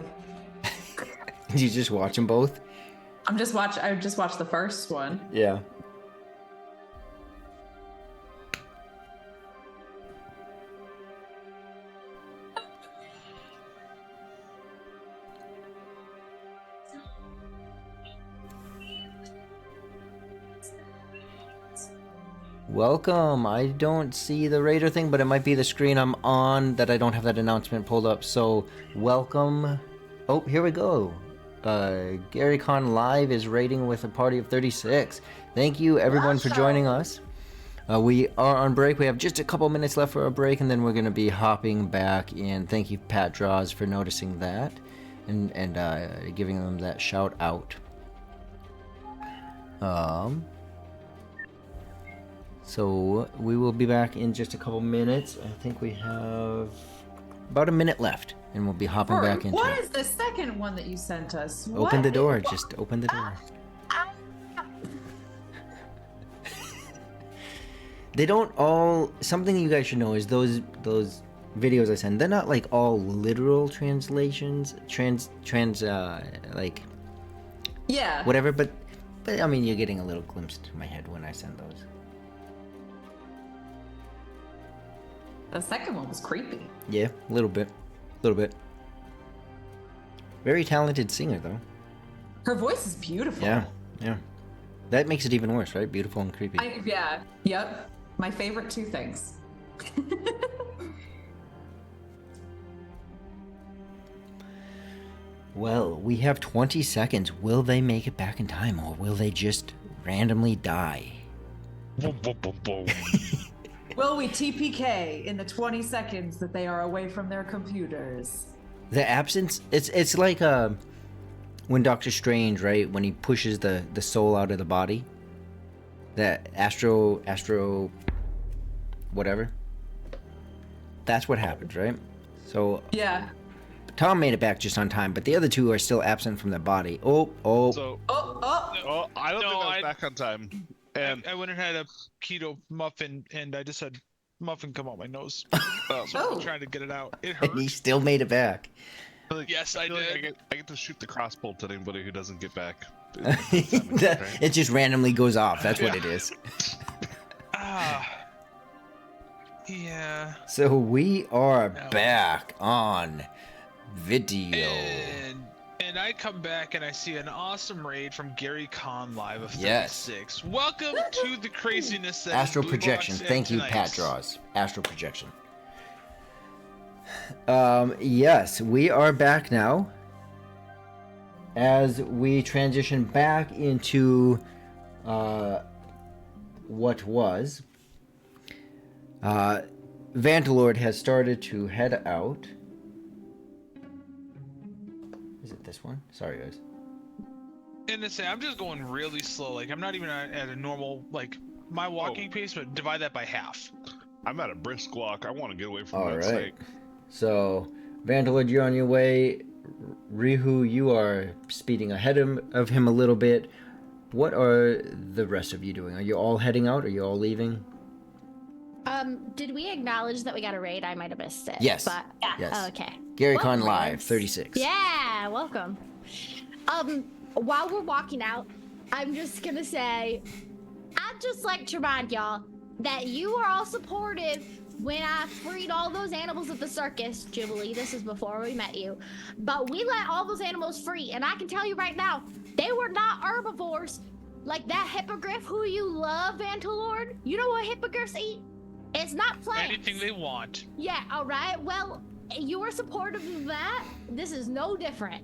Did you just watch them both? I just watched the first one. Yeah. Welcome. I don't see the Raider thing, but it might be the screen I'm on that I don't have that announcement pulled up. So, welcome. Oh, here we go. Gary Con Live is raiding with a party of 36. Thank you, everyone, for joining us. We are on break. We have just a couple minutes left for our break, and then we're going to be hopping back in. Thank you, Pat Draws, for noticing that and giving them that shout out. So we will be back in just a couple minutes. I think we have about a minute left, and we'll be hopping Rory, back into what it. is the second one that you sent us? Open the door. What? Just open the door. They don't all. Something you guys should know is those videos I send. They're not like all literal translations, like Yeah. whatever. But I mean, you're getting a little glimpse to my head when I send those. The second one was creepy. Yeah, a little bit. Very talented singer, though. Her voice is beautiful. Yeah. That makes it even worse, right? Beautiful and creepy. Yeah. Yep. My favorite two things. Well, we have 20 seconds. Will they make it back in time, or will they just randomly die? Boom, boom, boom, boom. Will we TPK in the 20 seconds that they are away from their computers? The absence, it's like when Doctor Strange, right, when he pushes the soul out of the body, that astro whatever, that's what happens, right? So Yeah. Tom made it back just on time, but the other two are still absent from the body. So, I don't No, think I was back on time. And I went and had a keto muffin, and I just had muffin come out my nose. oh, So I'm trying to get it out. It and he hurt. still made it back. Yes, I feel like did. I get to shoot the crossbolt at anybody who doesn't get back. It just randomly goes off. That's what it is. Yeah. So we are back on video. And I come back and I see an awesome raid from Gary Con Live of 36. Yes. Welcome to the craziness that is Astral Blue projection. Box Thank you, tonight. Pat Draws. Astral projection. Yes, we are back now. As we transition back into what was, Vantalord has started to head out. Is it this one? Sorry, guys. And to say, I'm just going really slow. Like, I'm not even at a normal, like, my walking pace, but divide that by half. I'm at a brisk walk. I want to get away from All that right. snake. So, Vantalord, you're on your way. Rihu, you are speeding ahead of him a little bit. What are the rest of you doing? Are you all heading out? Are you all leaving? Did we acknowledge that we got a raid? I might have missed it. Yes. But, Yes. Oh, okay. Gary Con Welcome, Live, Lance. 36. Yeah, welcome. While we're walking out, I'm just gonna say, I'd just like to remind y'all that you are all supportive when I freed all those animals at the circus. Jubilee, this is before we met you. But we let all those animals free, and I can tell you right now, they were not herbivores. Like that hippogriff who you love, Vantalord. You know what hippogriffs eat? It's not plants. Anything they want. Yeah, all right. Well, you are supportive of that. This is no different.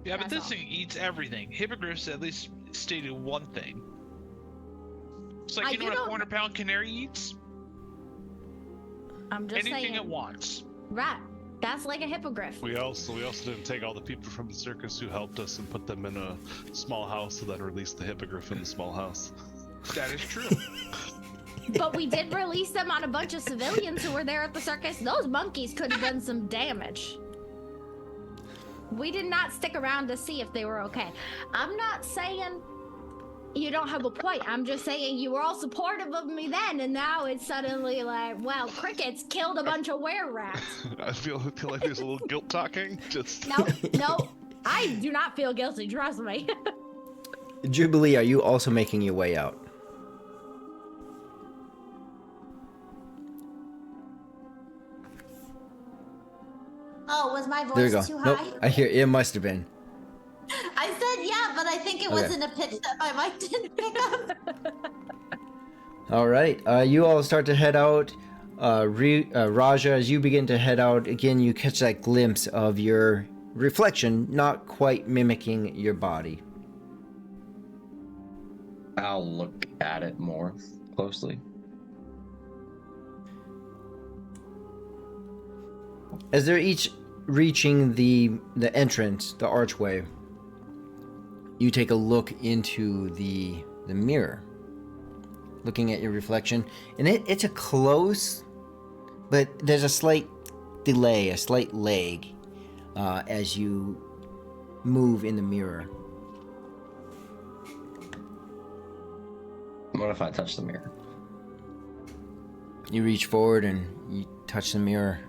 Yeah, but That's this all. thing eats everything. Hippogriffs at least stated one thing. It's like, you know what a 400-pound canary eats? I'm just Anything saying. it wants. Right. That's like a hippogriff. We also didn't take all the people from the circus who helped us and put them in a small house and then release the hippogriff in the small house. That is true. But we did release them on a bunch of civilians who were there at the circus. Those monkeys could have done some damage. We did not stick around to see if they were okay. I'm not saying you don't have a point. I'm just saying you were all supportive of me then, and now it's suddenly like, well, crickets killed a bunch of were-rats. I feel like there's a little guilt talking. Just No, I do not feel guilty, trust me. Jubilee, are you also making your way out? Oh, was my There you go. voice too Nope, high? I hear it must have been. I said yeah, but I think it was Okay. in a pitch that my mic didn't pick up. All right, you all start to head out. Raja, as you begin to head out, again, you catch that glimpse of your reflection, not quite mimicking your body. I'll look at it more closely. As they're each reaching the entrance, the archway, you take a look into the mirror, looking at your reflection, and it's a close, but there's a slight delay, a slight lag, as you move in the mirror. What if I touch the mirror? You reach forward and you touch the mirror.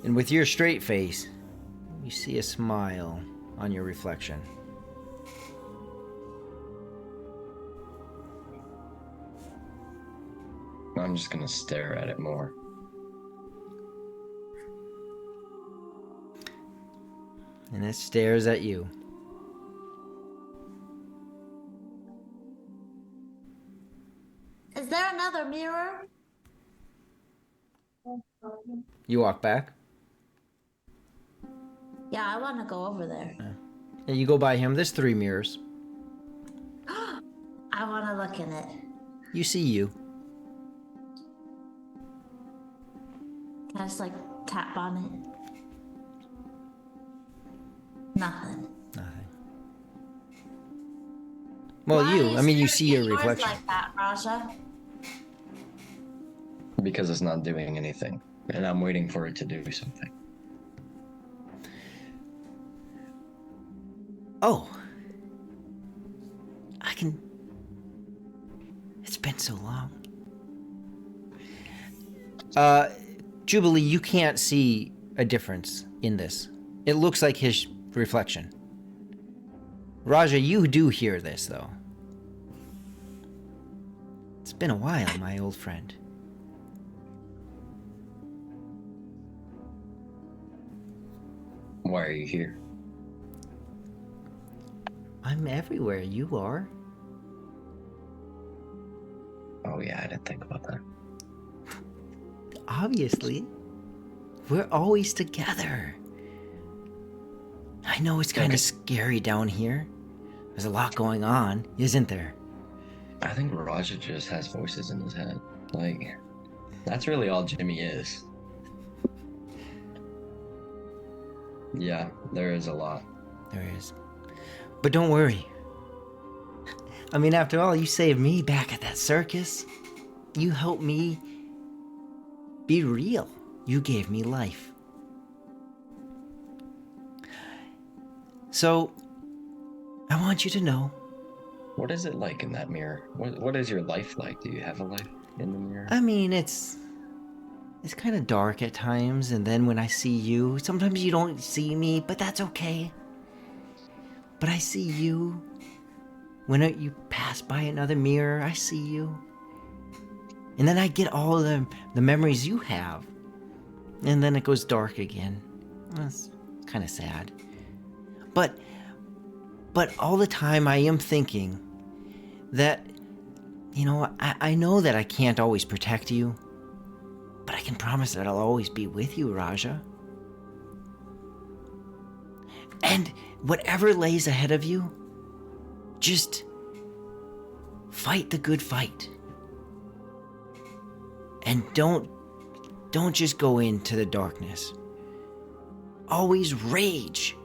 And with your straight face, you see a smile on your reflection. I'm just gonna stare at it more. And it stares at you. Is there another mirror? You walk back. Yeah, I want to go over there. And you go by him. There's 3 mirrors. I want to look in it. You see you. Can I just like tap on it? Nothing. Nothing. Well, Why are you. I mean, you staring see at your yours reflection. like that, Raja? Because it's not doing anything. And I'm waiting for it to do something. Oh. I can... It's been so long. Jubilee, you can't see a difference in this. It looks like his reflection. Raja, you do hear this, though. It's been a while, my old friend. Why are you here? I'm everywhere you are. Oh yeah, I didn't think about that. Obviously. We're always together. I know it's kind of scary down here. There's a lot going on, isn't there? I think Raja just has voices in his head. Like, that's really all Jimmy is. Yeah, there is a lot. There is. But don't worry. I mean, after all, you saved me back at that circus. You helped me be real. You gave me life. So, I want you to know. What is it like in that mirror? What is your life like? Do you have a life in the mirror? I mean, it's kind of dark at times, and then when I see you, sometimes you don't see me, but that's okay. But I see you. When you pass by another mirror, I see you. And then I get all the memories you have. And then it goes dark again. That's kind of sad. But all the time I am thinking that, you know, I know that I can't always protect you. But I can promise that I'll always be with you, Raja. And whatever lays ahead of you, just fight the good fight. And don't just go into the darkness. Always rage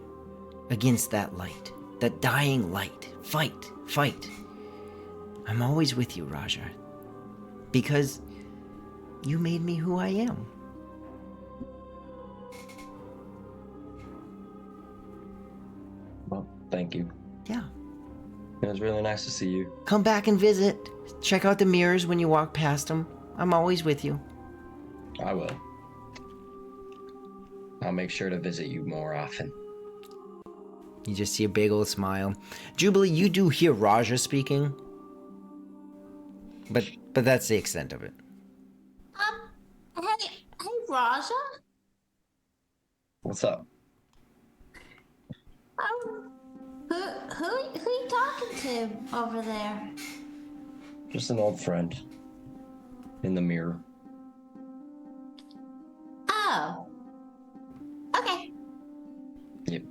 against that light, that dying light. Fight. I'm always with you, Raja. Because you made me who I am. Well, thank you. Yeah. It was really nice to see you. Come back and visit. Check out the mirrors when you walk past them. I'm always with you. I will. I'll make sure to visit you more often. You just see a big old smile. Jubilee, you do hear Raja speaking. But that's the extent of it. Hey, Raja. What's up? Who you talking to over there? Just an old friend. In the mirror. Oh. Okay. Yep.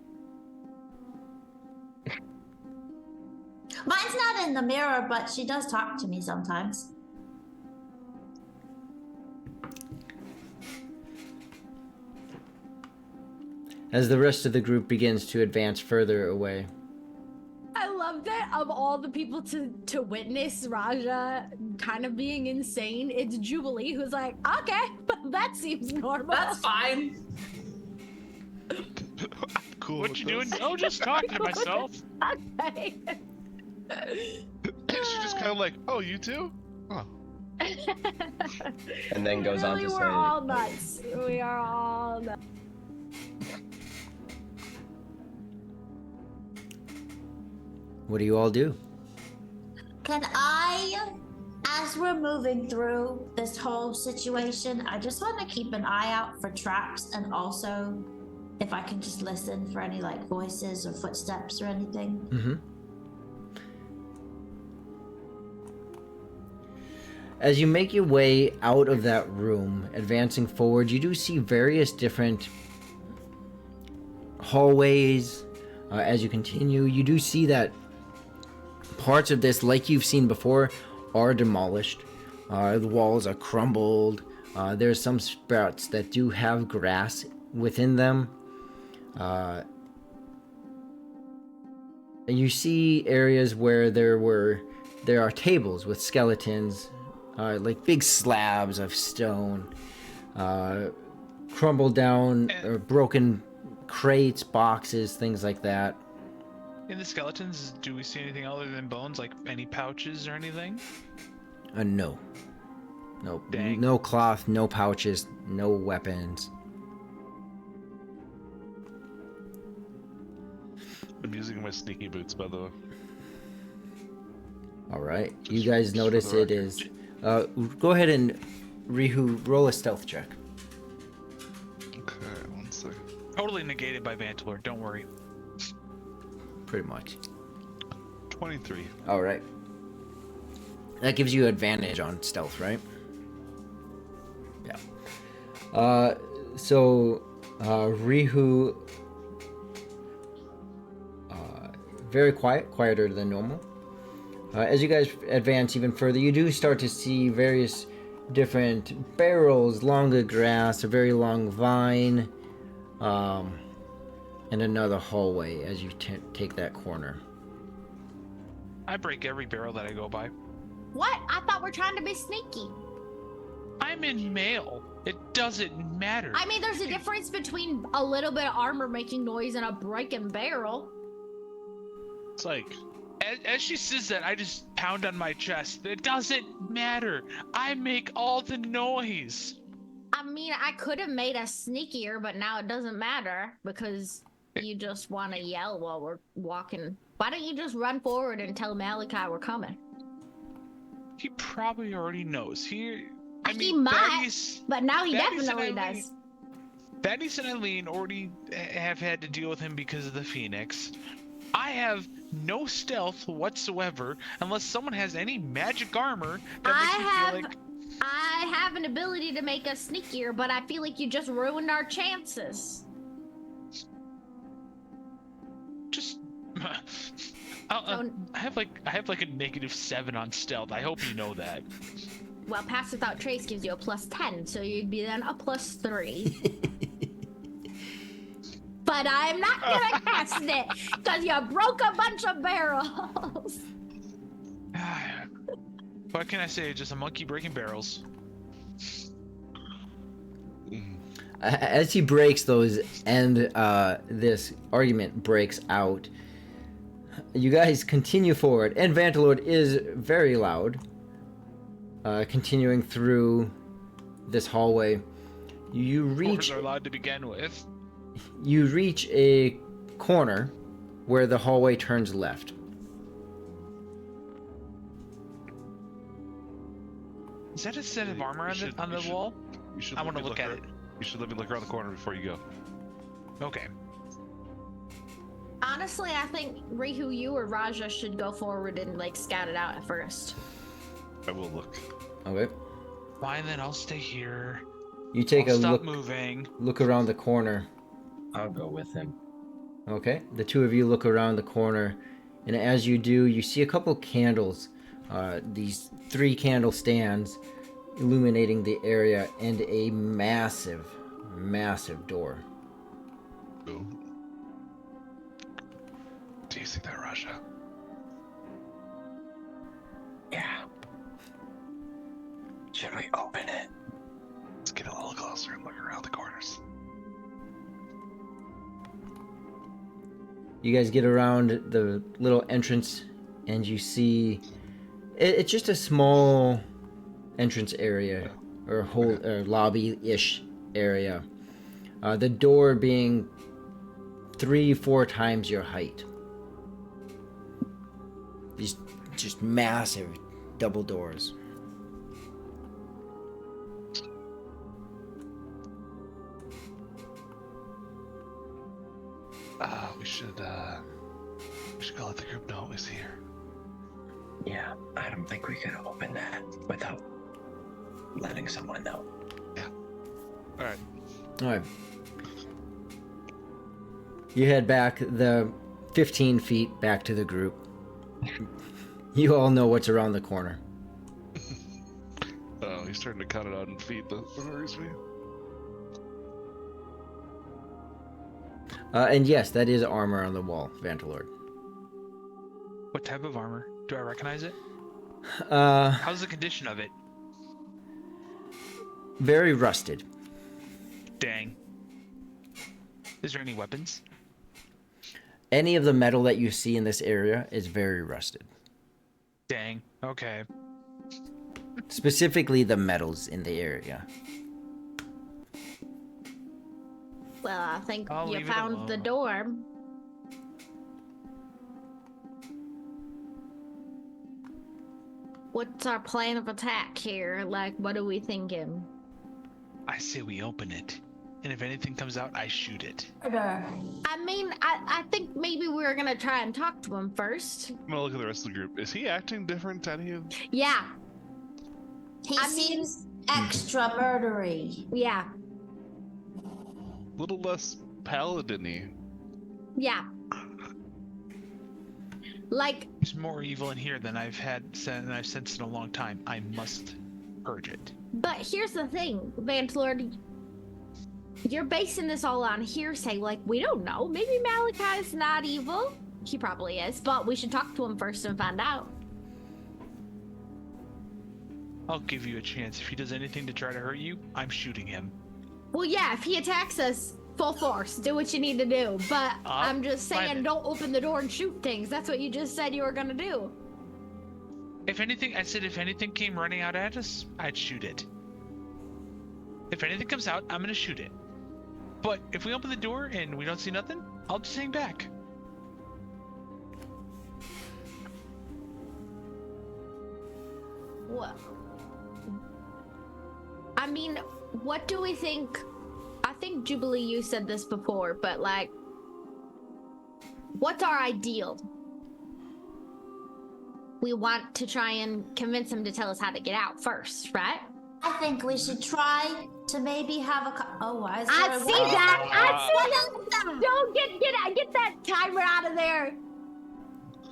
Mine's not in the mirror, but she does talk to me sometimes. As the rest of the group begins to advance further away. I love that of all the people to witness Raja kind of being insane, it's Jubilee who's like, okay, that seems normal. That's fine. Cool. What you doing? Oh, just talking to myself. Okay. She's just kind of like, oh, you too? Oh. And then goes on Really, to we're say, all nuts. We are all nuts. What do you all do? Can I, as we're moving through this whole situation, I just want to keep an eye out for traps, and also if I can just listen for any like voices or footsteps or anything. Mm-hmm. As you make your way out of that room, advancing forward, you do see various different hallways. As you continue, you do see that parts of this, like you've seen before, are demolished. The walls are crumbled. There's some sprouts that do have grass within them. And you see areas where there are tables with skeletons, like big slabs of stone, crumbled down or broken crates, boxes, things like that. In the skeletons, do we see anything other than bones, like any pouches or anything? No. Dang. No cloth, no pouches, no weapons. I'm using my sneaky boots, by the way. Alright, you Just- guys just notice for the it is... go ahead and, Rihu, roll a stealth check. Okay, one second. Totally negated by Vantilor, don't worry. Pretty much. 23. Alright. That gives you advantage on stealth, right? Yeah. Rihu... very quieter than normal. As you guys advance even further, you do start to see various different barrels, longer grass, a very long vine, and another hallway as you take that corner. I break every barrel that I go by. What? I thought we're trying to be sneaky. I'm in mail. It doesn't matter. I mean, there's a difference between a little bit of armor making noise and a breaking barrel. It's like, as she says that, I just pound on my chest. It doesn't matter. I make all the noise. I mean, I could have made us sneakier, but now it doesn't matter because you just want to yell while we're walking. Why don't you just run forward and tell Malachi we're coming? He probably already knows. He might, but now he Thaddeus and definitely Eileen- does. Thaddeus and Eileen already have had to deal with him because of the Phoenix. I have no stealth whatsoever unless someone has any magic armor that makes me feel like... I have an ability to make us sneakier, but I feel like you just ruined our chances. just. I have like a -7 on stealth. I hope you know that. Well, pass without trace gives you a +10, so you'd be then a +3. But I'm not gonna cast it because you broke a bunch of barrels. What can I say? Just a monkey breaking barrels. As he breaks those and this argument breaks out, you guys continue forward, and Vantalord is very loud, continuing through this hallway. You reach... Are allowed to begin with. You reach a corner where the hallway turns left. Is that a set of armor on the wall? I want to look at it. You should let me look around the corner before you go. Okay. Honestly, I think Rihu, you or Raja should go forward and like scout it out at first. I will look. Okay. Fine, then I'll stay here. You take I'll a stop look. moving. Look around the corner. I'll go with him. Okay. The two of you look around the corner, and as you do, you see a couple candles. These 3 candle stands illuminating the area, and a massive, massive door. Ooh. Do you see that, Raja? Yeah. Should we open it? Let's get a little closer and look around the corners. You guys get around the little entrance, and you see it's just a small entrance area, or whole lobby-ish area. The door being 3-4 times your height. These just massive double doors. We should go let the group know what we see here. Yeah, I don't think we can open that without letting someone know. Yeah. All right. All right. You head back the 15 feet back to the group. You all know what's around the corner. Oh, he's starting to count it out in feet. That worries me. And yes, that is armor on the wall, Vantalord. What type of armor? Do I recognize it? Uh, How's the condition of it? Very rusted. Dang. Is there any weapons? Any of the metal that you see in this area is very rusted. Dang. Okay. Specifically the metals in the area. Well, I think I'll you leave it found the alone. door. What's our plan of attack here? Like, what are we thinking? I say we open it. And if anything comes out, I shoot it. I mean, I think maybe we're gonna try and talk to him first. I'm gonna look at the rest of the group. Is he acting different to any of? Yeah, He I mean- seems extra murdery. yeah, A little less paladin-y. yeah. Like, There's more evil in here than I've sensed in a long time. I must purge it. but here's the thing, Vantalord. You're basing this all on hearsay. Like, we don't know. Maybe Malachi is not evil. He probably is, but we should talk to him first and find out. I'll give you a chance. If he does anything to try to hurt you, I'm shooting him. Well, yeah, if he attacks us, full force, do what you need to do. But I'm just fine saying, then. don't open the door and shoot things. That's what you just said you were gonna do. If anything, I said if anything came running out at us, I'd shoot it. If anything comes out, I'm gonna shoot it. But if we open the door and we don't see nothing, I'll just hang back. Well, I mean, what do we think? I think Jubilee, you said this before, but like, what's our ideal? We want to try and convince him to tell us how to get out first, right? I think we should try to maybe have a. I I see that. I see that. Don't get that timer out of there.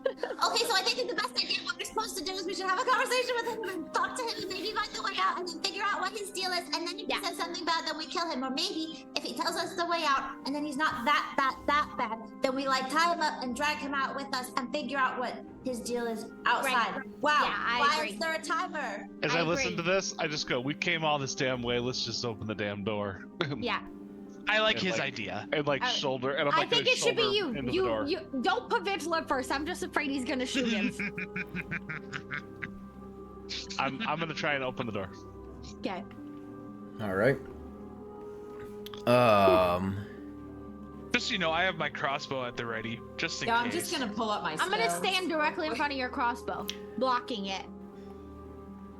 Okay, so I think that the best idea, what we're supposed to do is we should have a conversation with him and talk to him and maybe find the way out and then figure out what his deal is. And then if he says something bad, then we kill him. Or maybe if he tells us the way out and then he's not that bad, then we like tie him up and drag him out with us and figure out what his deal is outside. Right. Wow. Yeah, Why agree. is there a timer? As I I listen agree. to this, I just go, we came all this damn way, let's just open the damn door. Yeah. I like And, his like, idea. And like shoulder, and I'm I like think gonna it should be shoulder you. into the door. You don't put Vintler first. I'm just afraid he's gonna shoot him. I'm gonna try and open the door. Okay. All right. Just so you know, I have my crossbow at the ready, just in Yeah, case. I'm just gonna pull up my. I'm gonna spells. stand directly in front of your crossbow, blocking it.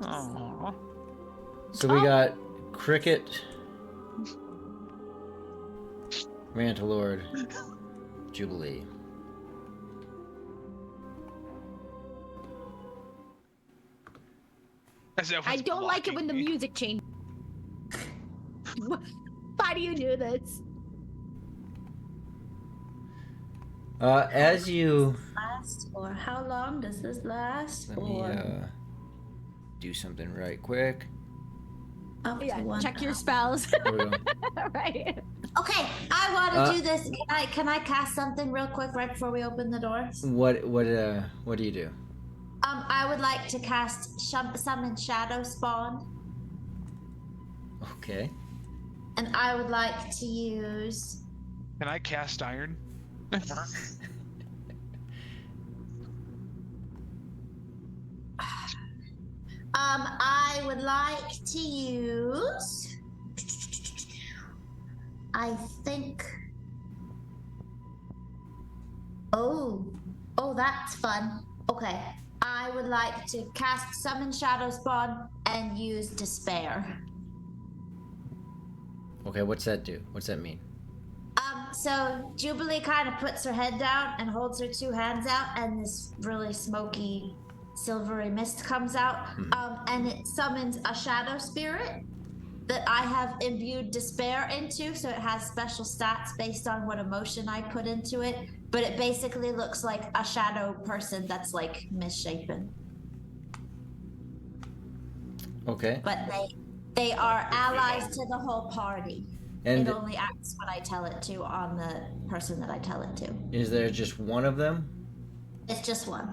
Aw. So we got Cricket, Mantalord, Jubilee. As if I it's don't like it when the blocking me. music changes. Why do you do this? As you Last, or how long does this last? let me do something right quick. Up to Yeah, 1 check your hour. spells. There we go. Right. Okay, I want to Uh, do this. Can I cast something real quick right before we open the doors? What do you do? I would like to cast summon Shadow Spawn, Okay. and I would like to use. Can I cast iron? I would like to use. I think. Oh, that's fun. Okay, I would like to cast Summon Shadow Spawn and use Despair. Okay, what's that do? What's that mean? So Jubilee kind of puts her head down and holds her two hands out, and this really smoky, silvery mist comes out, and it summons a shadow spirit that I have imbued despair into, so it has special stats based on what emotion I put into it, but it basically looks like a shadow person that's like misshapen. Okay. But they are allies to the whole party. And It only acts when I tell it to on the person that I tell it to. is there just one of them? It's just one.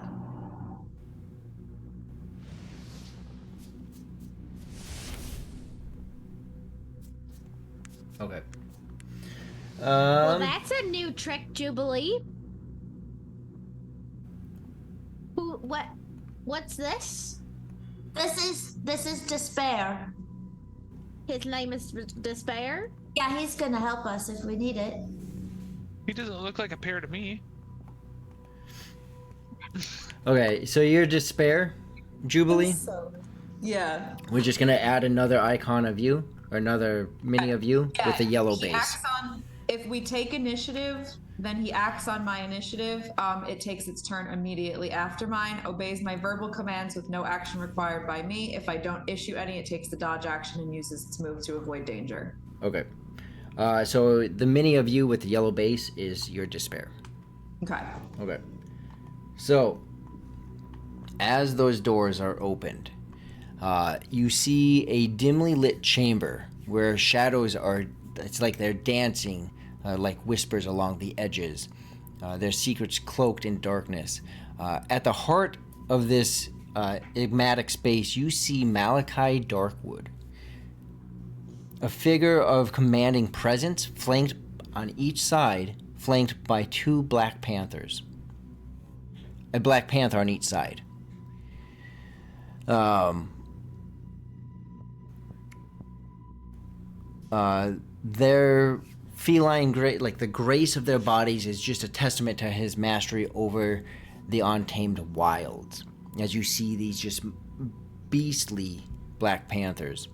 Okay. Well, that's a new trick, Jubilee. What's this? This is Despair. His name is Despair? Yeah, he's gonna help us if we need it. He doesn't look like a pair to me. Okay, so you're Despair, Jubilee? Yeah. We're just gonna add another icon of you, or another mini of you with a yellow he base. acts on, if we take initiative, then he acts on my initiative. It takes its turn immediately after mine, obeys my verbal commands with no action required by me. If I don't issue any, it takes the dodge action and uses its move to avoid danger. Okay. So the mini of you with the yellow base is your Despair. Okay. Okay. So, as those doors are opened, you see a dimly lit chamber where shadows are, it's like they're dancing like whispers along the edges. Their secrets cloaked in darkness. At the heart of this enigmatic space, you see Malachi Darkwood, a figure of commanding presence, flanked on each side, flanked by two Black Panthers. A Black Panther on each side. Their feline like the grace of their bodies is just a testament to his mastery over the untamed wilds. As you see these just beastly Black Panthers.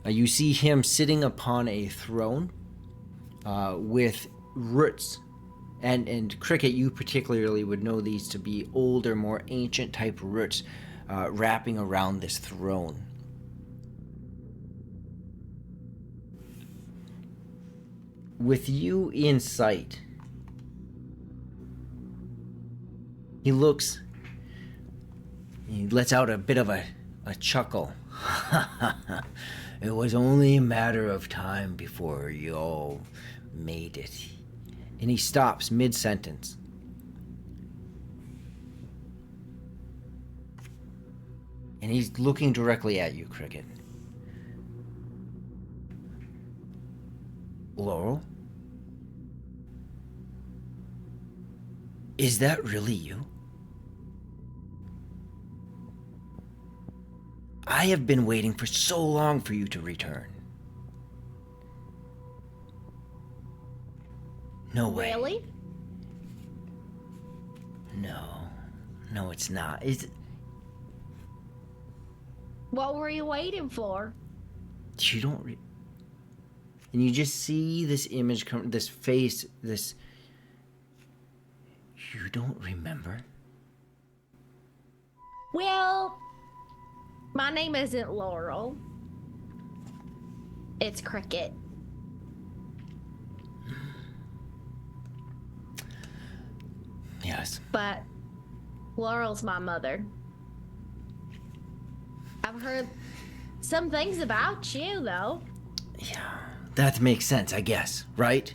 You see him sitting upon a throne with roots. And Cricket, you particularly would know these to be older, more ancient type roots wrapping around this throne. with you in sight, he lets out a bit of a chuckle. It was only a matter of time before you all made it. And he stops mid-sentence. And he's looking directly at you, Cricket. Laurel? Is that really you? I have been waiting for so long for you to return. No way. Really? No, it's not. It's... What were you waiting for? You don't and you just see this image come, this face, this... You don't remember? Well, my name isn't Laurel. It's Cricket. Yes. But Laurel's my mother. I've heard some things about you, though. Yeah, that makes sense, I guess, right?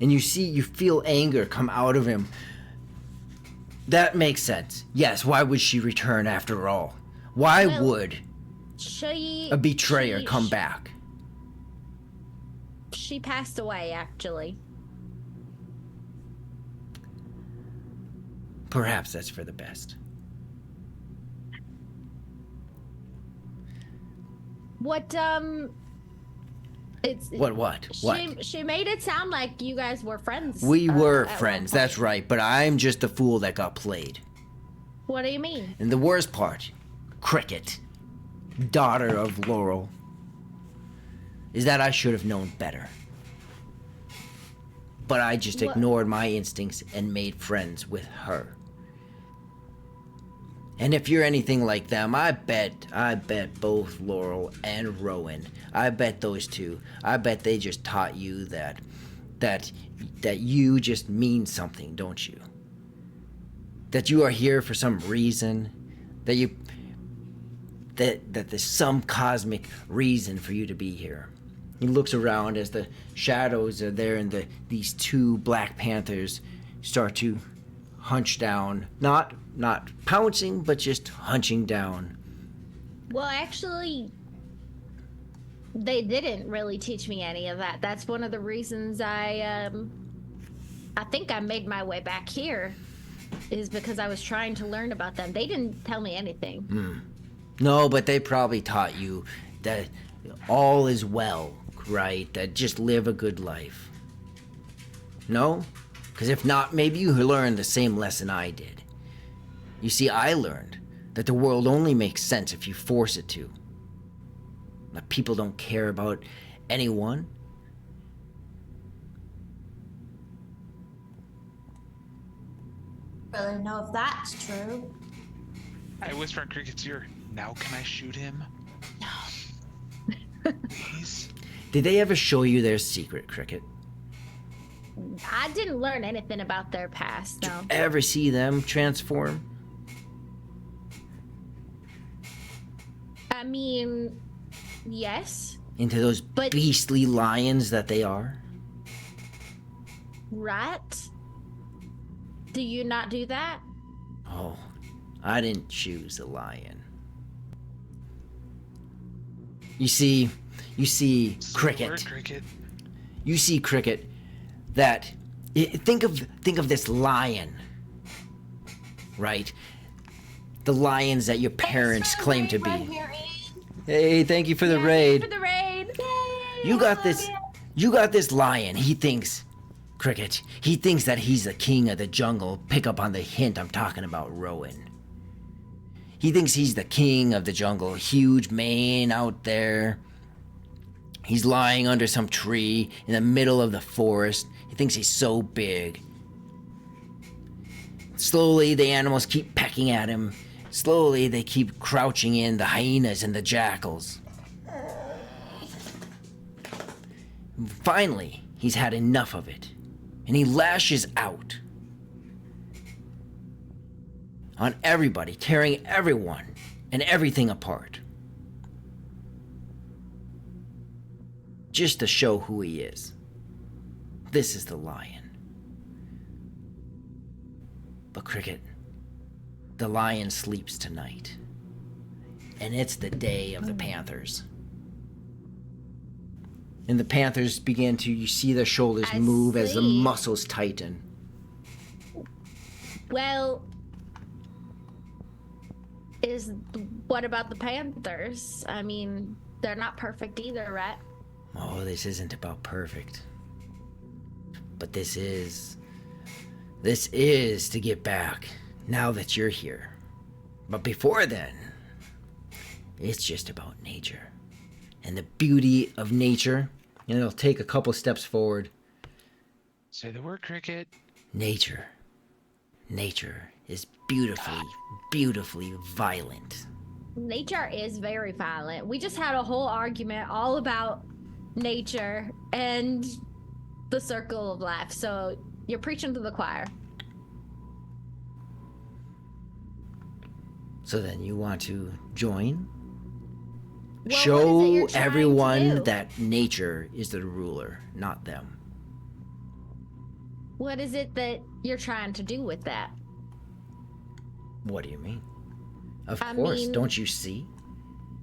And you feel anger come out of him. That makes sense. Yes, why would she return after all? Why would a betrayer come back? She passed away, actually. Perhaps that's for the best. What, it's... What? She made it sound like you guys were friends. We were at friends, one point. that's right, but I'm just the fool that got played. What do you mean? And the worst part, Cricket, daughter of Laurel, is that I should have known better. But I just ignored my instincts and made friends with her. And if you're anything like them, I bet both Laurel and Rowan, I bet those two, I bet they just taught you that you just mean something, don't you? That you are here for some reason, that there's some cosmic reason for you to be here. He looks around as the shadows are there and these two Black Panthers start to hunch down, not pouncing, but just hunching down. Well, actually, they didn't really teach me any of that. That's one of the reasons I think I made my way back here, is because I was trying to learn about them. They didn't tell me anything. No, but they probably taught you that all is well, right? That just live a good life. No? Because if not, maybe you learned the same lesson I did. You see, I learned that the world only makes sense if you force it to. That people don't care about anyone. Really know if that's true. I whisper in Cricket's ear, now can I shoot him? No. Please? Did they ever show you their secret, Cricket? I didn't learn anything about their past, no. Ever see them transform? I mean, yes. Into those beastly lions that they are? Right? Do you not do that? Oh, I didn't choose a lion. You see, Cricket. Cricket. You see, Cricket, that think of this lion, right? The lions that your parents claim to be. Hey, thank you for the raid. For the raid. You got this lion. He thinks, Cricket, he thinks that he's the king of the jungle. Pick up on the hint I'm talking about, Rowan. He thinks he's the king of the jungle. Huge mane out there. He's lying under some tree in the middle of the forest. He thinks he's so big. Slowly, the animals keep pecking at him. Slowly, they keep crouching in, the hyenas and the jackals. Finally, He's had enough of it, and he lashes out on everybody, tearing everyone and everything apart. Just to show who he is. This is the lion. But Cricket, the lion sleeps tonight. And it's the day of the Panthers. And the Panthers begin to, you see their shoulders move as the muscles tighten. Well, what about the Panthers? I mean, they're not perfect either, right? Oh, this isn't about perfect. But this is to get back now that you're here. But before then, it's just about nature. And the beauty of nature, and it'll take a couple steps forward. Say the word, Cricket. Nature. Nature is beautifully, beautifully violent. Nature is very violent. We just had a whole argument all about nature and the circle of life. So you're preaching to the choir. So then you want to join? Well, Show what is it you're trying to everyone do? that nature is the ruler, not them. What is it that you're trying to do with that? What do you mean? Of I course, mean- don't you see?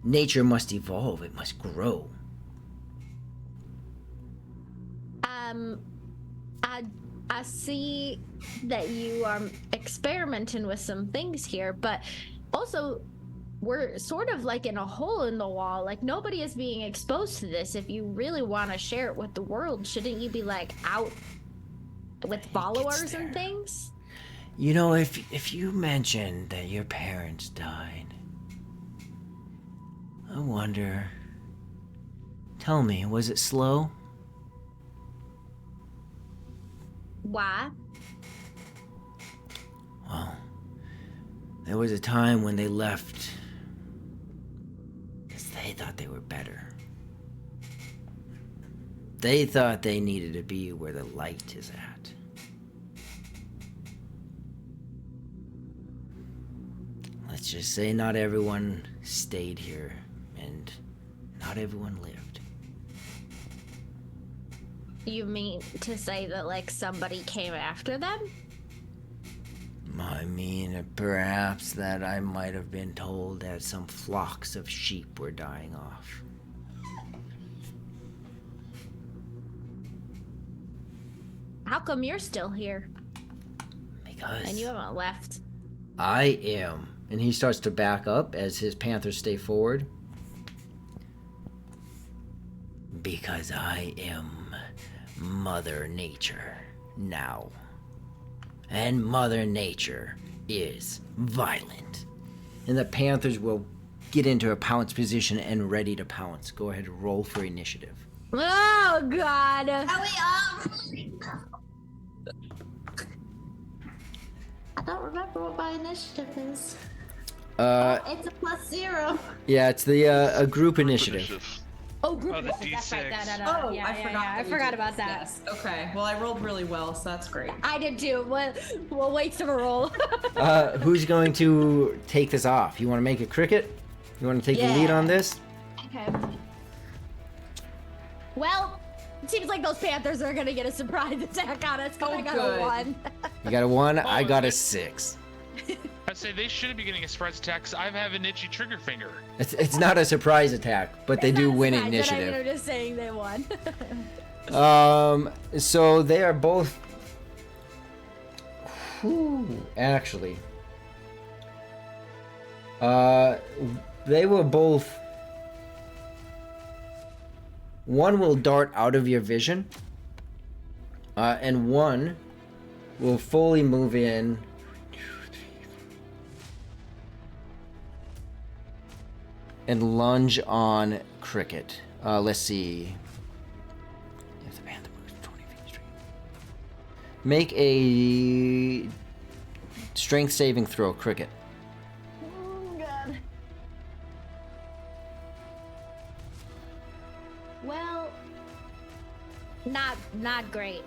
Nature must evolve, it must grow. I see that you are experimenting with some things here, but also we're sort of like in a hole in the wall. Like nobody is being exposed to this. If you really want to share it with the world, shouldn't you be like out with followers there. and things? You know, if you mentioned that your parents died, I wonder. Tell me, was it slow? Why? Well, there was a time when they left because they thought they were better. They thought they needed to be where the light is at. Let's just say not everyone stayed here, and not everyone lived. You mean to say that like somebody came after them? I mean, perhaps that I might have been told that some flocks of sheep were dying off. How come you're still here Because and you haven't left? I am. And he starts to back up as his panthers stay forward. Because I am Mother Nature now. And Mother Nature is violent. And the panthers will get into a pounce position and ready to pounce. Go ahead and roll for initiative. Oh God! Are we up? I don't remember what my initiative is. It's a +0. Yeah, it's the a group initiative. Oh, group Oh, the initiative, that's right. D6. Oh, Yeah, I yeah, forgot. yeah, I that we forgot did about that. this. Okay, well I rolled really well, so that's great. I did too. We'll wait to roll. Who's going to take this off? You want to make it Cricket? You want to take the lead Yeah. on this? Okay. Well, it seems like those Panthers are gonna get a surprise attack on us because Oh, I got good. a 1. You got a 1, I got a good. 6. I'd say they shouldn't be getting a surprise attack because I have an itchy trigger finger. It's not a surprise attack, but they do win I'm initiative. just saying they won. So they are both. Whew, actually, they will both. One will dart out of your vision, and one will fully move in. And lunge on Cricket. Let's see. If the panther moves 20 feet straight. Make a strength saving throw, Cricket. Oh God. Well, Not great.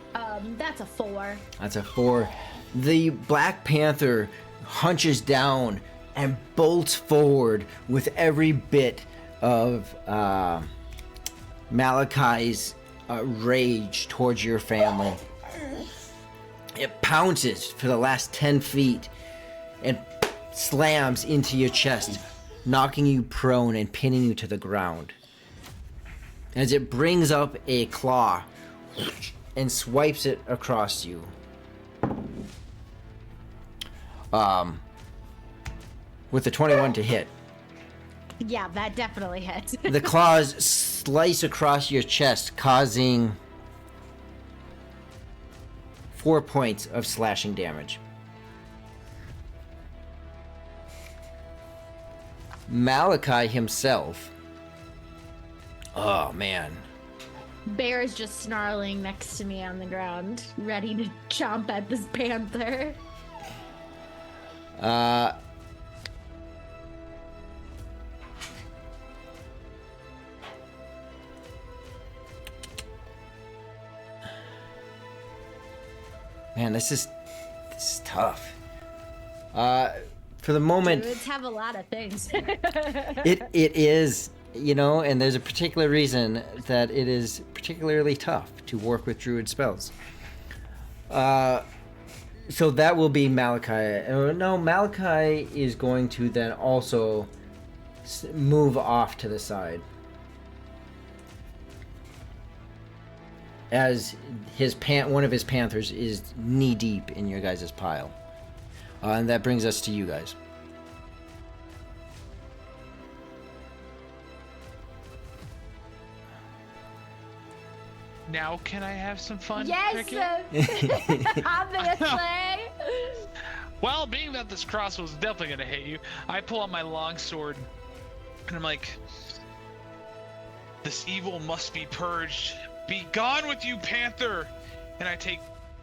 That's a 4. That's a 4. The Black Panther hunches down and bolts forward with every bit of Malachi's rage towards your family. It pounces for the last 10 feet and slams into your chest, knocking you prone and pinning you to the ground. As it brings up a claw and swipes it across you. With a 21 to hit. Yeah, that definitely hits. The claws slice across your chest, causing 4 points of slashing damage. Malachi himself. Oh, man. Bear is just snarling next to me on the ground, ready to chomp at this panther. Man, this is tough. For the moment, Druids have a lot of things. it is, and there's a particular reason that it is particularly tough to work with druid spells. So that will be Malachi. No, Malachi is going to then also move off to the side. As one of his panthers is knee deep in your guys' pile. And that brings us to you guys. Now can I have some fun? Yes, obviously. Well, being that this crossbow is definitely gonna hit you, I pull out my longsword, and I'm like, "This evil must be purged. Be gone with you, Panther!" And I'm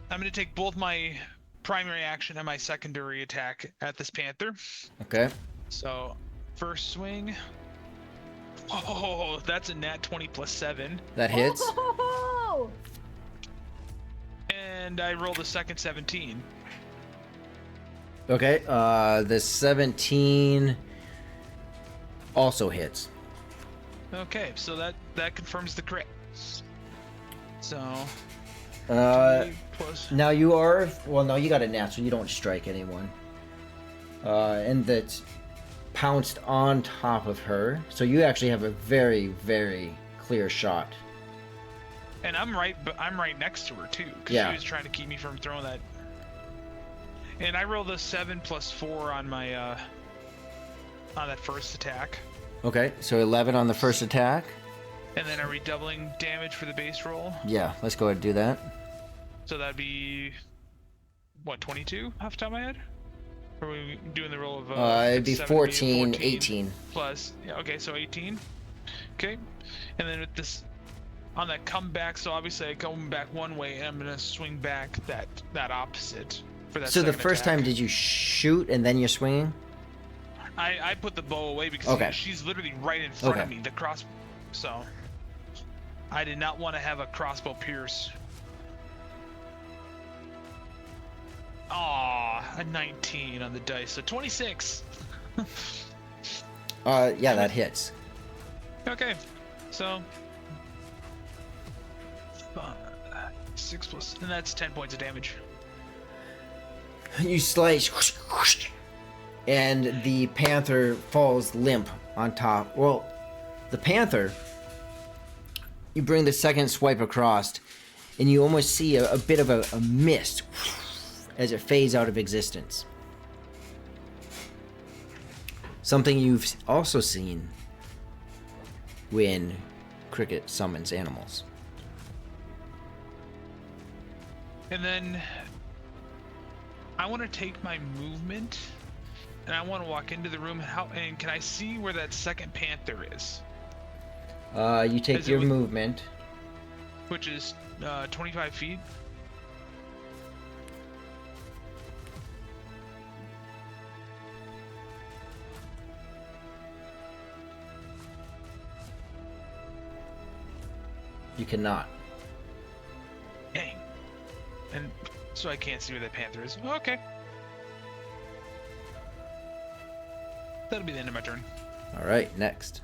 gonna take both my primary action and my secondary attack at this Panther. Okay. So, first swing. Oh, that's a nat 20 plus 7. That hits. Oh! And I rolled a second 17. Okay, the 17 also hits. Okay, so that confirms the crit. So, plus... Now you got a nat, so you don't strike anyone. And that's pounced on top of her, so you actually have a very, very clear shot. And I'm right next to her too, because she was trying to keep me from throwing that. And I rolled a 7 plus 4 on my on that first attack. Okay, so 11 on the first attack. And then are we doubling damage for the base roll? Yeah, let's go ahead and do that. So that'd be what, 22 off the top of my head? Or are we doing the roll of it'd be 14, 18. Plus, yeah, okay, so 18. Okay. And then with this on that comeback, so obviously I come back one way and I'm gonna swing back that opposite for that. So the second first attack. time did you shoot and then you're swinging? I put the bow away because she's literally right in front of me, the crossbow. So I did not want to have a crossbow pierce. Aw, a 19 on the dice, so 26. Yeah, that hits. Okay, so 6 plus, and that's 10 points of damage. You slice, and the panther falls limp on top. Well, the panther, you bring the second swipe across, and you almost see a bit of a mist as it fades out of existence. Something you've also seen when Cricket summons animals. And then I want to take my movement and I want to walk into the room. And can I see where that second panther is? You take your movement, which is 25 feet. You cannot. So I can't see where the Panther is. Okay. That'll be the end of my turn. All right, next.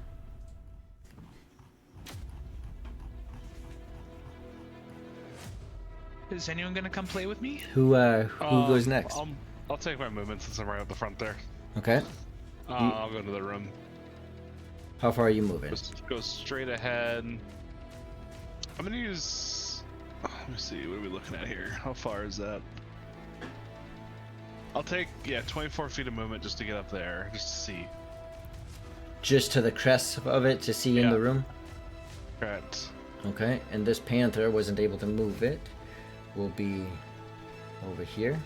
Is anyone gonna come play with me? Who goes next? I'll take my movement since I'm right at the front there. Okay. I'll go to the room. How far are you moving? Just go straight ahead. I'm gonna use. Let me see. What are we looking at here? How far is that? I'll take 24 feet of movement just to get up there, just to see. Just to the crest of it to see in the room? Correct. Okay, and this panther wasn't able to move it. Will be over here.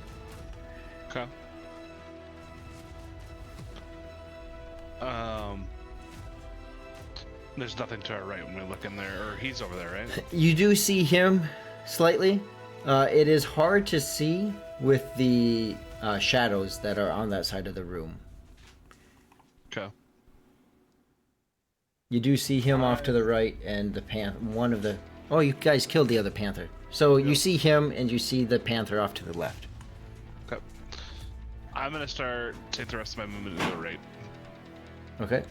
Okay. There's nothing to our right when we look in there, or he's over there, right? You do see him slightly. It is hard to see with the shadows that are on that side of the room. Okay. You do see him off to the right, and the one of the. Oh, you guys killed the other panther. So you see him, and you see the panther off to the left. Okay. I'm gonna take the rest of my movement and go right. Okay.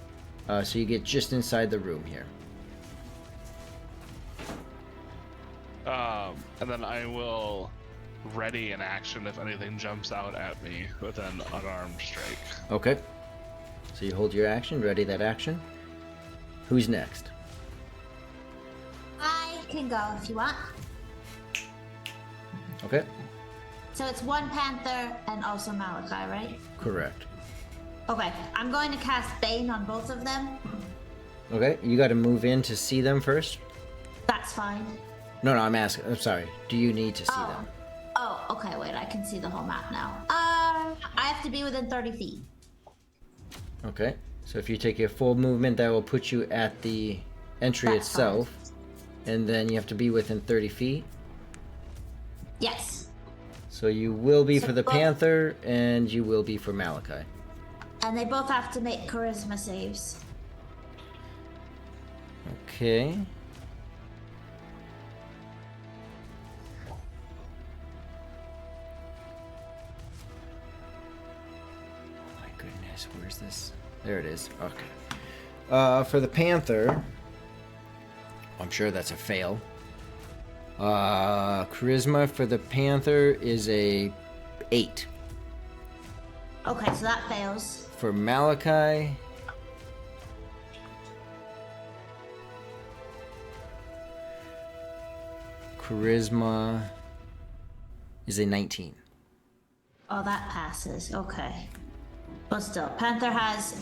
So you get just inside the room here. And then I will ready an action if anything jumps out at me with an unarmed strike. Okay. So you hold your action, ready that action. Who's next? I can go if you want. Okay. So it's one panther and also Malachi, right? Correct. Okay, I'm going to cast Bane on both of them. Okay, you got to move in to see them first. That's fine. No, I'm asking. I'm sorry. Do you need to see them? Oh, okay, wait, I can see the whole map now. I have to be within 30 feet. Okay. So if you take your full movement, that will put you at the entry That's itself. And then you have to be within 30 feet. Yes. So you will be So for the both- Panther, and you will be for Malachi. And they both have to make charisma saves. Okay. Oh my goodness, where's this? There it is. Okay. For the Panther, I'm sure that's a fail. Charisma for the Panther is a 8. Okay, so that fails. For Malachi, charisma is a 19. Oh, that passes. Okay. But still, Panther has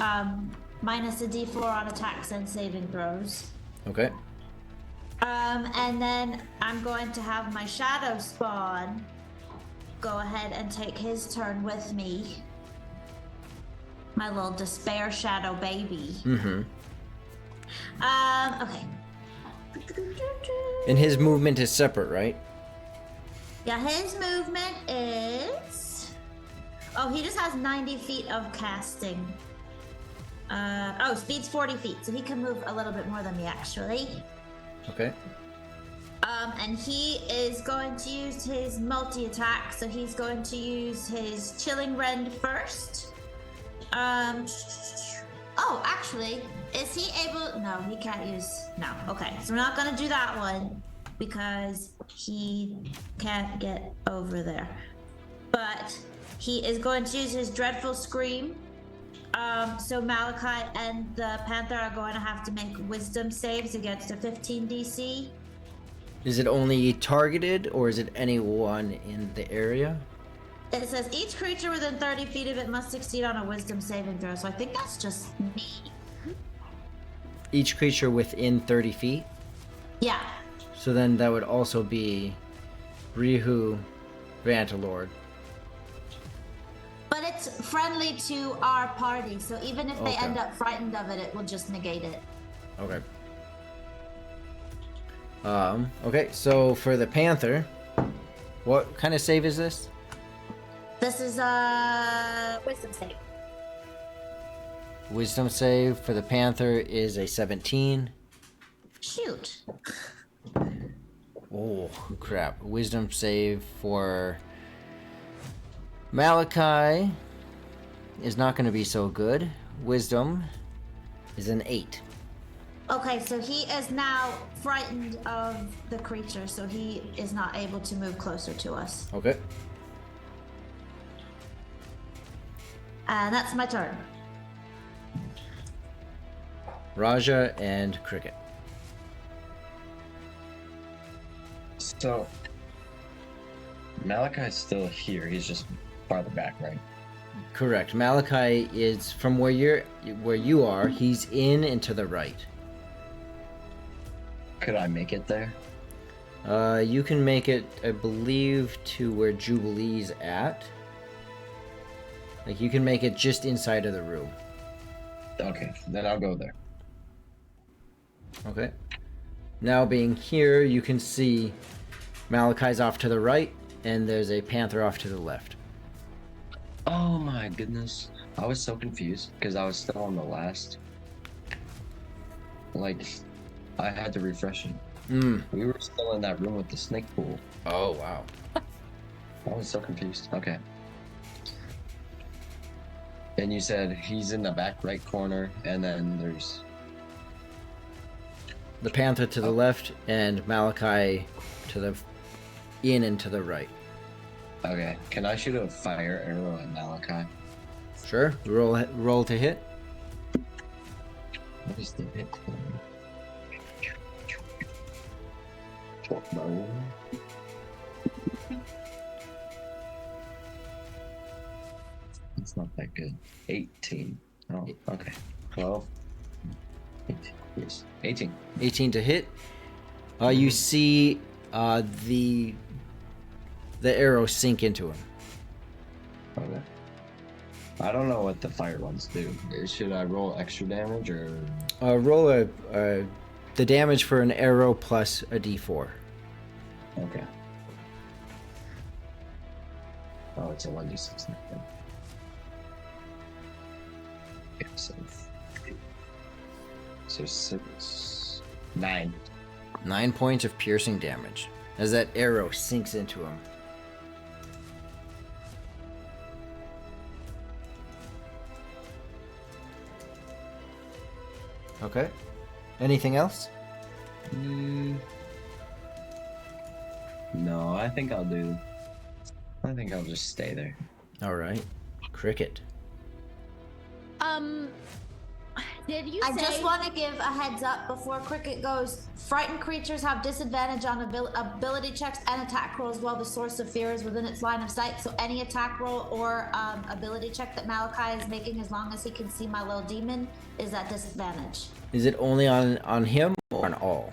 minus a d4 on attacks and saving throws. Okay. And then I'm going to have my shadow spawn go ahead and take his turn with me. My little despair shadow baby. Mm-hmm. Okay. And his movement is separate, right? Yeah, his movement is. Oh, he just has 90 feet of casting. Speed's 40 feet, so he can move a little bit more than me, actually. Okay. And he is going to use his multi-attack, so he's going to use his Chilling Rend first. Oh, actually, is he able? No, he can't use. No, okay, so we're not gonna do that one because he can't get over there. But he is going to use his Dreadful Scream. So Malachi and the Panther are going to have to make Wisdom saves against a 15 DC. Is it only targeted, or is it anyone in the area? It says each creature within 30 feet of it must succeed on a Wisdom saving throw. So I think that's just me. Each creature within 30 feet? Yeah. So then that would also be Rihu, Vantalord. But it's friendly to our party, so even if they Okay. end up frightened of it, it will just negate it. Okay. Okay, so for the Panther, what kind of save is this? This is a Wisdom save. Wisdom save for the Panther is a 17. Shoot. Oh, crap. Wisdom save for Malachi is not going to be so good. Wisdom is an 8. Okay, so he is now frightened of the creature, so he is not able to move closer to us. Okay. And that's my turn. Raja and Cricket. So Malachi's still here. He's just farther back, right? Correct. Malachi is from where you are. He's in and to the right. Could I make it there? You can make it, I believe, to where Jubilee's at. Like, you can make it just inside of the room. Okay, then I'll go there. Okay. Now being here, you can see Malachi's off to the right, and there's a Panther off to the left. Oh my goodness. I was so confused because I was still on the last. Like, I had to refresh it. We were still in that room with the snake pool. Oh, wow. I was so confused. Okay. And you said he's in the back right corner, and then there's... The Panther to the left, and Malachi to the in and to the right. Okay, can I shoot a fire arrow at Malachi? Sure. Roll to hit. What is the hit? No. It's not that good. 18. Oh, okay. 12. 18. Yes. 18. 18 to hit. You see the arrow sink into him. Okay. I don't know what the fire ones do. Should I roll extra damage or? Roll the damage for an arrow plus a d4. Okay. Oh, it's a 1d6 now. Okay, so 6, 9. 9 points of piercing damage as that arrow sinks into him. Okay. Anything else? No, I think I'll just stay there. All right. Cricket. Did you I say... just want to give a heads up before Cricket goes. Frightened creatures have disadvantage on ability checks and attack rolls while the source of fear is within its line of sight. So any attack roll or ability check that Malachi is making, as long as he can see my little demon, is at disadvantage. Is it only on him or on all?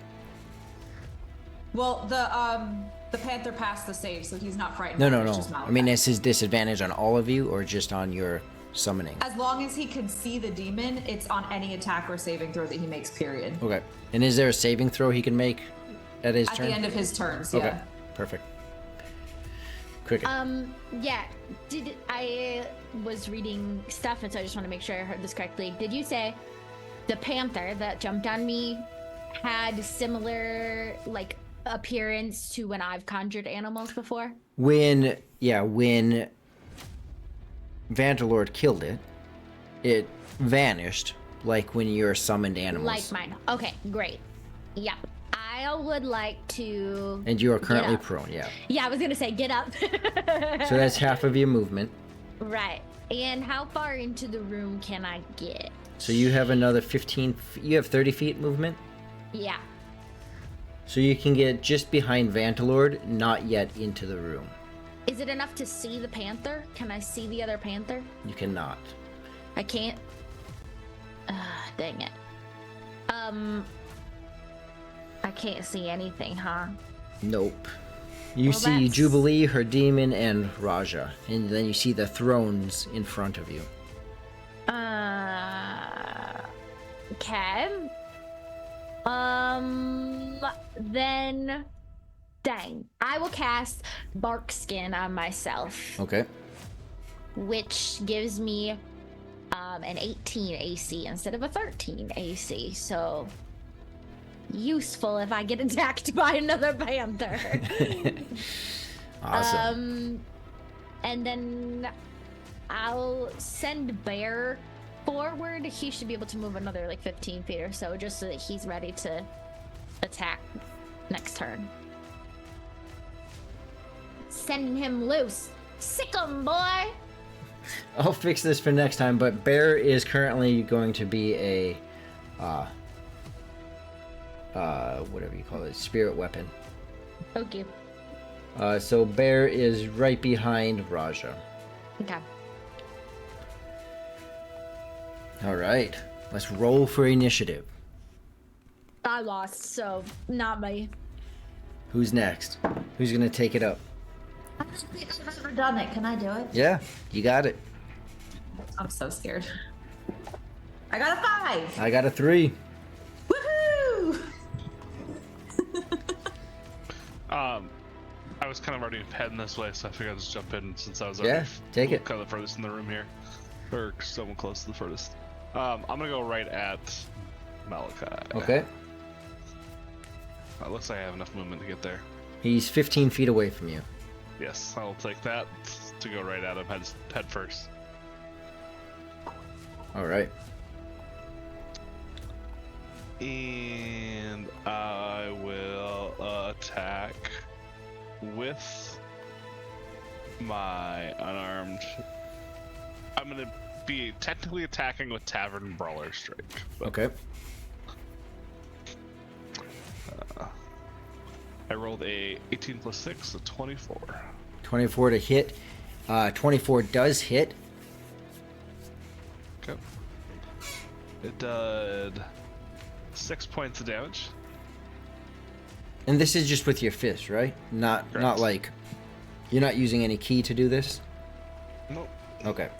Well, the Panther passed the save, so he's not frightened. No. It's just I mean, is his disadvantage on all of you or just on your summoning? as long as he can see the demon, it's on any attack or saving throw that he makes, period. Okay. And is there a saving throw he can make at his turn? At the end of his turns, Okay. yeah. Perfect. Cricket. Yeah. I was reading stuff, and so I just want to make sure I heard this correctly. Did you say the Panther that jumped on me had similar, like, appearance to when I've conjured animals before? When Vanderlord killed it, it vanished like when you're summoned animals. Like mine. Okay, great. Yep. I would like to... And you are currently get up. prone, yeah. Yeah, I was going to say get up. So that's half of your movement. Right. And how far into the room can I get? So you have another 15, you have 30 feet movement? Yeah. So you can get just behind Vantelord, not yet into the room. Is it enough to see the Panther? Can I see the other Panther? You cannot. I can't. Dang it. I can't see anything, huh? Nope. You Well, see that's- Jubilee, her demon, and Raja. And then you see the thrones in front of you. Okay. Then, dang. I will cast Bark Skin on myself, Okay. which gives me an 18 AC instead of a 13 AC. So, useful if I get attacked by another panther. Awesome. And then I'll send Bear forward. He should be able to move another like 15 feet or so, just so that he's ready to attack next turn. Sending him loose. Sick 'em, boy! I'll fix this for next time, but Bear is currently going to be a, whatever you call it, spirit weapon. Okay. So Bear is right behind Raja. Okay. All right, let's roll for initiative. I lost, so not me. Who's next? Who's gonna take it up? I don't think I've ever done it. Can I do it? Yeah, you got it. I'm so scared. I got a 5. I got a 3. Woohoo! I was kind of already heading this way, so I figured I'd just jump in since I was Yeah, take it. kind of the furthest in the room here, or someone close to the furthest. I'm gonna go right at Malachi. Okay. It looks like I have enough movement to get there. He's 15 feet away from you. Yes, I'll take that to go right at him head first. All right. And I will attack with my unarmed. I'm gonna be technically attacking with Tavern Brawler Strike. But, Okay. I rolled a 18 plus 6, so 24. 24 to hit. 24 does hit. Okay. It did 6 points of damage. And this is just with your fist, right? Not Correct. like you're not using any key to do this. Nope. Okay.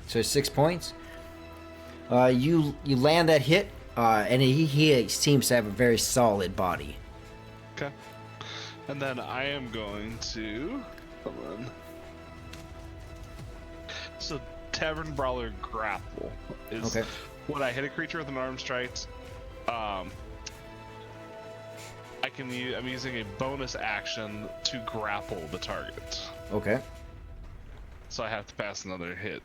So 6 points. You land that hit, and he seems to have a very solid body. Okay. And then I am going to. Hold on. So, Tavern Brawler Grapple is Okay. when I hit a creature with an arm strike. I'm using a bonus action to grapple the target. Okay. So I have to pass another hit.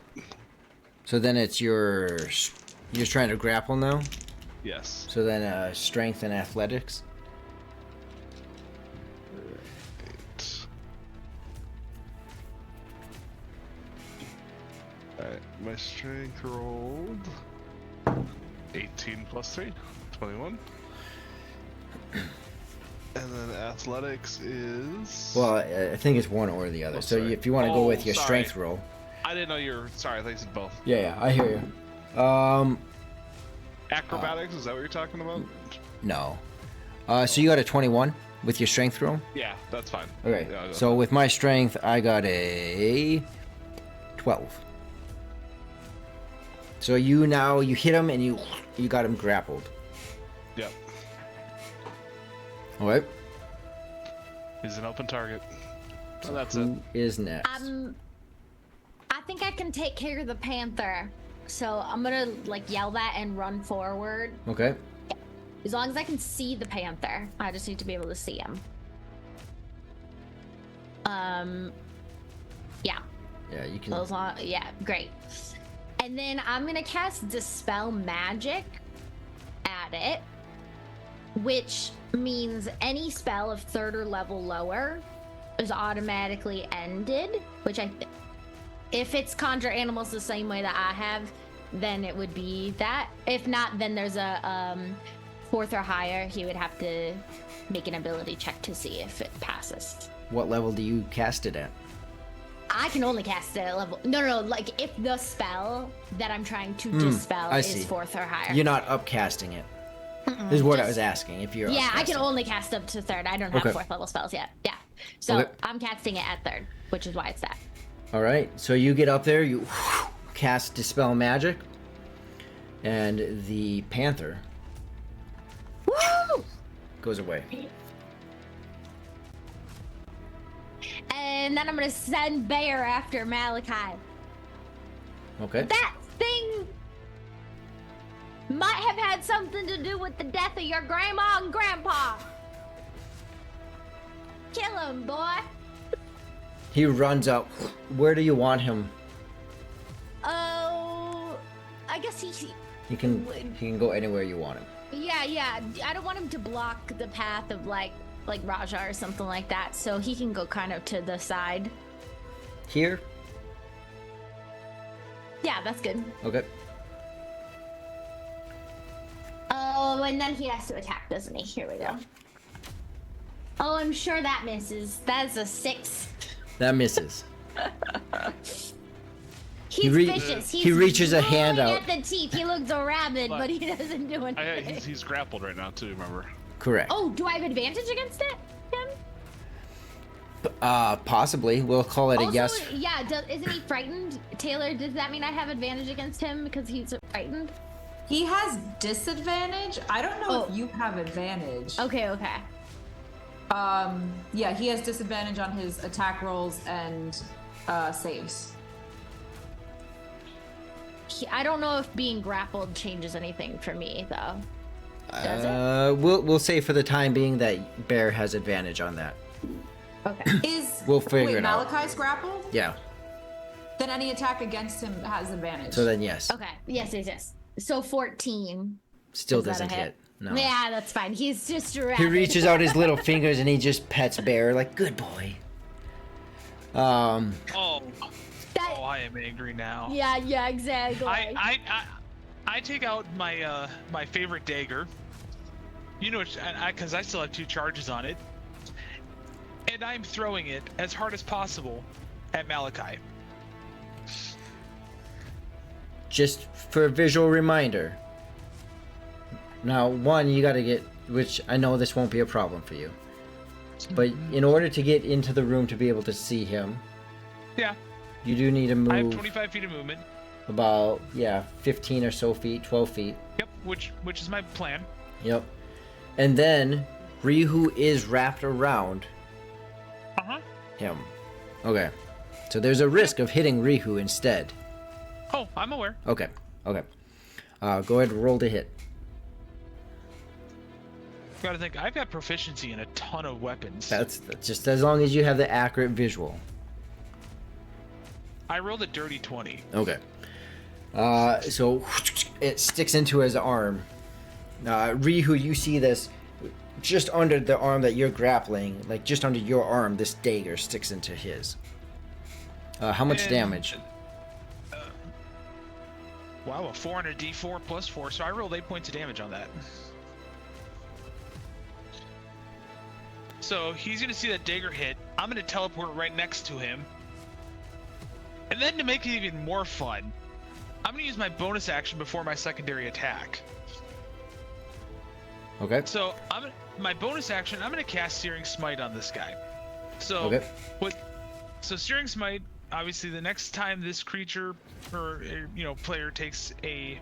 So then it's you're trying to grapple now. Yes. So then strength and athletics. Alright, my strength rolled 18 plus 3, 21. And then athletics is. Well, I think it's one or the other. Oh, so sorry. if you want to go with your sorry. strength roll. I didn't know you were. Sorry, I thought you said both. Yeah, I hear you. Acrobatics, is that what you're talking about? No. So you got a 21 with your strength roll? Yeah, that's fine. Okay. Yeah, So with my strength, I got a 12. So you hit him and you got him grappled. Yep. All right. He's an open target. So that's it. Who is next? I think I can take care of the Panther. So I'm gonna like yell that and run forward. Okay. As long as I can see the Panther, I just need to be able to see him. Yeah. Yeah, you can. Yeah, great. And then I'm gonna cast Dispel Magic at it, which means any spell of 3rd or level lower is automatically ended, which if it's conjure animals the same way that I have, then it would be that. If not, then there's a 4th or higher, he would have to make an ability check to see if it passes. What level do you cast it at? I can only cast it at level. No. Like if the spell that I'm trying to dispel I is see. 4th or higher. You're not upcasting it. This is what I was asking. If you're Yeah, I can upcasting. only cast up to 3rd. I don't have Okay. 4th level spells yet. Yeah. So Okay. I'm casting it at 3rd, which is why it's that. All right. So you get up there, you cast Dispel Magic, and the Panther Woo! goes away. And then I'm gonna send Bear after Malachi. Okay. That thing might have had something to do with the death of your grandma and grandpa. Kill him, boy. He runs up. Where do you want him? Oh, I guess He can go anywhere you want him. Yeah. I don't want him to block the path of like Raja or something like that. So he can go kind of to the side. Here? Yeah, that's good. Okay. Oh, and then he has to attack, doesn't he? Here we go. Oh, I'm sure that misses. That's a 6. That misses. He's vicious. He reaches a hand rolling out. at the teeth. He looks rabid, but he doesn't do anything. He's grappled right now too. Remember? Correct. Oh, do I have advantage against it? Him? Possibly. We'll call it a Also, yes. yeah, isn't he frightened? Taylor, does that mean I have advantage against him because he's frightened? He has disadvantage. I don't know if you have advantage. Okay. Yeah, he has disadvantage on his attack rolls and saves. I don't know if being grappled changes anything for me, though. Does it? We'll say for the time being that Bear has advantage on that. Okay. We'll figure it out. Malachi's grappled? Yeah. Then any attack against him has advantage. So then yes. Okay. Yes. So 14. Still Is that a doesn't hit? hit. No. Yeah, that's fine. He's just rabid. He reaches out his little fingers and he just pets Bear like, good boy. Oh, I am angry now. Yeah, exactly. I take out my my favorite dagger. You know, because I still have 2 charges on it, and I'm throwing it as hard as possible at Malachi. Just for a visual reminder. Now, one, you got to get, which I know this won't be a problem for you, but in order to get into the room to be able to see him, Yeah, you do need to move I have 25 feet of movement. about 15 or so feet, 12 feet. Yep, which is my plan. Yep. And then Rihu is wrapped around him. Okay. So there's a risk of hitting Rihu instead. Oh, I'm aware. Okay. Go ahead and roll to hit. Gotta think, I've got proficiency in a ton of weapons. That's just as long as you have the accurate visual. I rolled a dirty 20. Okay. So it sticks into his arm. Rihu, you see this just under the arm that you're grappling, like just under your arm, this dagger sticks into his. How much damage? Wow, a 400 D4 plus 4, so I rolled 8 points of damage on that. So he's gonna see that dagger hit. I'm gonna teleport right next to him. And then to make it even more fun, I'm gonna use my bonus action before my secondary attack. Okay. So my bonus action, I'm gonna cast Searing Smite on this guy. So So Searing Smite, obviously the next time this creature or player takes a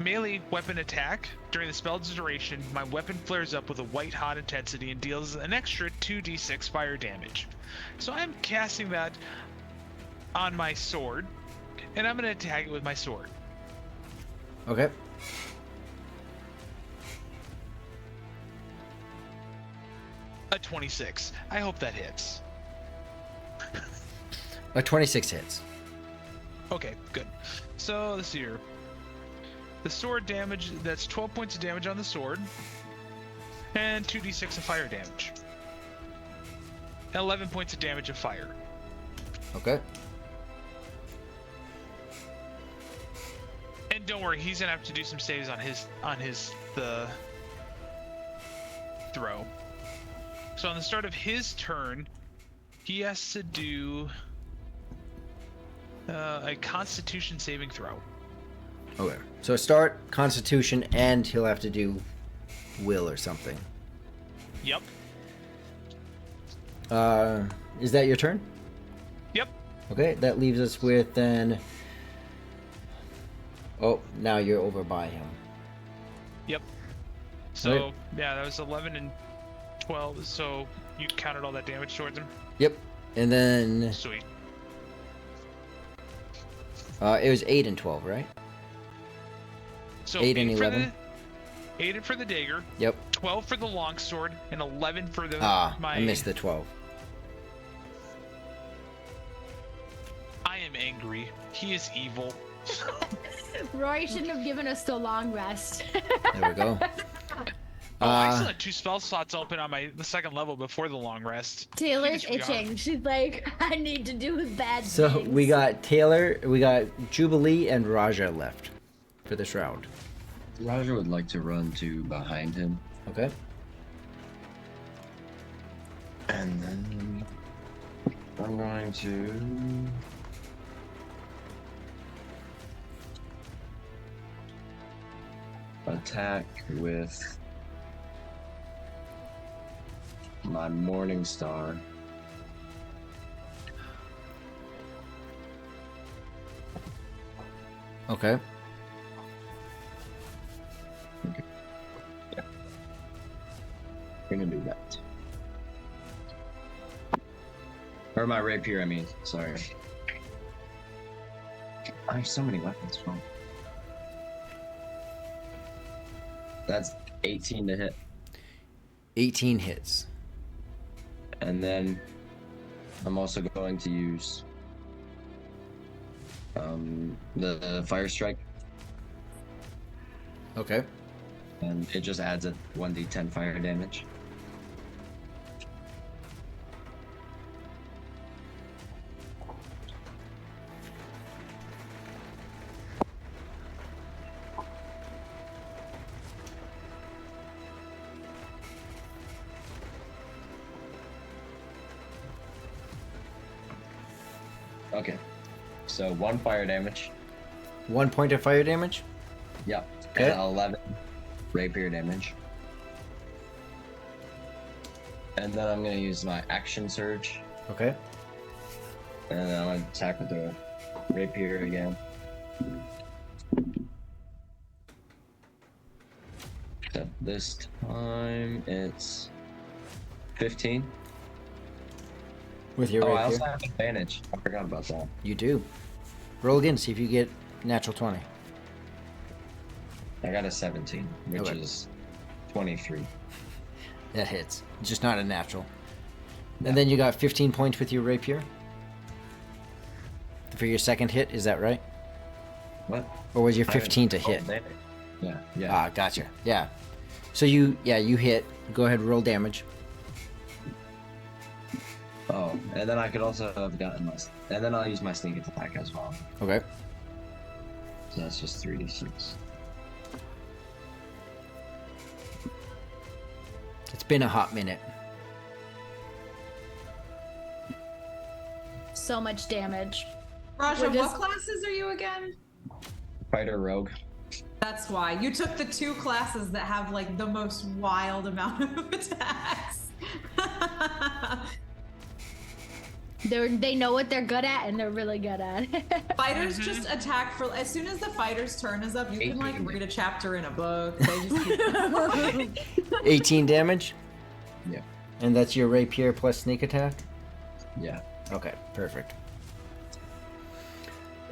melee weapon attack during the spell's duration, my weapon flares up with a white hot intensity and deals an extra 2d6 fire damage. So I'm casting that on my sword, and I'm gonna attack it with my sword. Okay. A 26. I hope that hits. A 26 hits. Okay, good. So let's see here. The sword damage, that's 12 points of damage on the sword, and 2d6 of fire damage. 11 points of damage of fire. Okay. And don't worry, he's gonna have to do some saves on the throw. So on the start of his turn, he has to do a Constitution saving throw. Okay. So start Constitution, and he'll have to do Will or something. Yep. Is that your turn? Yep. Okay, that leaves us with then. Oh, now you're over by him. Yep. So Right. yeah, that was 11 and 12. So you counted all that damage towards him. Yep. And then Sweet. it was 8 and 12, right? So 8 and 11. 8 for the dagger. Yep. 12 for the longsword and 11 for the I missed the 12. am angry. He is evil. Rory shouldn't have given us the long rest. There we go. Oh, I still had 2 spell slots open on the second level before the long rest. Taylor's He just itching. She's like, I need to do bad So things. we got Taylor, we got Jubilee, and Raja left for this round. Roger would like to run to behind him, Okay. and then I'm going to attack with my Morning Star. Okay. Gonna do that. Or my rapier, I mean. Sorry. I have so many weapons. Fun. That's 18 to hit. 18 hits. And then I'm also going to use the Fire Strike. Okay. And it just adds a 1d10 fire damage. Okay. So 1 fire damage. 1 point of fire damage. Yep. Okay. And 11 rapier damage. And then I'm gonna use my action surge. Okay. And then I'm gonna attack with the rapier again. So this time it's 15. With your Oh, I rapier. also have advantage. I forgot about that. You do. Roll again, see if you get natural 20. I got a 17, which Okay. is 23. That hits. Just not a natural. And then you got 15 points with your rapier. For your second hit, is that right? What? Or was your I 15 to haven't hit? rolled damage. Yeah, yeah. Ah, gotcha. Yeah. So you hit. Go ahead, roll damage. Oh, and then I could also have gotten my... And then I'll use my sneak attack as well. Okay. So that's just 3d6. It's been a hot minute. So much damage. Raja, We're just- what classes are you again? Fighter Rogue. That's why. You took the 2 classes that have like the most wild amount of attacks. They know what they're good at, and they're really good at it. Fighters just attack for as soon as the fighter's turn is up, you can like 18. read a chapter in a book. They just keep 18 damage? Yeah. And that's your rapier plus sneak attack? Yeah. Okay, perfect.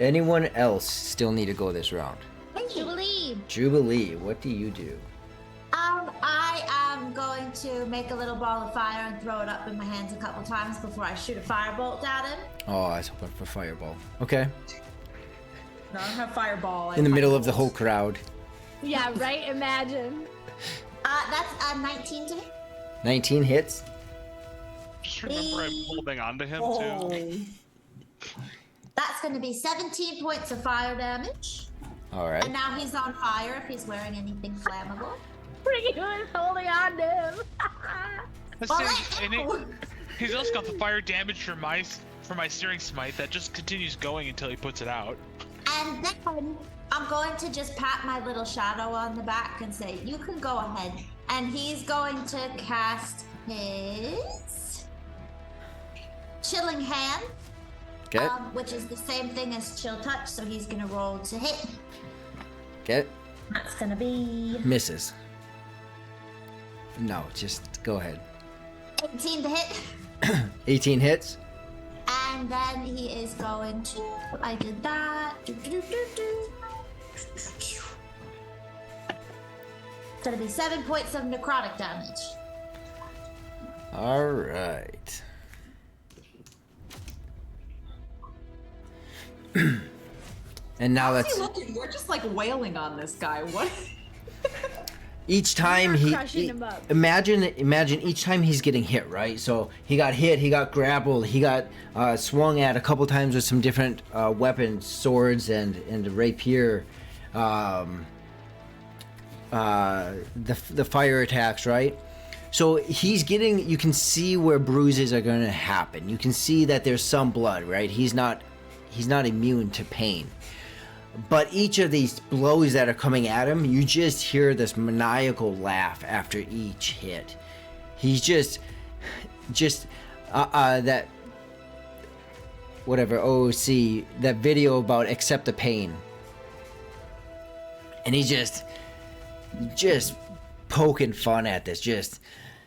Anyone else still need to go this round? Jubilee. Jubilee, what do you do? I am going to make a little ball of fire and throw it up in my hands a couple times before I shoot a firebolt at him. Oh, I was hoping for fireball. Okay. No, I don't have fireball. I In the have middle of the firebolt. whole crowd. Yeah, right? Imagine. That's a 19 to hit. 19 hits. Just remember I'm holding on to him too. Oh. That's going to be 17 points of fire damage. All right. And now he's on fire if he's wearing anything flammable. Freaking was holding on to him. Let's Well, say- and he's also got the fire damage for my searing smite that just continues going until he puts it out. And then I'm going to just pat my little shadow on the back and say, you can go ahead. And he's going to cast his Chilling Hand, Okay. which is the same thing as Chill Touch. So he's going to roll to hit. Okay. That's going to be Misses. No, just go ahead. 18 to hit. 18 hits. And then he is going to. I did that. It's gonna be 7 points of necrotic damage. All right. And now How's that's he looking? We're just like wailing on this guy. What? each time We're he crushing him up. imagine each time he's getting hit, right? So he got hit, he got grappled, he got swung at a couple times with some different weapons, swords and rapier, the fire attacks, right? So he's getting, you can see where bruises are going to happen. You can see that there's some blood, right? He's not immune to pain. But each of these blows that are coming at him, you just hear this maniacal laugh after each hit. He's just that whatever OOC, that video about accept the pain. And he's just poking fun at this, just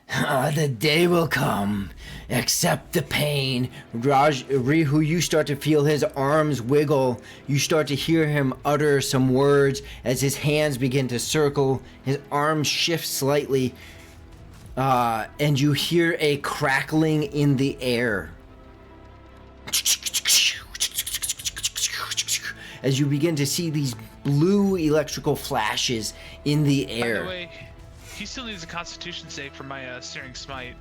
the day will come, accept the pain. Rihu, you start to feel his arms wiggle. You start to hear him utter some words as his hands begin to circle. His arms shift slightly, and you hear a crackling in the air. As you begin to see these blue electrical flashes in the air. By the way, he still needs a Constitution save for my Searing Smite.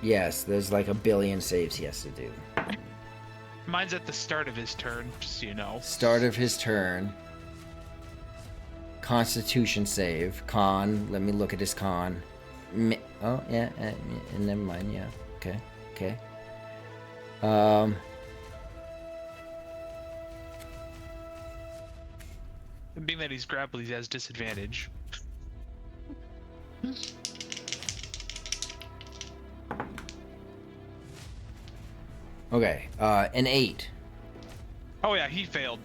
Yes, there's like a billion saves he has to do. Mine's at the start of his turn, just so you know. Start of his turn. Constitution save. Con. Let me look at his con. Oh, yeah. Never mind. Yeah. Okay. Being that he's grappled, he has disadvantage. Okay. An 8. Oh yeah, he failed.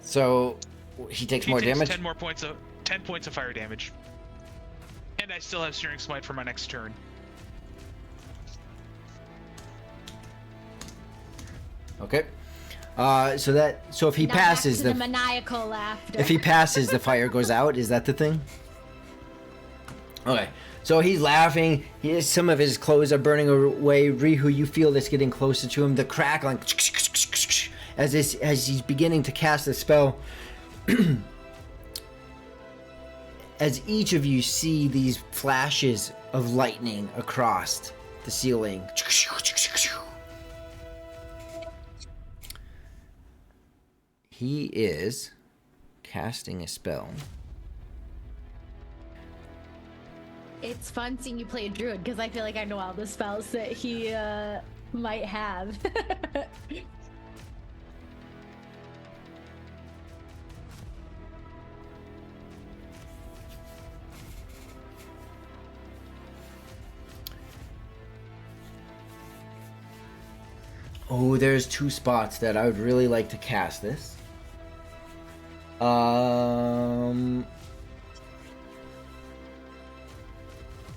So he takes more damage. 10 points of fire damage. And I still have Searing Smite for my next turn. Okay. So if he Now passes back to the maniacal laughter. if he passes, the fire goes out. Is that the thing? Okay. So he's laughing. Some of his clothes are burning away. Rihu, you feel this getting closer to him. The crackling as he's beginning to cast the spell. As each of you see these flashes of lightning across the ceiling. He is casting a spell. It's fun seeing you play a druid because I feel like I know all the spells that he might have. Oh, there's 2 spots that I would really like to cast this.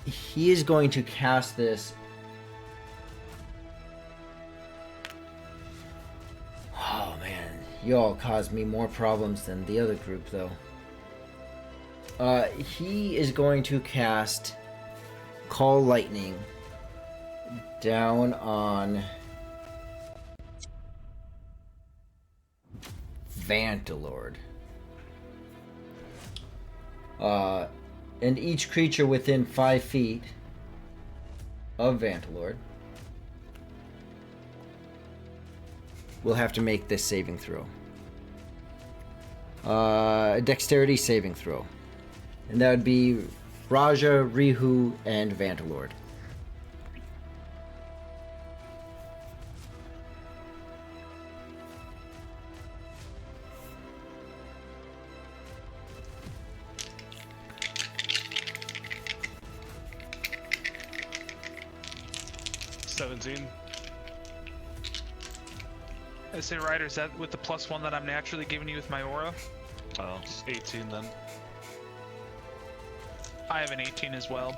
He is going to cast this. Oh man, you all caused me more problems than the other group though. He is going to cast Call Lightning down on Vantalord. And each creature within 5 feet of Vantalord will have to make this saving throw. A dexterity saving throw. And that would be Raja, Rihu, and Vantalord. I say, Ryder, is that with the +1 that I'm naturally giving you with my aura? Oh, 18 then. I have an 18 as well.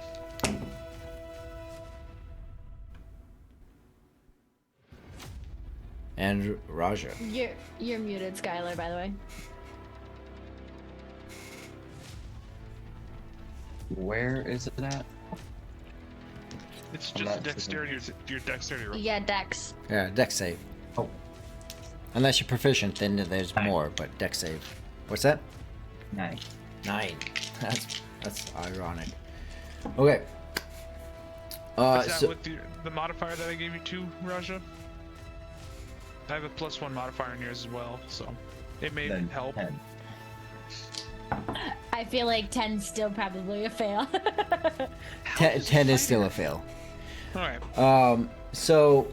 And Raja. You're muted, Skylar, by the way. Where is it at? It's I'm just not dexterity, your dexterity roll. Yeah, Dex. Yeah, dex save. Oh. Unless you're proficient, then there's more, but dex save. What's that? 9. 9. That's ironic. Okay. What's that So with the modifier that I gave you too, Raja? I have a +1 modifier in yours as well, so it may Then help. 10. I feel like 10's still probably a fail. 10 is still a fail. All right. So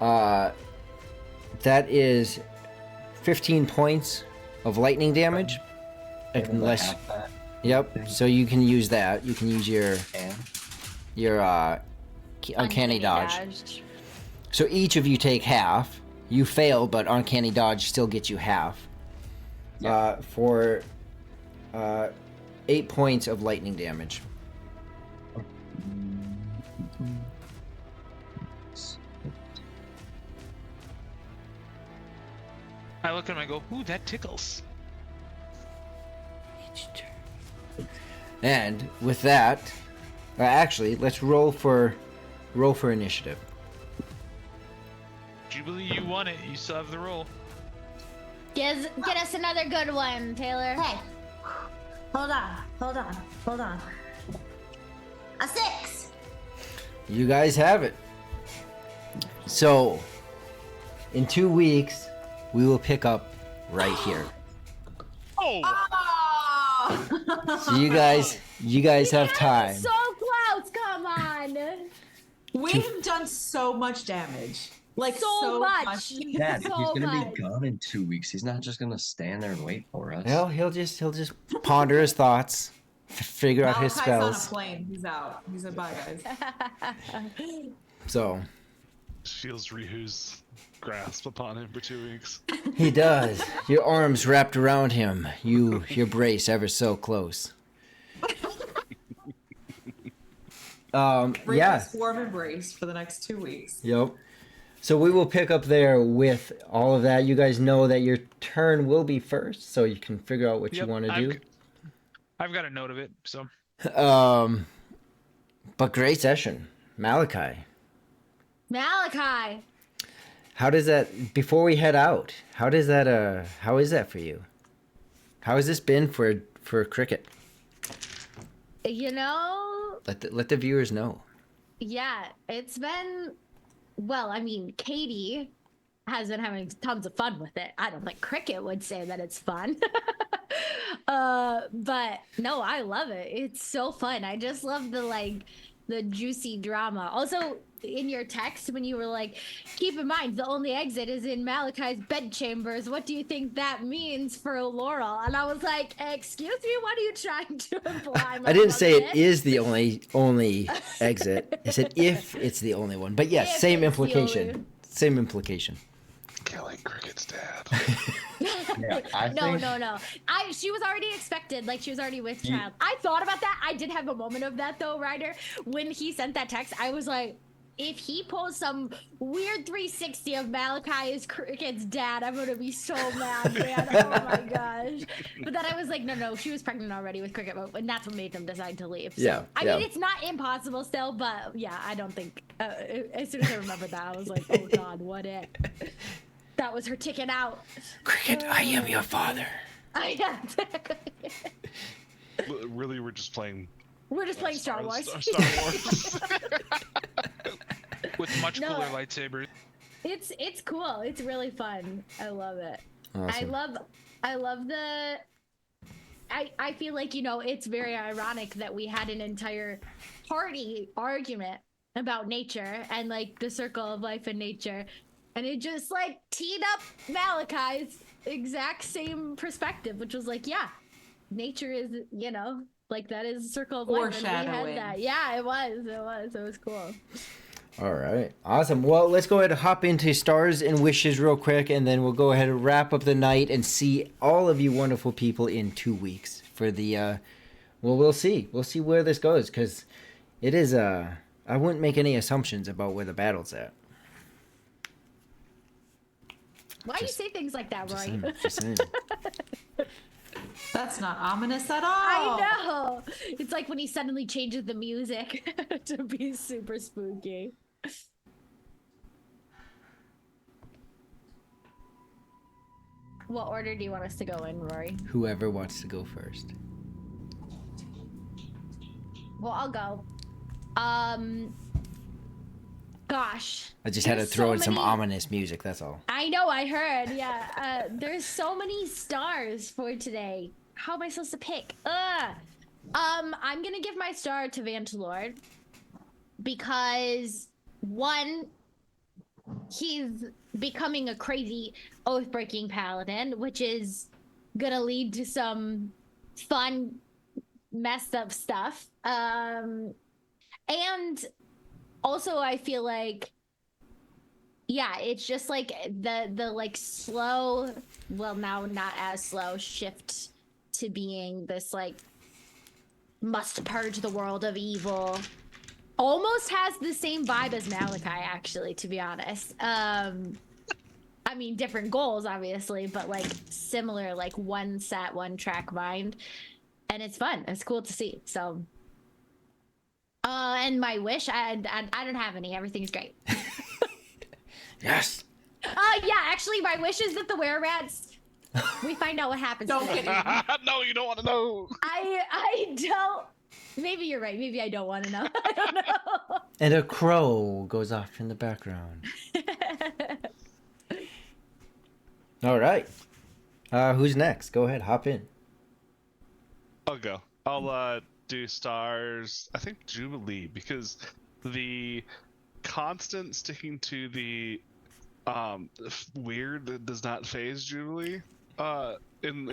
that is 15 points of lightning damage. Unless, Half that, yep. So you can use that. You can use your and uncanny dodge. So each of you take half. You fail, but uncanny dodge still gets you half. For 8 points of lightning damage. I look at him and I go, ooh, that tickles. And with that, actually, let's roll for initiative. Jubilee, you won it. You still have the roll. Get us another good one, Taylor. Hey, hold on. A 6. You guys have it. So, in 2 weeks, we will pick up right here. Oh! Oh! So you guys have time. So close, come on. We've done so much damage. Like So much. Dad, So he's gonna much. be gone in 2 weeks. He's not just gonna stand there and wait for us. Well, he'll just ponder his thoughts, figure out his Malachi's on a spells. plane. He's out. He said bye, guys. So Feels Ryu's grasp upon him for 2 weeks. he does. Your arms wrapped around him. Your brace ever so close. Bring Yeah. us warm embrace for the next 2 weeks. Yep. So we will pick up there with all of that. You guys know that your turn will be first, so you can figure out what you Yep, want to do. I've got a note of it, so. But great session, Malachi. Malachi. How does that? Before we head out, how is that for you? How has this been for cricket? You know, Let the viewers know. yeah, it's been, well, I mean, Katie has been having tons of fun with it. I don't think cricket would say that it's fun. But no, I love it. It's so fun. I just love the juicy drama. Also, in your text when you were like, keep in mind the only exit is in Malachi's bedchambers. What do you think that means for Laurel? And I was like, excuse me, what are you trying to imply? I didn't say it motherfucker? is the only exit. I said if it's the only one. But yes, If same it's the implication. only- Same implication. Killing Cricket's dad. Yeah, I No. think She was already expected. Like, she was already with child. I thought about that. I did have a moment of that though, Ryder. When he sent that text, I was like, if he pulls some weird 360 of Malachi as Cricket's dad, I'm gonna be so mad, man. Oh my gosh. But then I was like, no, she was pregnant already with Cricket, and that's what made them decide to leave. So, Yeah, I yeah. mean, it's not impossible still, but yeah, I don't think. As soon as I remembered that, I was like, oh god, what if? That was her ticket out. Cricket, I am your father. Yeah, exactly. Really, we're just playing We're just playing Star Wars. Star Wars. With much No. cooler lightsabers. It's cool. It's really fun. I love it. Awesome. I love the. I feel like, you know, it's very ironic that we had an entire party argument about nature and like the circle of life and nature, and it just like teed up Malachi's exact same perspective, which was like, yeah, nature is, you know, like that is a circle of life. And we Foreshadowing. had that. Yeah, it was cool. All right. Awesome. Well, let's go ahead and hop into stars and wishes real quick, and then we'll go ahead and wrap up the night and see all of you wonderful people in 2 weeks for the, well, we'll see. We'll see where this goes, because it is, I wouldn't make any assumptions about where the battle's at. Why do you say things like that, Roy? Just saying. That's not ominous at all. I know. It's like when he suddenly changes the music to be super spooky. What order do you want us to go in, Rory? Whoever wants to go first. Well, I'll go. Gosh. I just had to there's throw so in some many- ominous music, that's all. I know, I heard. Yeah. There's so many stars for today. How am I supposed to pick? I'm gonna give my star to Vantalord because one, he's becoming a crazy oath-breaking paladin, which is gonna lead to some fun, messed up stuff. And also I feel like, yeah, it's just like the like slow, well, now not as slow shift to being this like must purge the world of evil. Almost has the same vibe as Malachi, actually, to be honest. I mean, different goals, obviously, but like similar, like one set, one track mind, and it's fun. It's cool to see. So, and my wish, I don't have any. Everything's great. Yes! Yeah, actually, my wish is that the were-rats, we find out what happens. Don't get eaten. No, you don't want to know. I don't. Maybe you're right. Maybe I don't want to know. I don't know. And a crow goes off in the background. All right. Who's next? Go ahead, hop in. I'll go. I'll do stars. I think Jubilee, because the constant sticking to the weird that does not phase Jubilee.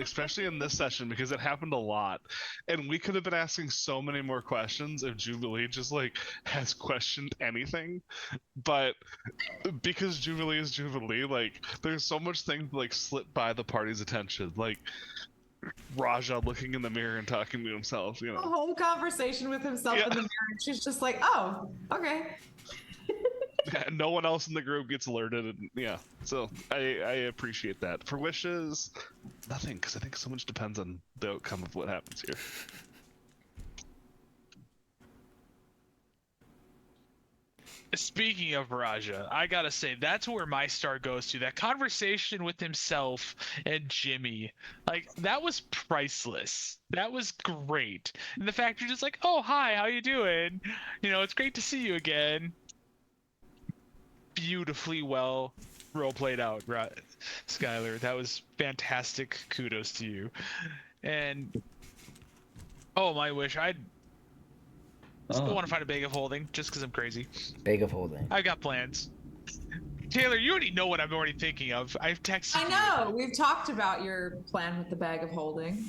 Especially in this session, because it happened a lot, and we could have been asking so many more questions if Jubilee just like has questioned anything, but because Jubilee is Jubilee, like there's so much things like slip by the party's attention, like Raja looking in the mirror and talking to himself, you A know. whole conversation with himself in the mirror, and she's just like, "Oh, okay." No one else in the group gets alerted, and yeah, so I appreciate that. For wishes, nothing, because I think so much depends on the outcome of what happens here. Speaking of Raja, I gotta say that's where my star goes to. That conversation with himself and Jimmy, like that was priceless. That was great. And the fact you're just like, "Oh, hi, how you doing? You know, it's great to see you again." Beautifully well role played out, Skylar. That was fantastic. Kudos to you. And oh, my wish, I'd still want to find a bag of holding just because I'm crazy. Bag of holding. I've got plans. Taylor, you already know what I'm already thinking of. I've texted I know. We've talked about your plan with the bag of holding.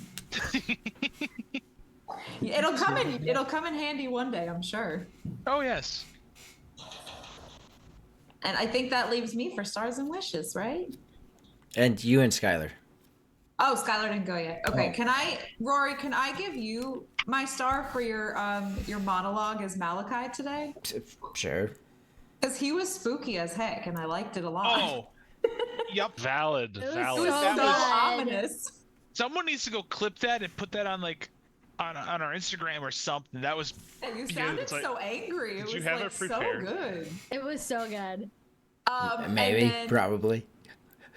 It'll come in handy one day, I'm sure. Oh yes. And I think that leaves me for stars and wishes, right? And you and Skylar. Oh, Skylar didn't go yet. Okay, Oh. Rory, can I give you my star for your monologue as Malachi today? Sure. Because he was spooky as heck, and I liked it a lot. Oh. Yep. Valid. It was Valid. It was so So good. ominous. Someone needs to go clip that and put that on like on our Instagram or something. That was And you sounded It's like- so angry. It Did you was have like it so prepared? good. It was so good. Maybe, and then, probably.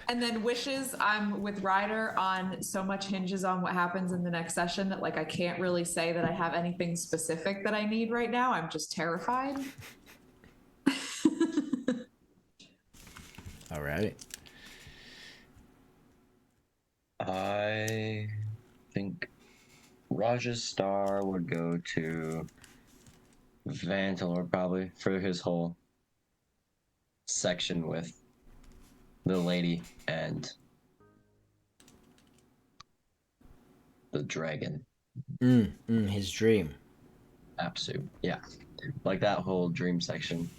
And then wishes, I'm with Ryder on so much hinges on what happens in the next session that like I can't really say that I have anything specific that I need right now. I'm just terrified. All right. I think Raj's star would go to Vantalor probably for his whole section with the lady and the dragon. His dream. Apsu. Yeah. Like that whole dream section.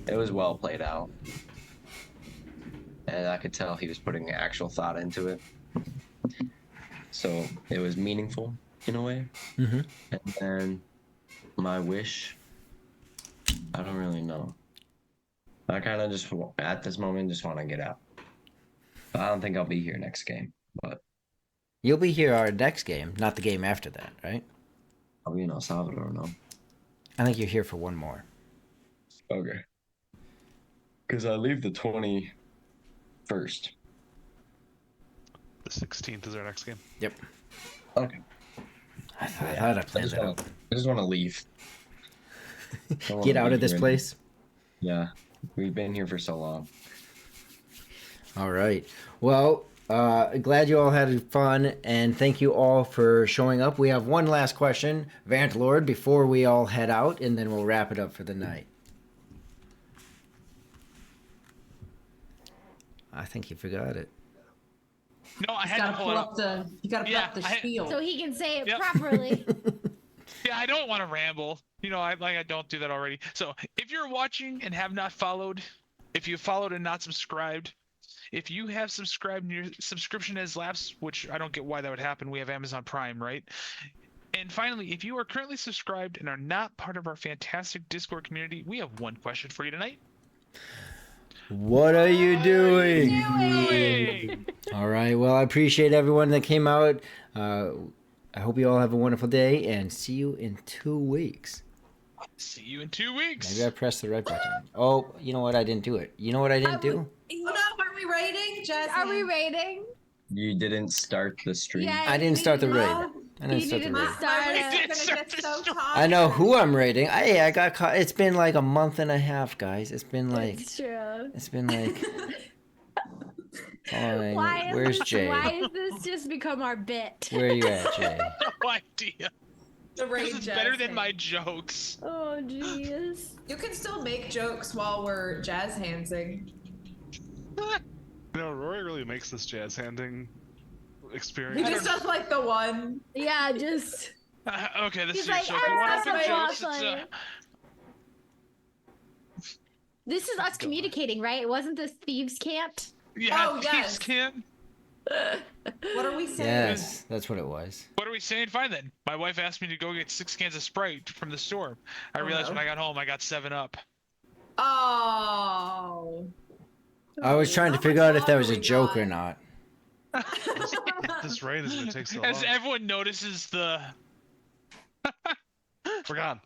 It was well played out. And I could tell he was putting actual thought into it. So it was meaningful in a way. Mm-hmm. And then my wish, I don't really know. I kind of just, at this moment, just want to get out. I don't think I'll be here next game, but You'll be here our next game, not the game after that, right? I'll be in El Salvador, no? I think you're here for one more. Okay. Because I leave the 21st. The 16th is our next game. Yep. Okay. I thought I planned that out. I just want to leave. Don't wanna Get out be of this here place. Yeah, we've been here for so long. All right. Well, glad you all had fun, and thank you all for showing up. We have one last question, Vantlord, before we all head out, and then we'll wrap it up for the night. I think you forgot it. No, I You had to gotta pull pull it up up. the. You gotta pull up the I- spiel. So he can say it Yep. properly. Yeah, I don't want to ramble. You know, I don't do that already. So if you're watching and have not followed, if you followed and not subscribed, if you have subscribed and your subscription has lapsed, which I don't get why that would happen. We have Amazon Prime, right? And finally, if you are currently subscribed and are not part of our fantastic Discord community, we have one question for you tonight. What are you doing? Hey! All right. Well, I appreciate everyone that came out. I hope you all have a wonderful day, and see you in 2 weeks. See you in 2 weeks. Maybe I pressed the right button. Oh, you know what? I didn't do it. You know what I didn't do? Oh no, are we rating? Jazz Are we hands. rating? You didn't start the stream. Yeah. I didn't start the raid. No. I didn't You start the didn't raid. start My it. wrist's gonna get so tired. I know who I'm rating. I got caught. It's been like a month and a half, guys. It's been like. It's true. It's been like. Oh, Why where's is, Jay? why has this just become our bit? Where are you at, Jay? No idea. The raid This is jazz better than hands. my jokes. Oh, jeez. You can still make jokes while we're jazz handsing. No, Rory really makes this jazz handing He experience. just does like the one. Yeah, just. Okay, this He's is your like, show. If you want "Ah, to make that's jokes, funny." This is us communicating, right? It wasn't this thieves' can't. yeah, Oh, yes. can. What are we saying? Yes, that's what it was. What are we saying? Fine then. My wife asked me to go get 6 cans of Sprite from the store. I Oh, realized no. when I got home, I got 7 Up. Oh. I was trying to How figure much out if that was a longer we joke got? or not. This raid is gonna take so As long. everyone notices the. We're gone.